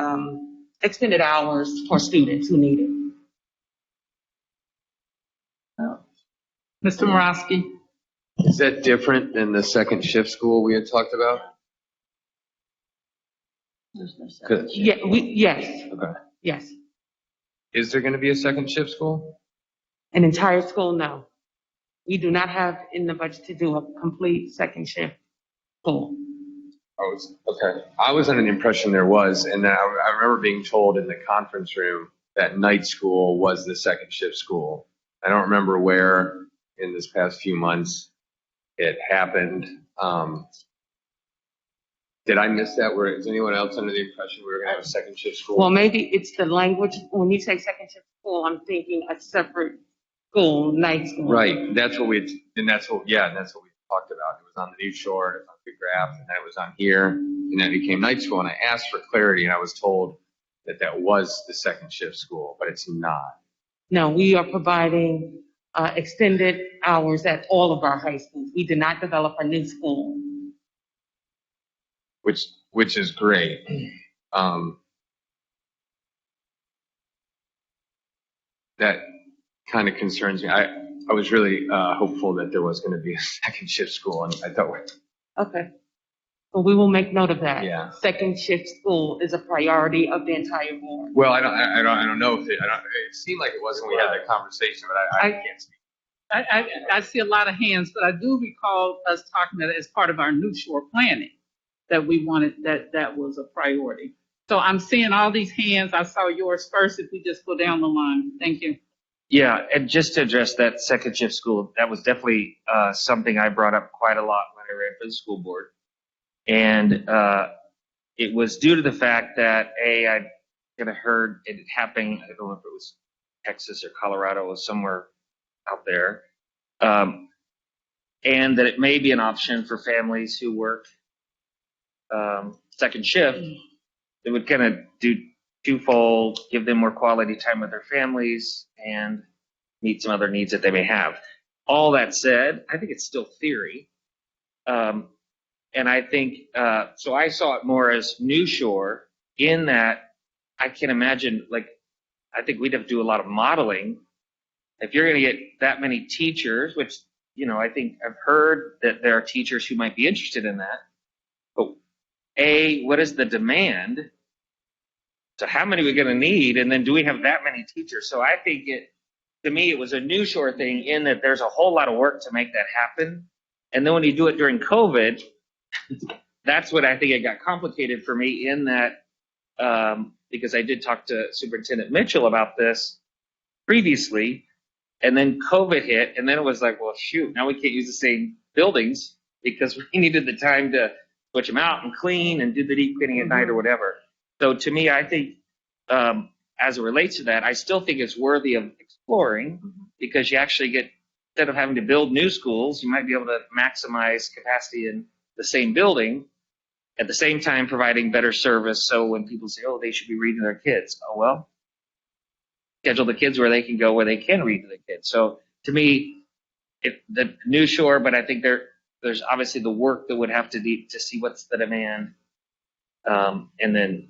extended hours for students who need it. Mr. Morosky? Is that different than the second shift school we had talked about? Yes. Okay. Yes. Is there going to be a second shift school? An entire school, no. We do not have in the budget to do a complete second shift school. Okay. I was under the impression there was, and I remember being told in the conference room that night school was the second shift school. I don't remember where in this past few months it happened. Did I miss that? Is anyone else under the impression we were going to have a second shift school? Well, maybe it's the language. When you say second shift school, I'm thinking a separate school, night school. Right. That's what we talked about. It was on the New Shore, it was on Big Graph, and then it was on here, and then it became night school. And I asked for clarity, and I was told that was the second shift school, but it's not. No, we are providing extended hours at all of our high schools. We did not develop a new school. Which is great. That kind of concerns me. I was really hopeful that there was going to be a second shift school, and I thought. Okay. Well, we will make note of that. Yeah. Second shift school is a priority of the entire board. Well, I don't know if it seemed like it wasn't when we had that conversation, but I can't speak. I see a lot of hands, but I do recall us talking about it as part of our New Shore planning, that we wanted, that was a priority. So I'm seeing all these hands. I saw yours first. If we just go down the line. Thank you. Yeah, and just to address that second shift school, that was definitely something I brought up quite a lot when I ran for the school board. And it was due to the fact that, I kind of heard it happening, I don't know if it was Texas or Colorado or somewhere out there, and that it may be an option for families who work second shift. It would kind of do twofold, give them more quality time with their families and meet some other needs that they may have. All that said, I think it's still theory. And I think, so I saw it more as New Shore in that I can imagine, I think we'd have to do a lot of modeling. If you're going to get that many teachers, which, I think I've heard that there are teachers who might be interested in that. But what is the demand? So how many are we going to need? And then do we have that many teachers? So I think to me, it was a New Shore thing in that there's a whole lot of work to make that happen. And then when you do it during COVID, that's what I think it got complicated for me in that, because I did talk to Superintendent Mitchell about this previously, and then COVID hit, and then it was like, well, shoot, now we can't use the same buildings because we needed the time to switch them out and clean and do the deep cleaning at night or whatever. So to me, I think as it relates to that, I still think it's worthy of exploring because you actually get, instead of having to build new schools, you might be able to maximize capacity in the same building, at the same time providing better service. So when people say, oh, they should be reading to their kids, oh, well, schedule the kids where they can go where they can read to the kids. So to me, the New Shore, but I think there's obviously the work that would have to be to see what's the demand. And then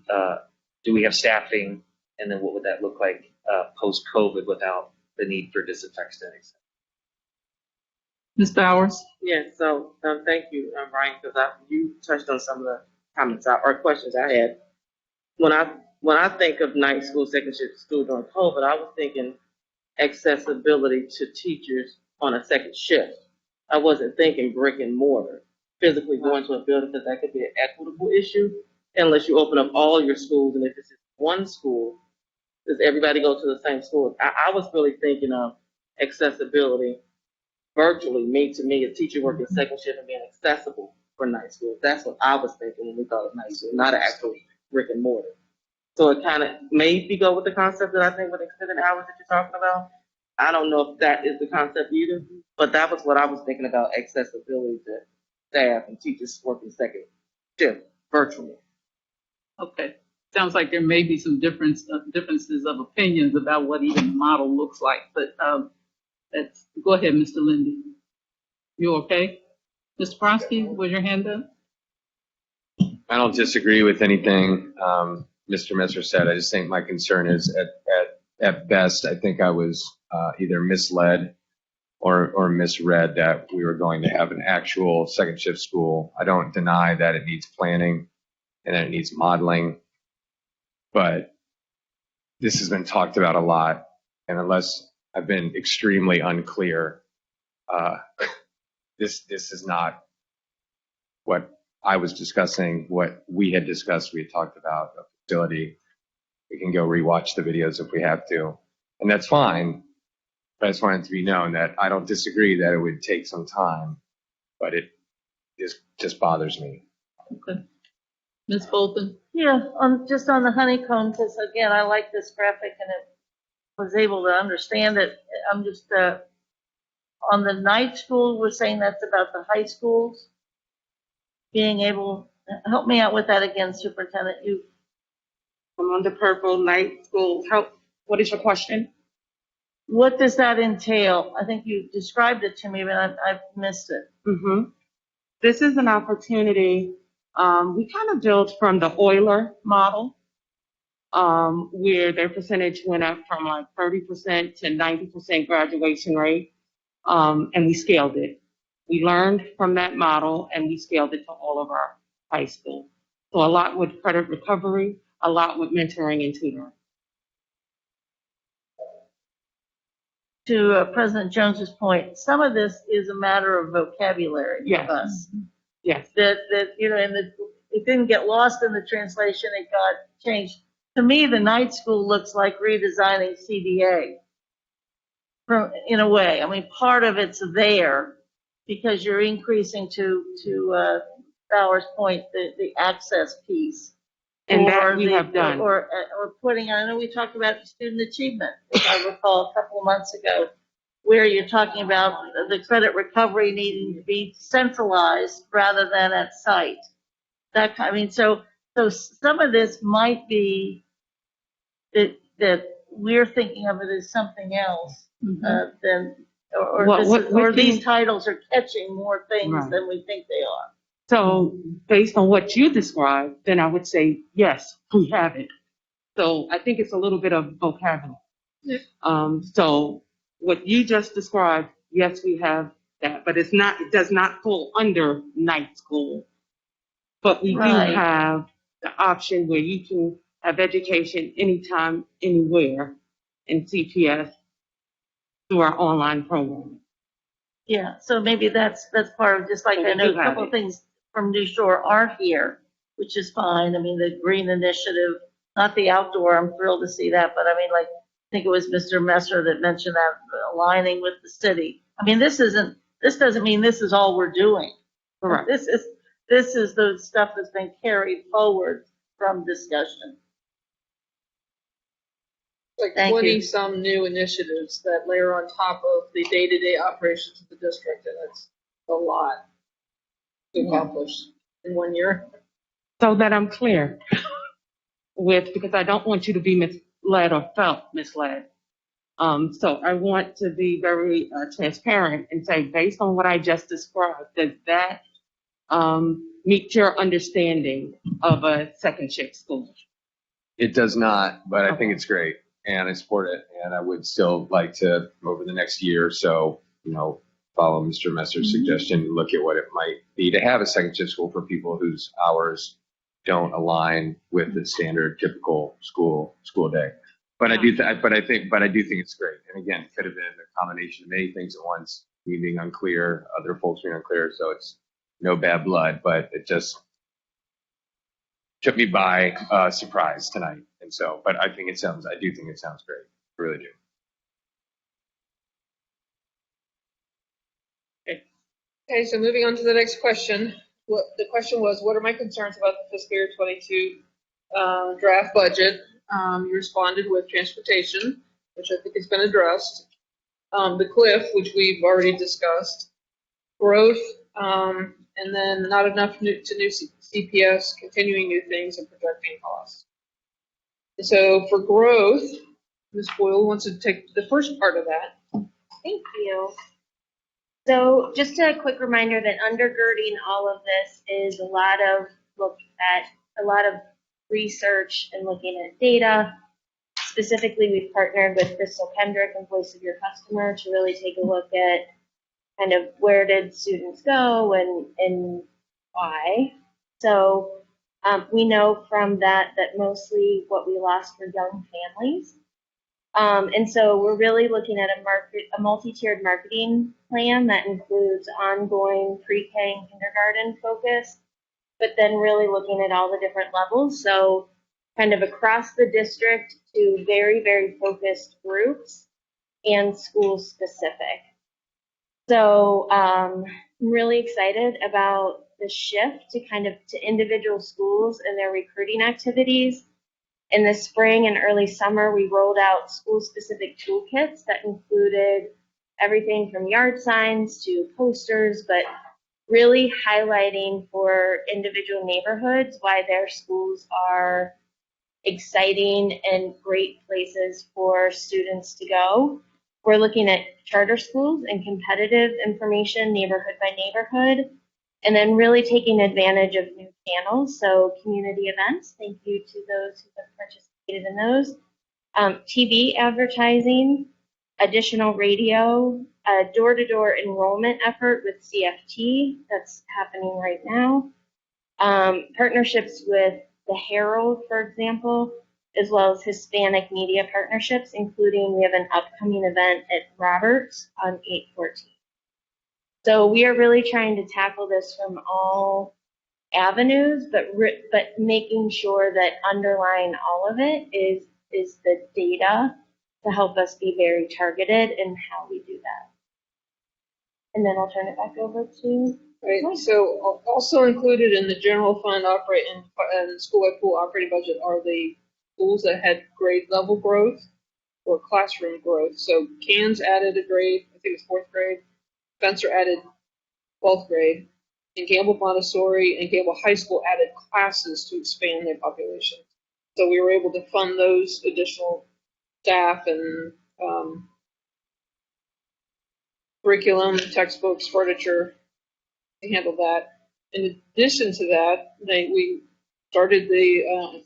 do we have staffing? And then what would that look like post-COVID without the need for disinfectant? Ms. Bowers? Yes, so thank you, Brian, because you touched on some of the comments or questions I had. When I think of night school, second shift school during COVID, I was thinking accessibility to teachers on a second shift. I wasn't thinking brick and mortar, physically going to a building, because that could be an equitable issue unless you open up all your schools. And if it's just one school, does everybody go to the same school? I was really thinking of accessibility virtually, to me, a teacher working second shift and being accessible for night school. That's what I was thinking when we thought of night school, not actually brick and mortar. So it kind of made me go with the concept that I think with extended hours that you're talking about. I don't know if that is the concept either, but that was what I was thinking about, accessibility to staff and teachers working second shift virtually. Okay. Sounds like there may be some differences of opinions about what even the model looks like, but go ahead, Mr. Lindy. You okay? Mr. Pronsky, was your hand up? I don't disagree with anything Mr. Messer said. I just think my concern is at best, I think I was either misled or misread that we were going to have an actual second shift school. I don't deny that it needs planning and that it needs modeling, but this has been talked about a lot. And unless I've been extremely unclear, this is not what I was discussing, what we had discussed. We had talked about a facility. We can go rewatch the videos if we have to, and that's fine. But I just wanted to be known that I don't disagree that it would take some time, but it just bothers me. Okay. Ms. Bolton? Yeah, just on the honeycomb, because again, I like this graphic and it was able to understand it. I'm just, on the night school, we're saying that's about the high schools being able, help me out with that again, Superintendent. I'm on the purple night school. What is your question? What does that entail? I think you described it to me, but I've missed it. Mm-hmm. This is an opportunity. We kind of built from the Euler model, where their percentage went up from like 30% to 90% graduation rate, and we scaled it. We learned from that model and we scaled it to all of our high schools. So a lot with credit recovery, a lot with mentoring and tutoring. To President Jones's point, some of this is a matter of vocabulary for us. Yes. That and it didn't get lost in the translation. It got changed. To me, the night school looks like redesigning CDA. In a way, I mean, part of it's there because you're increasing to Bauer's point the access piece. And that we have done. Or putting, I know we talked about student achievement, if I recall, a couple of months ago, where you're talking about the credit recovery needing to be centralized rather than at site. So some of this might be that we're thinking of it as something else than, or these titles are catching more things than we think they are. So based on what you described, then I would say, yes, we have it. So I think it's a little bit of vocabulary. So what you just described, yes, we have that, but it does not fall under night school. But we do have the option where you can have education anytime, anywhere in CPS through our online program. Yeah, so maybe that's part of, just like I know a couple of things from New Shore aren't here, which is fine. I mean, the green initiative, not the outdoor, I'm thrilled to see that, but I mean, like, I think it was Mr. Messer that mentioned that aligning with the city. I mean, this doesn't mean this is all we're doing. Correct. This is the stuff that's been carried forward from discussion. Like Thank 20-some new initiatives that layer on top of the day-to-day operations of the district, and it's a lot to accomplish in 1 year. So that I'm clear because I don't want you to be misled or felt misled. So I want to be very transparent and say, based on what I just described, does that meet your understanding of a second shift school? It does not, but I think it's great and I support it. And I would still like to, over the next year or so, follow Mr. Messer's suggestion and look at what it might be to have a second shift school for people whose hours don't align with the standard typical school day. But I do think it's great. And again, it could have been a combination of many things at once. me being unclear, other folks being unclear. So it's no bad blood, but it just took me by surprise tonight. And so, but I do think it sounds great. I really do. Okay, so moving on to the next question. The question was, what are my concerns about the fiscal year 22 draft budget? You responded with transportation, which I think has been addressed. The cliff, which we've already discussed. Growth, and then not enough new CPS, continuing new things, and projecting costs. And so for growth, Ms. Boyle wants to take the first part of that. Thank you. So just a quick reminder that undergirding all of this is a lot of research and looking at data. Specifically, we've partnered with Crystal Kendrick and Voice of Your Customer to really take a look at kind of where did students go and why. So we know from that mostly what we lost were young families. And so we're really looking at a multi-tiered marketing plan that includes ongoing pre-K and kindergarten focus, but then really looking at all the different levels. So kind of across the district to very, very focused groups and school specific. So I'm really excited about the shift to individual schools and their recruiting activities. In the spring and early summer, we rolled out school-specific toolkits that included everything from yard signs to posters, but really highlighting for individual neighborhoods why their schools are exciting and great places for students to go. We're looking at charter schools and competitive information neighborhood by neighborhood, and then really taking advantage of new channels. So community events, thank you to those who have participated in those. TV advertising, additional radio, a door-to-door enrollment effort with CFT that's happening right now. Partnerships with the Herald, for example, as well as Hispanic media partnerships, including we have an upcoming event at Roberts on 8/14. So we are really trying to tackle this from all avenues, but making sure that underlying all of it is the data to help us be very targeted in how we do that. And then I'll turn it back over to. Right. So also included in the general fund operating and school-wide pool operating budget are the schools that had grade level growth or classroom growth. So Cairns added a grade, I think it's 4th grade. Spencer added 12th grade, and Gamble Montessori and Gamble High School added classes to expand their population. So we were able to fund those additional staff and curriculum, textbooks, furniture to handle that. In addition to that, we started the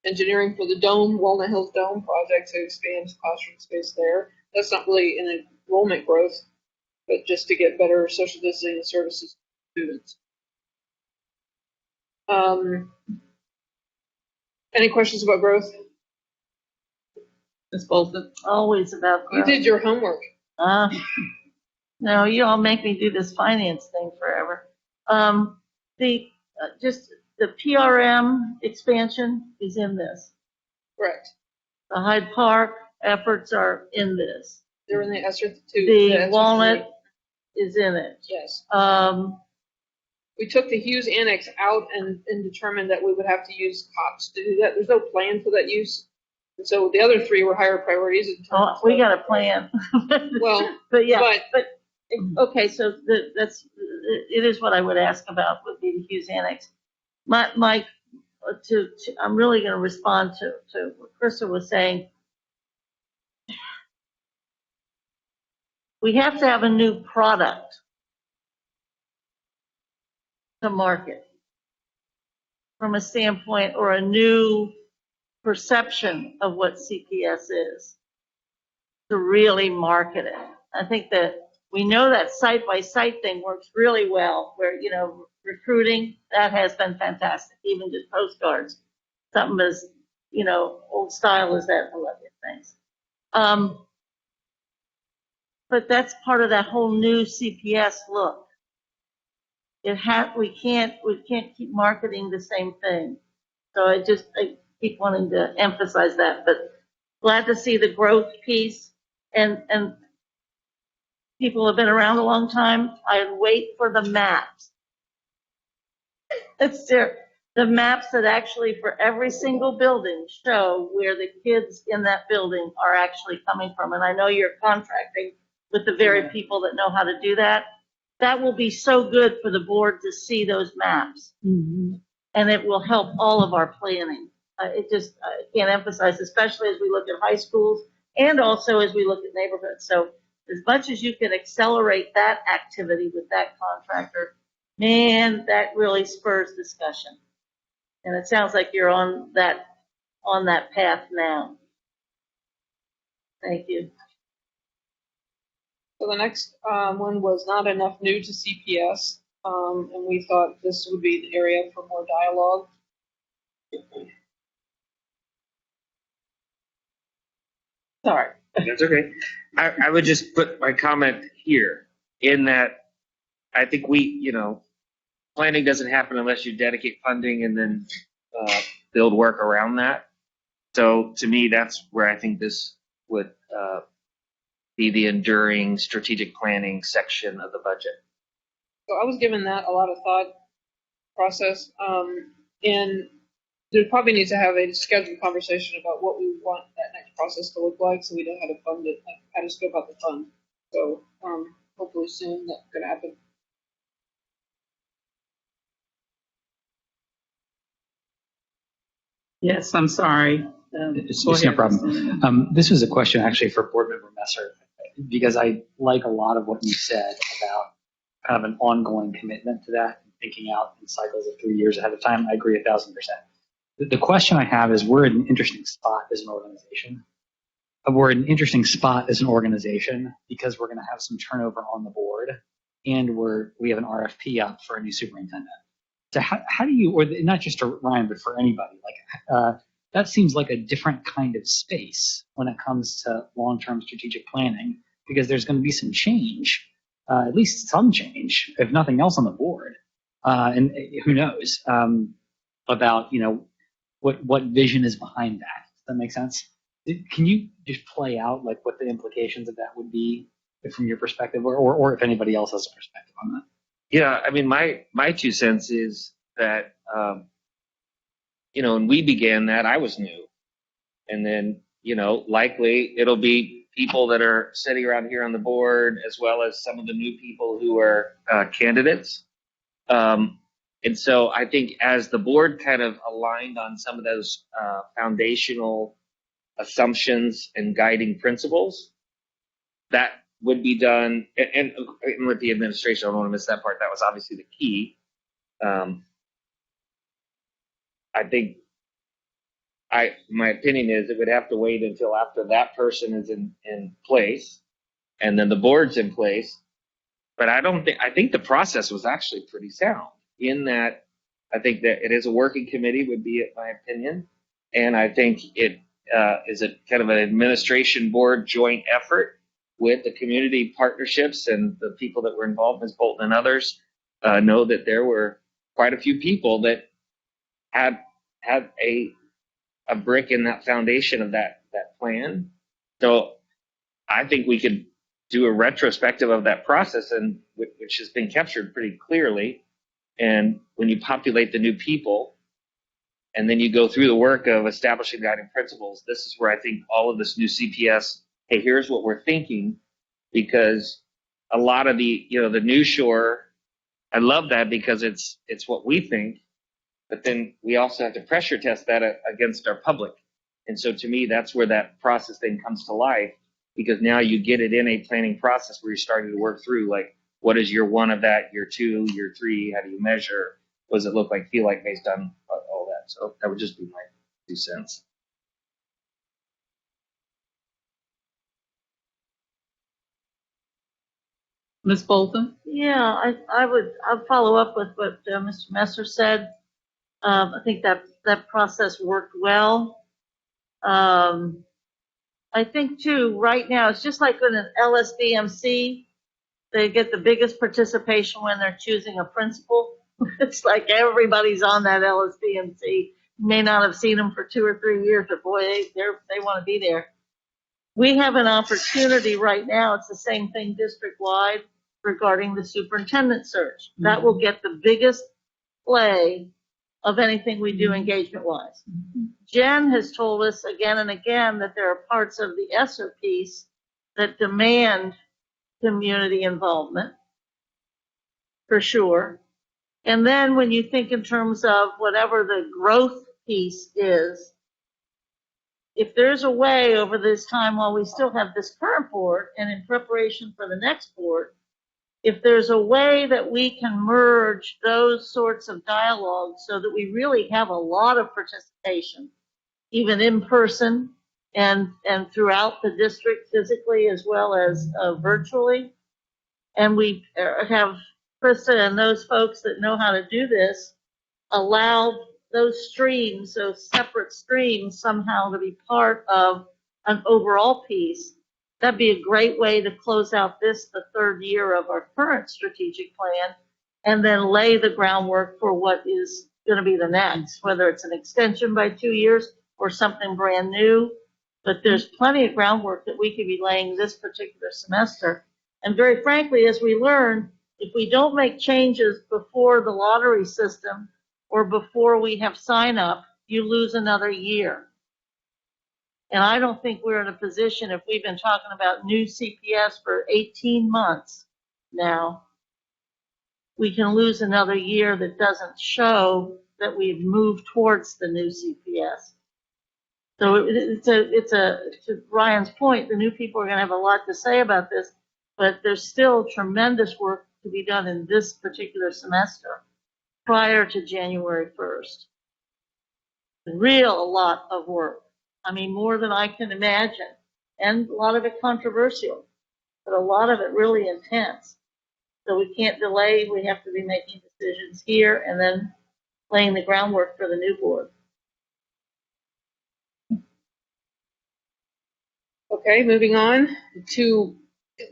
engineering for the Dome, Walnut Hills Dome project to expand classroom space there. That's not really an enrollment growth, but just to get better social distancing services to students. Any questions about growth? Ms. Bolton? Always about You growth. did your homework. No, you all make me do this finance thing forever. The PRM expansion is in this. Correct. The Hyde Park efforts are in this. They're in the ESER 2. The Walnut is in it. Yes. We took the Hughes Annex out and determined that we would have to use COPS to do that. There's no plan for that use. And so the other 3 were higher priorities. We got a plan. Well, but okay, so it is what I would ask about would be the Hughes Annex. I'm really going to respond to what Krista was saying. We have to have a new product to market from a standpoint or a new perception of what CPS is to really market it. I think that we know that site-by-site thing works really well where, recruiting, that has been fantastic, even just postcards. Something as, old style as that, I love it, thanks. but that's part of that whole new CPS look. We can't keep marketing the same thing. So I keep wanting to emphasize that, but glad to see the growth piece and people have been around a long time. I wait for the maps. It's there. The maps that actually for every single building show where the kids in that building are actually coming from. And I know you're contracting with the very people that know how to do that. That will be so good for the board to see those maps. Mm-hmm. And it will help all of our planning. I can't emphasize, especially as we look at high schools and also as we look at neighborhoods. So as much as you can accelerate that activity with that contractor, man, that really spurs discussion. And it sounds like you're on that path now. Thank you. So the next one was not enough new to CPS, and we thought this would be the area for more dialogue. Sorry. That's okay. I would just put my comment here in that I think planning doesn't happen unless you dedicate funding and then build work around that. So to me, that's where I think this would be the enduring strategic planning section of the budget. So I was given that a lot of thought process, and there probably needs to have a scheduled conversation about what we want that next process to look like, so we know how to fund it, how to scope out the fund. So hopefully soon that's going to happen. Yes, I'm sorry. It's no problem. This was a question actually for Board Member Messer, because I like a lot of what you said about kind of an ongoing commitment to that, thinking out in cycles of 3 years ahead of time. I agree 1,000%. The question I have is, we're in an interesting spot as an organization. We're in an interesting spot as an organization because we're going to have some turnover on the board, and we have an RFP out for a new superintendent. So how do you, or not just to Ryan, but for anybody, that seems like a different kind of space when it comes to long-term strategic planning, because there's going to be some change, at least some change, if nothing else, on the board. And who knows about, what vision is behind that. Does that make sense? Can you just play out what the implications of that would be from your perspective, or if anybody else has a perspective on that? Yeah, I mean, my 2 cents is that, when we began that, I was new. And then, likely it'll be people that are sitting around here on the board, as well as some of the new people who are candidates. And so I think as the board kind of aligned on some of those foundational assumptions and guiding principles, that would be done. And with the administration, I don't want to miss that part. That was obviously the key. I think my opinion is it would have to wait until after that person is in place, and then the board's in place. But I think the process was actually pretty sound in that. I think that it is a working committee, would be my opinion. And I think it is a kind of an administration board joint effort with the community partnerships, and the people that were involved, Ms. Bolton and others, know that there were quite a few people that had a brick in that foundation of that plan. So I think we could do a retrospective of that process, and which has been captured pretty clearly. And when you populate the new people, and then you go through the work of establishing guiding principles, this is where I think all of this new CPS, hey, here's what we're thinking, because a lot of the new shore, I love that because it's what we think, but then we also have to pressure test that against our public. And so to me, that's where that process then comes to life, because now you get it in a planning process where you're starting to work through, what is year 1 of that, year 2, year 3, how do you measure, what does it look like, feel like, based on all that. So that would just be my 2 cents. Ms. Bolton? Yeah, I'll follow up with what Mr. Messer said. I think that process worked well. I I think too, right now, it's just like in an LSBMC, they get the biggest participation when they're choosing a principal. It's like everybody's on that LSBMC. You may not have seen them for 2 or 3 years, but boy, they want to be there. We have an opportunity right now, it's the same thing district-wide regarding the superintendent search. That will get the biggest play of anything we do engagement-wise. Jen has told us again and again that there are parts of the ESSER piece that demand community involvement, for sure. And then when you think in terms of whatever the growth piece is, if there's a way over this time while we still have this current board and in preparation for the next board, if there's a way that we can merge those sorts of dialogues so that we really have a lot of participation, even in person and throughout the district physically as well as virtually, and we have Krista and those folks that know how to do this allow those streams, those separate streams somehow to be part of an overall piece, that'd be a great way to close out the third year of our current strategic plan and then lay the groundwork for what is going to be the next, whether it's an extension by 2 years or something brand new. But there's plenty of groundwork that we could be laying this particular semester. And very frankly, as we learn, if we don't make changes before the lottery system or before we have sign up, you lose another year. And I don't think we're in a position, if we've been talking about new CPS for 18 months now, we can lose another year that doesn't show that we've moved towards the new CPS. So to Ryan's point, the new people are going to have a lot to say about this, but there's still tremendous work to be done in this particular semester prior to January 1st. A lot of work. I mean, more than I can imagine. And a lot of it controversial, but a lot of it really intense. So we can't delay. We have to be making decisions here and then laying the groundwork for the new board. Okay, moving on to,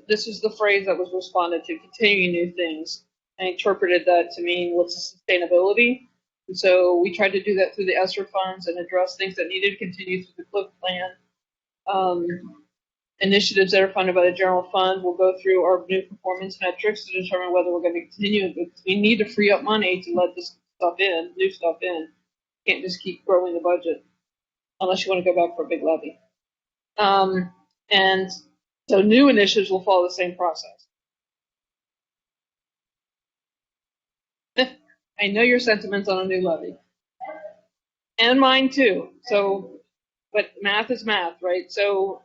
this is the phrase that was responded to, continuing new things. I interpreted that to mean what's sustainability. And so we tried to do that through the ESSER funds and address things that needed to continue through the CLIP plan. Initiatives that are funded by the general fund will go through our new performance metrics to determine whether we're going to continue. We need to free up money to let this stuff in, new stuff in. You can't just keep growing the budget unless you want to go back for a big levy. And so new initiatives will follow the same process. I know your sentiments on a new levy. And mine too. So, but math is math, right? So,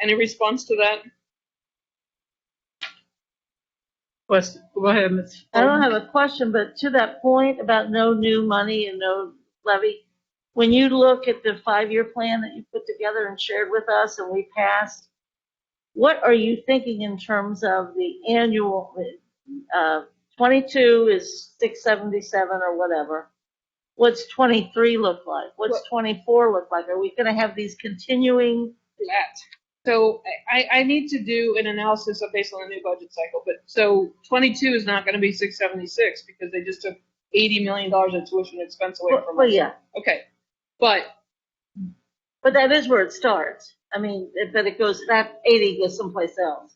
any response to that? Question. Go ahead, Ms. I don't have a question, but to that point about no new money and no levy, when you look at the 5-year plan that you put together and shared with us and we passed, what are you thinking in terms of the annual, 22 is 677 or whatever. What's 23 look like? What's 24 look like? Are we going to have these continuing? So I need to do an analysis based on the new budget cycle. But so 22 is not going to be 676 because they just took $80 million in tuition expense away from us. Well, yeah. Okay. But that is where it starts. I mean, but it goes, that 80 goes someplace else.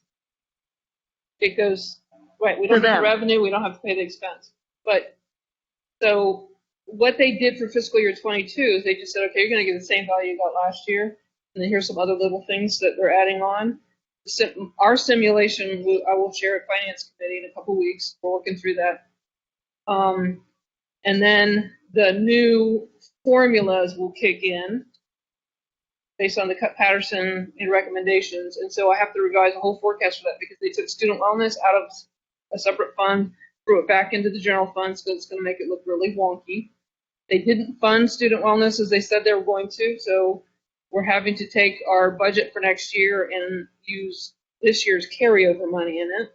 It goes, right, we don't have the revenue, we don't have to pay the expense. But, so what they did for fiscal year 22 is they just said, okay, you're going to get the same value you got last year. And then here's some other little things that they're adding on. Our simulation, I will share at Finance Committee in a couple weeks. We're working through that. And then the new formulas will kick in based on the Patterson and recommendations. And so I have to revise the whole forecast for that because they took student wellness out of a separate fund, threw it back into the general funds because it's going to make it look really wonky. They didn't fund student wellness as they said they were going to, so we're having to take our budget for next year and use this year's carryover money in it.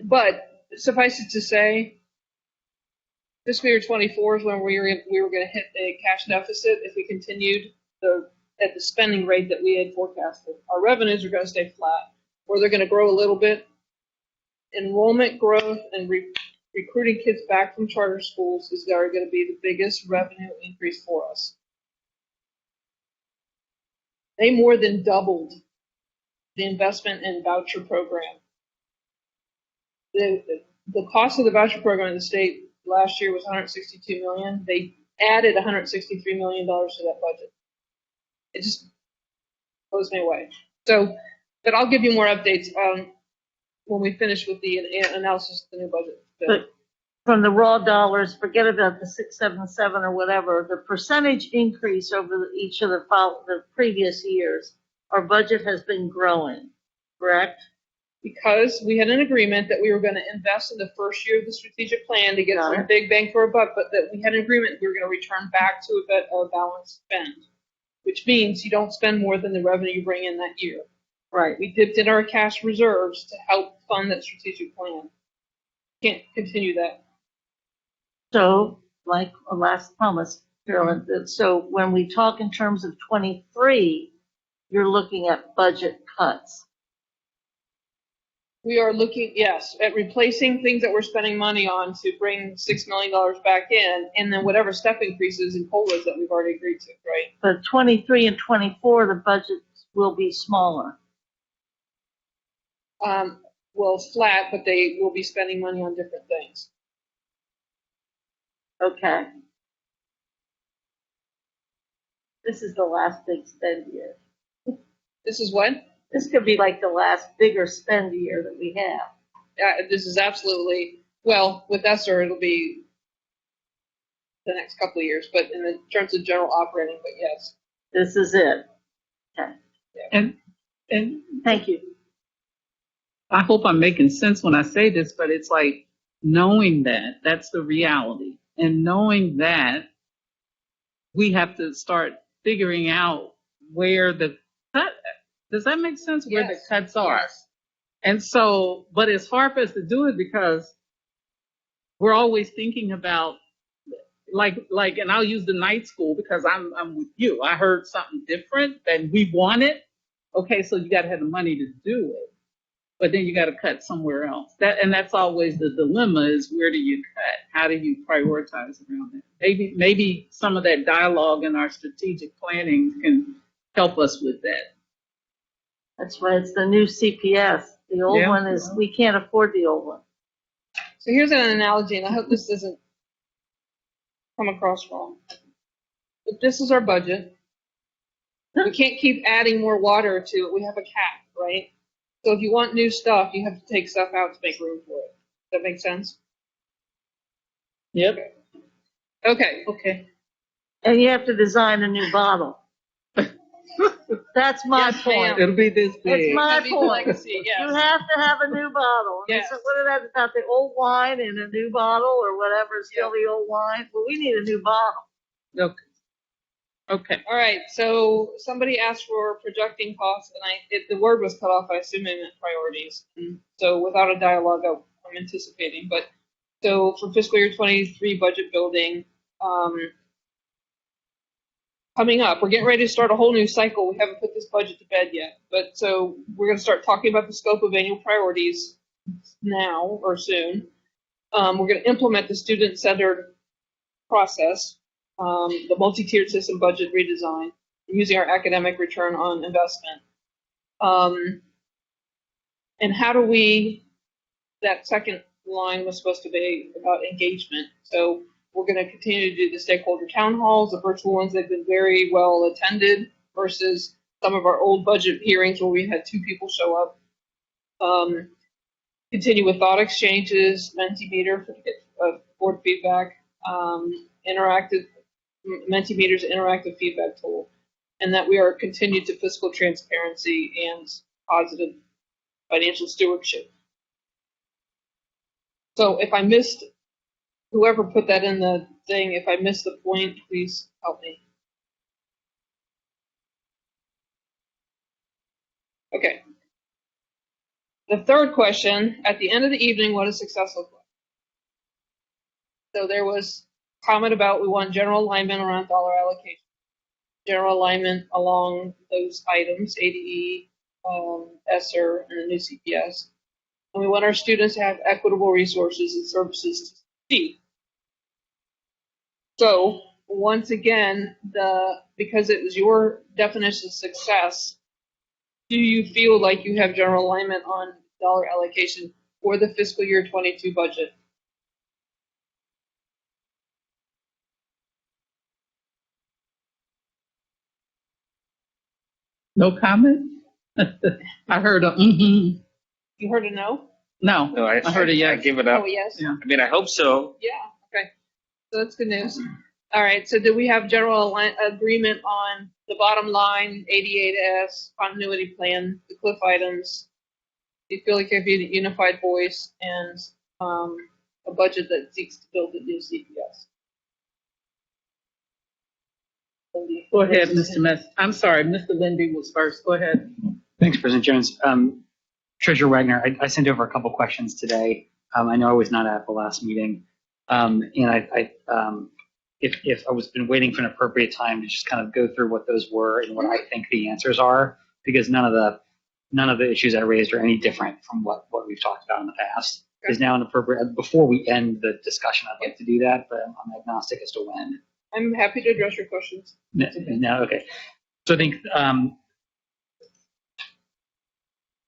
But suffice it to say, fiscal year 24 is when we were going to hit a cash deficit if we continued the at the spending rate that we had forecasted. Our revenues are going to stay flat, or they're going to grow a little bit. Enrollment growth and recruiting kids back from charter schools is going to be the biggest revenue increase for us. They more than doubled the investment in voucher program. The cost of the voucher program in the state last year was $162 million. They added $163 million to that budget. It just blows me away. So, but I'll give you more updates when we finish with the analysis of the new budget. But from the raw dollars, forget about the 677 or whatever, the percentage increase over each of the previous years, our budget has been growing, correct? Because we had an agreement that we were going to invest in the first year of the strategic plan to get some big bang for a buck, but that we had an agreement we were going to return back to a balanced spend, which means you don't spend more than the revenue you bring in that year. Right. We dipped in our cash reserves to help fund that strategic plan. Can't continue that. So, like a last promise, Carolyn, so when we talk in terms of 23, you're looking at budget cuts. We are looking, yes, at replacing things that we're spending money on to bring $6 million back in, and then whatever step increases in COLAs that we've already agreed to, right? But 23 and 24, the budgets will be smaller. Well, flat, but they will be spending money on different things. Okay. This is the last big spend year. This is what? This could be like the last bigger spend year that we have. This is absolutely, well, with ESSER, it'll be the next couple of years, but in the terms of general operating, but yes. This is it. Okay. Yeah. And thank you. I hope I'm making sense when I say this, but it's like knowing that that's the reality, and knowing that we have to start figuring out where the cut. Does that make sense? Where the cuts are. Yes. And so, but it's hard for us to do it because we're always thinking about like, and I'll use the night school because I'm with you. I heard something different than we wanted. Okay, so you got to have the money to do it, but then you got to cut somewhere else. That's always the dilemma: is where do you cut? How do you prioritize around it? Maybe some of that dialogue in our strategic planning can help us with that. That's why it's the new CPS. The old one is, we can't afford the old one. So here's an analogy, and I hope this doesn't come across wrong. If this is our budget, we can't keep adding more water to it. We have a cap, right? So if you want new stuff, you have to take stuff out to make room for it. Does that make sense? Yep. Okay. And you have to design a new bottle. That's my point. It'll be this big. It's my point. Legacy, yes. You have to have a new bottle. Yes. So what is that about the old wine in a new bottle or whatever is still the old wine? Well, we need a new bottle. Okay. All right. So somebody asked for projecting costs, and the word was cut off. I assume they meant priorities. And so without a dialogue, I'm anticipating. But so for fiscal year 23 budget building, coming up, we're getting ready to start a whole new cycle. We haven't put this budget to bed yet, but so we're going to start talking about the scope of annual priorities now or soon. We're going to implement the student-centered process, the multi-tiered system budget redesign, using our academic return on investment. And how do that second line was supposed to be about engagement. So we're going to continue to do the stakeholder town halls, the virtual ones that have been very well attended versus some of our old budget hearings where we had 2 people show up. Continue with thought exchanges, Mentimeter for board feedback, Mentimeter's interactive feedback tool, and that we are continued to fiscal transparency and positive financial stewardship. So if I missed, whoever put that in the thing, if I missed the point, please help me. Okay. The third question, at the end of the evening, what does success look like? So there was comment about we want general alignment around dollar allocation. general alignment along those items, ADE, ESSER, and the new CPS. And we want our students to have equitable resources and services to succeed. So once again, because it was your definition of success, do you feel like you have general alignment on dollar allocation for the fiscal year 22 budget? No comment? I heard a mm-hmm. You heard a no? No, No, I heard a yes. I give it up. Oh, yes. Yeah. I mean, I hope so. Yeah, okay. So that's good news. All right, so do we have general agreement on the bottom line, ADA to S, continuity plan, the cliff items? Do you feel like you have a unified voice and a budget that seeks to build a new CPS? Go ahead, Mr. Mess. I'm sorry, Mr. Lindy was first. Go ahead. Thanks, President Jones. Treasurer Wagner, I sent over a couple questions today. I know I was not at the last meeting. And if I was been waiting for an appropriate time to just kind of go through what those were and what I think the answers are, because none of the issues I raised are any different from what we've talked about in the past. Okay. Is now an appropriate, before we end the discussion, I'd like to do that, but I'm agnostic as to when. I'm happy to address your questions. No, okay. So I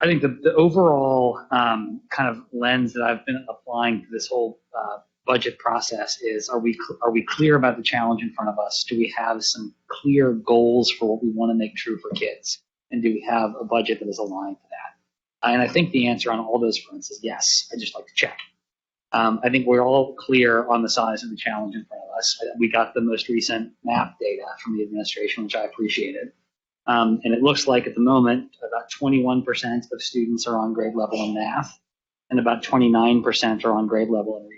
think the overall kind of lens that I've been applying to this whole budget process is: are we clear about the challenge in front of us? Do we have some clear goals for what we want to make true for kids? And do we have a budget that is aligned to that? And I think the answer on all those fronts is yes. I just like to check. I think we're all clear on the size of the challenge in front of us. We got the most recent MAP data from the administration, which I appreciated. And it looks like at the moment, about 21% of students are on grade level in math, and about 29% are on grade level in reading.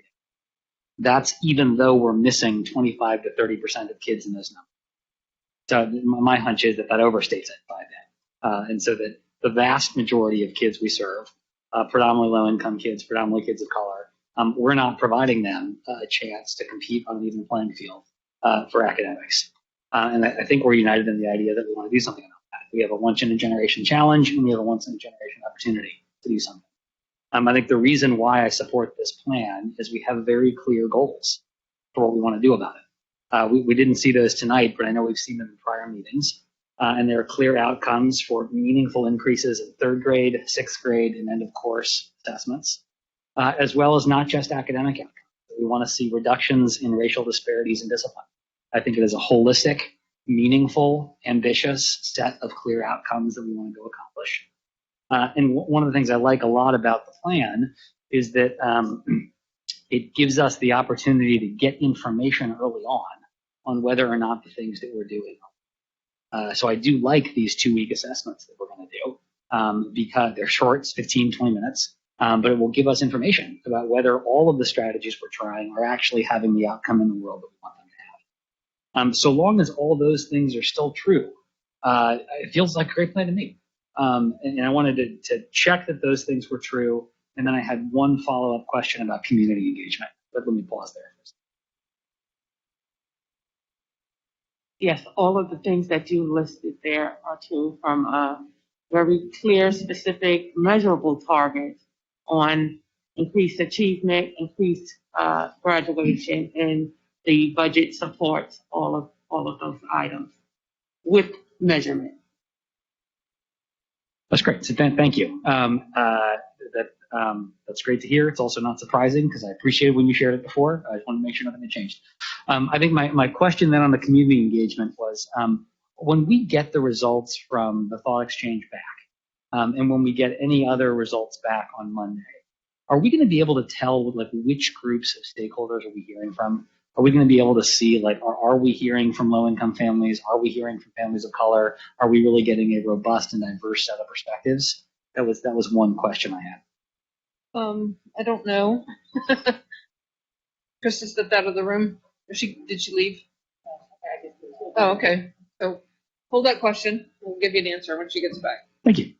That's even though we're missing 25 to 30% of kids in those numbers. So my hunch is that overstates it by that. And so that the vast majority of kids we serve, predominantly low-income kids, predominantly kids of color, we're not providing them a chance to compete on an even playing field for academics. And I think we're united in the idea that we want to do something about that. We have a once-in-a-generation challenge, and we have a once-in-a-generation opportunity to do something. I think the reason why I support this plan is we have very clear goals for what we want to do about it. We didn't see those tonight, but I know we've seen them in prior meetings. And there are clear outcomes for meaningful increases in third grade, sixth grade, and end of course assessments, as well as not just academic outcomes. We want to see reductions in racial disparities in discipline. I think it is a holistic, meaningful, ambitious set of clear outcomes that we want to go accomplish. And one of the things I like a lot about the plan is that it gives us the opportunity to get information early on whether or not the things that we're doing. So I do like these 2-week assessments that we're going to do because they're short, it's 15, 20 minutes, but it will give us information about whether all of the strategies we're trying are actually having the outcome in the world that we want them to have. So long as all those things are still true, it feels like a great plan to me. And I wanted to check that those things were true. And then I had one follow-up question about community engagement, but let me pause there first. Yes, all of the things that you listed there are true, from a very clear, specific, measurable target on increased achievement, increased graduation, and the budget supports all of those items with measurement. That's great. So thank you. That's great to hear. It's also not surprising because I appreciated when you shared it before. I just want to make sure nothing had changed. I think my question then on the community engagement was, when we get the results from the thought exchange back, and when we get any other results back on Monday, are we going to be able to tell which groups of stakeholders are we hearing from? Are we going to be able to see are we hearing from low-income families? Are we hearing from families of color? Are we really getting a robust and diverse set of perspectives? That was one question I had. I don't know. Krista stepped out of the room. Did she leave? Oh, okay. So hold that question. We'll give you an answer when she gets back. Thank you.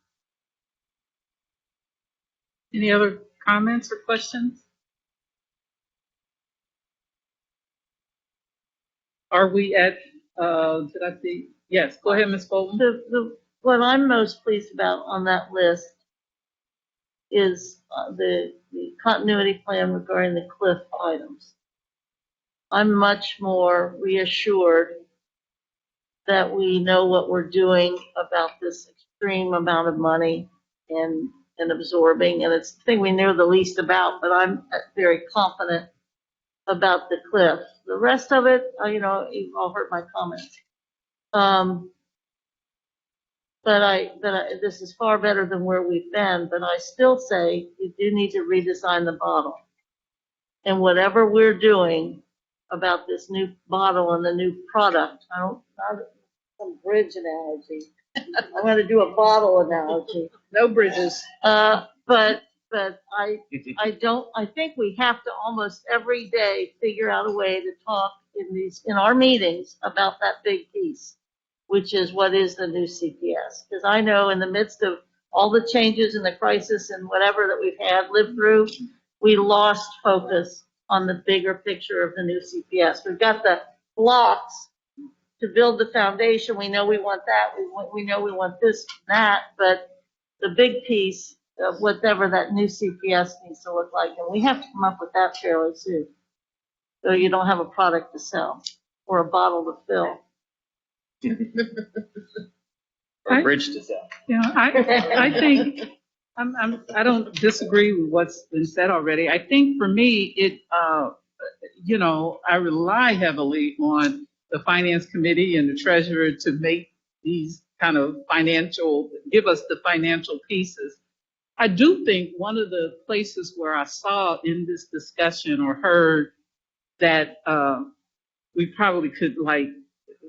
Any other comments or questions? Are we at Did I see? Yes, go ahead, Ms. Bolton. What I'm most pleased about on that list is the continuity plan regarding the cliff items. I'm much more reassured that we know what we're doing about this extreme amount of money and absorbing, and it's the thing we know the least about, but I'm very confident about the cliff. The rest of it, you've all heard my comments. This is far better than where we've been, but I still say you do need to redesign the bottle. And whatever we're doing about this new bottle and the new product, not some bridge analogy. I'm going to do a bottle analogy. No bridges. But I think we have to almost every day figure out a way to talk in our meetings about that big piece, which is what is the new CPS. Because I know in the midst of all the changes and the crisis and whatever that we've lived through, we lost focus on the bigger picture of the new CPS. We've got the blocks to build the foundation. We know we want that. We know we want this and that, but the big piece of whatever that new CPS needs to look like, and we have to come up with that fairly soon. So you don't have a product to sell or a bottle to fill. Or a bridge to sell. Yeah, I think I don't disagree with what's been said already. I think for me, I rely heavily on the finance committee and the treasurer to make these kind of give us the financial pieces. I do think one of the places where I saw in this discussion or heard that we probably could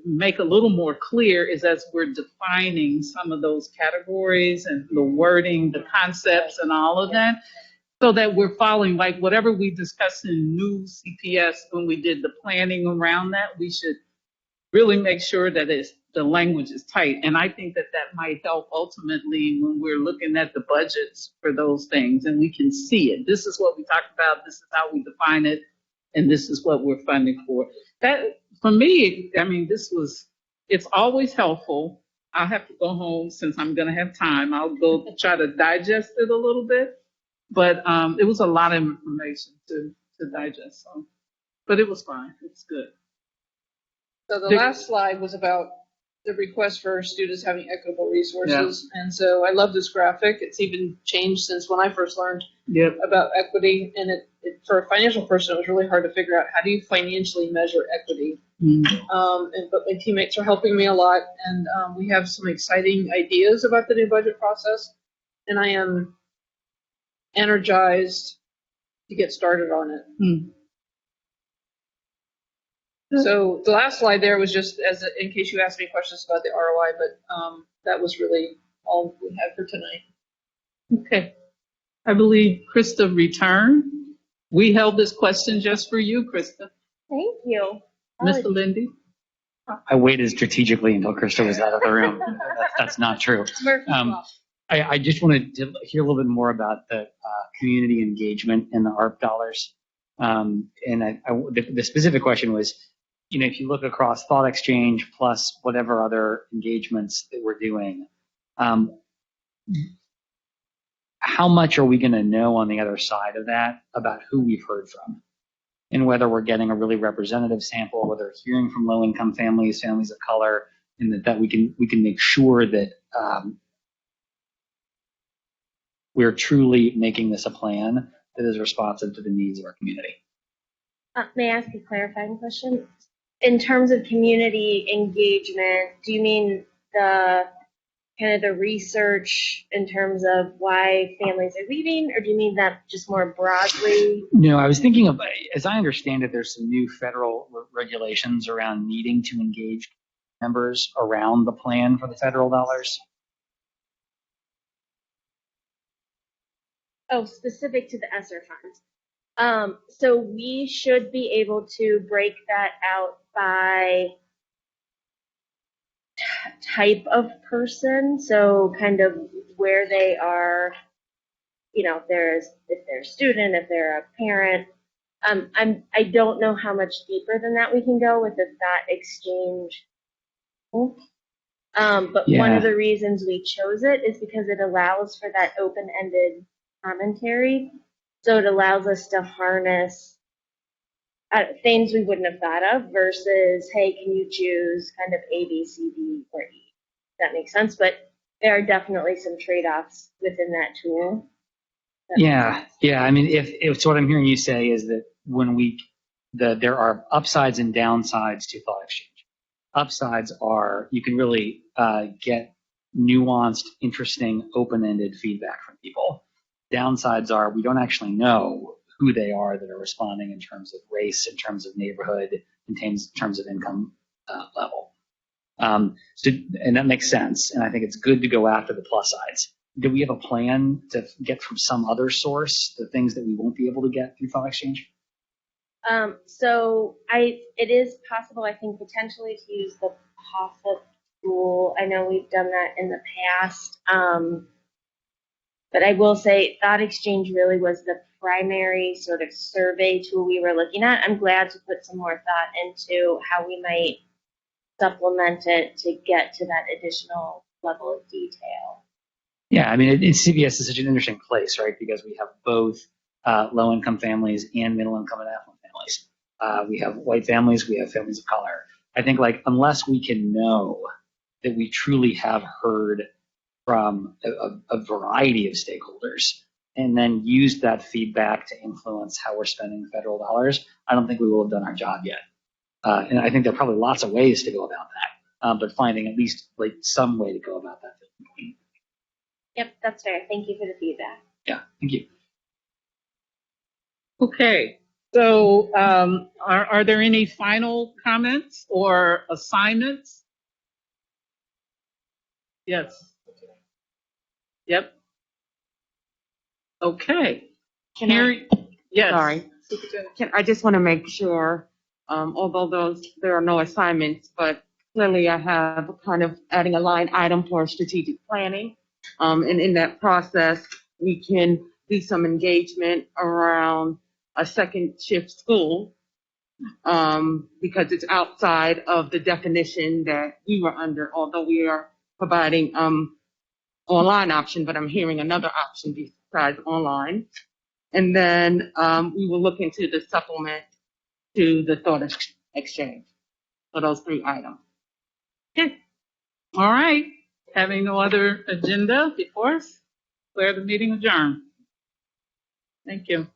make a little more clear is as we're defining some of those categories and the wording, the concepts and all of that, so that we're following whatever we discussed in new CPS when we did the planning around that, we should really make sure that the language is tight. And I think that might help ultimately when we're looking at the budgets for those things and we can see it. This is what we talked about. This is how we define it. And this is what we're funding for. That, for me, it's always helpful. I'll have to go home since I'm going to have time. I'll go try to digest it a little bit. But it was a lot of information to digest. So, but it was fine. It's good. So the last slide was about the request for students having equitable resources. Yeah. And so I love this graphic. It's even changed since when I first learned about equity. And for a financial person, it was really hard to figure out how do you financially measure equity. But my teammates are helping me a lot. And we have some exciting ideas about the new budget process. And I am energized to get started on it. So the last slide there was just in case you asked me questions about the ROI, but that was really all we had for tonight. Okay. I believe Krista returned. We held this question just for you, Krista. Thank you. Mr. Lindy? I waited strategically until Krista was out of the room. That's not true. I just wanted to hear a little bit more about the community engagement and the ARP dollars. And the specific question was, if you look across thought exchange plus whatever other engagements that we're doing, how much are we going to know on the other side of that about who we've heard from? And whether we're getting a really representative sample, whether hearing from low-income families, families of color, and that we can make sure that we're truly making this a plan that is responsive to the needs of our community. May I ask a clarifying question? In terms of community engagement, do you mean the research in terms of why families are leaving, or do you mean that just more broadly? No, I was thinking of, as I understand it, there's some new federal regulations around needing to engage members around the plan for the federal dollars. Oh, specific to the ESSER funds. So we should be able to break that out by type of person. So kind of where they are, if they're a student, if they're a parent. I don't know how much deeper than that we can go with the thought exchange But one of the reasons we chose it is because it allows for that open-ended commentary. So it allows us to harness things we wouldn't have thought of versus, hey, can you choose kind of A, B, C, D, or E? That makes sense. But there are definitely some trade-offs within that tool. Yeah. I mean, if so what I'm hearing you say is that there are upsides and downsides to thought exchange. Upsides are you can really get nuanced, interesting, open-ended feedback from people. Downsides are we don't actually know who they are that are responding in terms of race, in terms of neighborhood, in terms of income level. And that makes sense. And I think it's good to go after the plus sides. Do we have a plan to get from some other source the things that we won't be able to get through thought exchange? So it is possible, I think, potentially to use the POSIT tool. I know we've done that in the past. But I will say Thought Exchange really was the primary sort of survey tool we were looking at. I'm glad to put some more thought into how we might supplement it to get to that additional level of detail. Yeah, I mean, CPS is such an interesting place, right? Because we have both low-income families and middle-income and affluent families. We have white families, we have families of color. I think, like, unless we can know that we truly have heard from a variety of stakeholders and then use that feedback to influence how we're spending federal dollars, I don't think we will have done our job yet. And I think there are probably lots of ways to go about that, but finding at least like some way to go about that. Yep, that's fair. Thank you for the feedback. Yeah, thank you. Okay, so are there any final comments or assignments? Yes. Yep. Okay. Yes. Sorry. I just want to make sure, although there are no assignments, but clearly I have kind of adding a line item for strategic planning. And in that process, we can do some engagement around a second shift school, because it's outside of the definition that we were under, although we are providing online option, but I'm hearing another option besides online. And then we will look into the supplement to the thought exchange. So those 3 items. Okay. All right. Having no other agenda before us, declare the meeting adjourned. Thank you.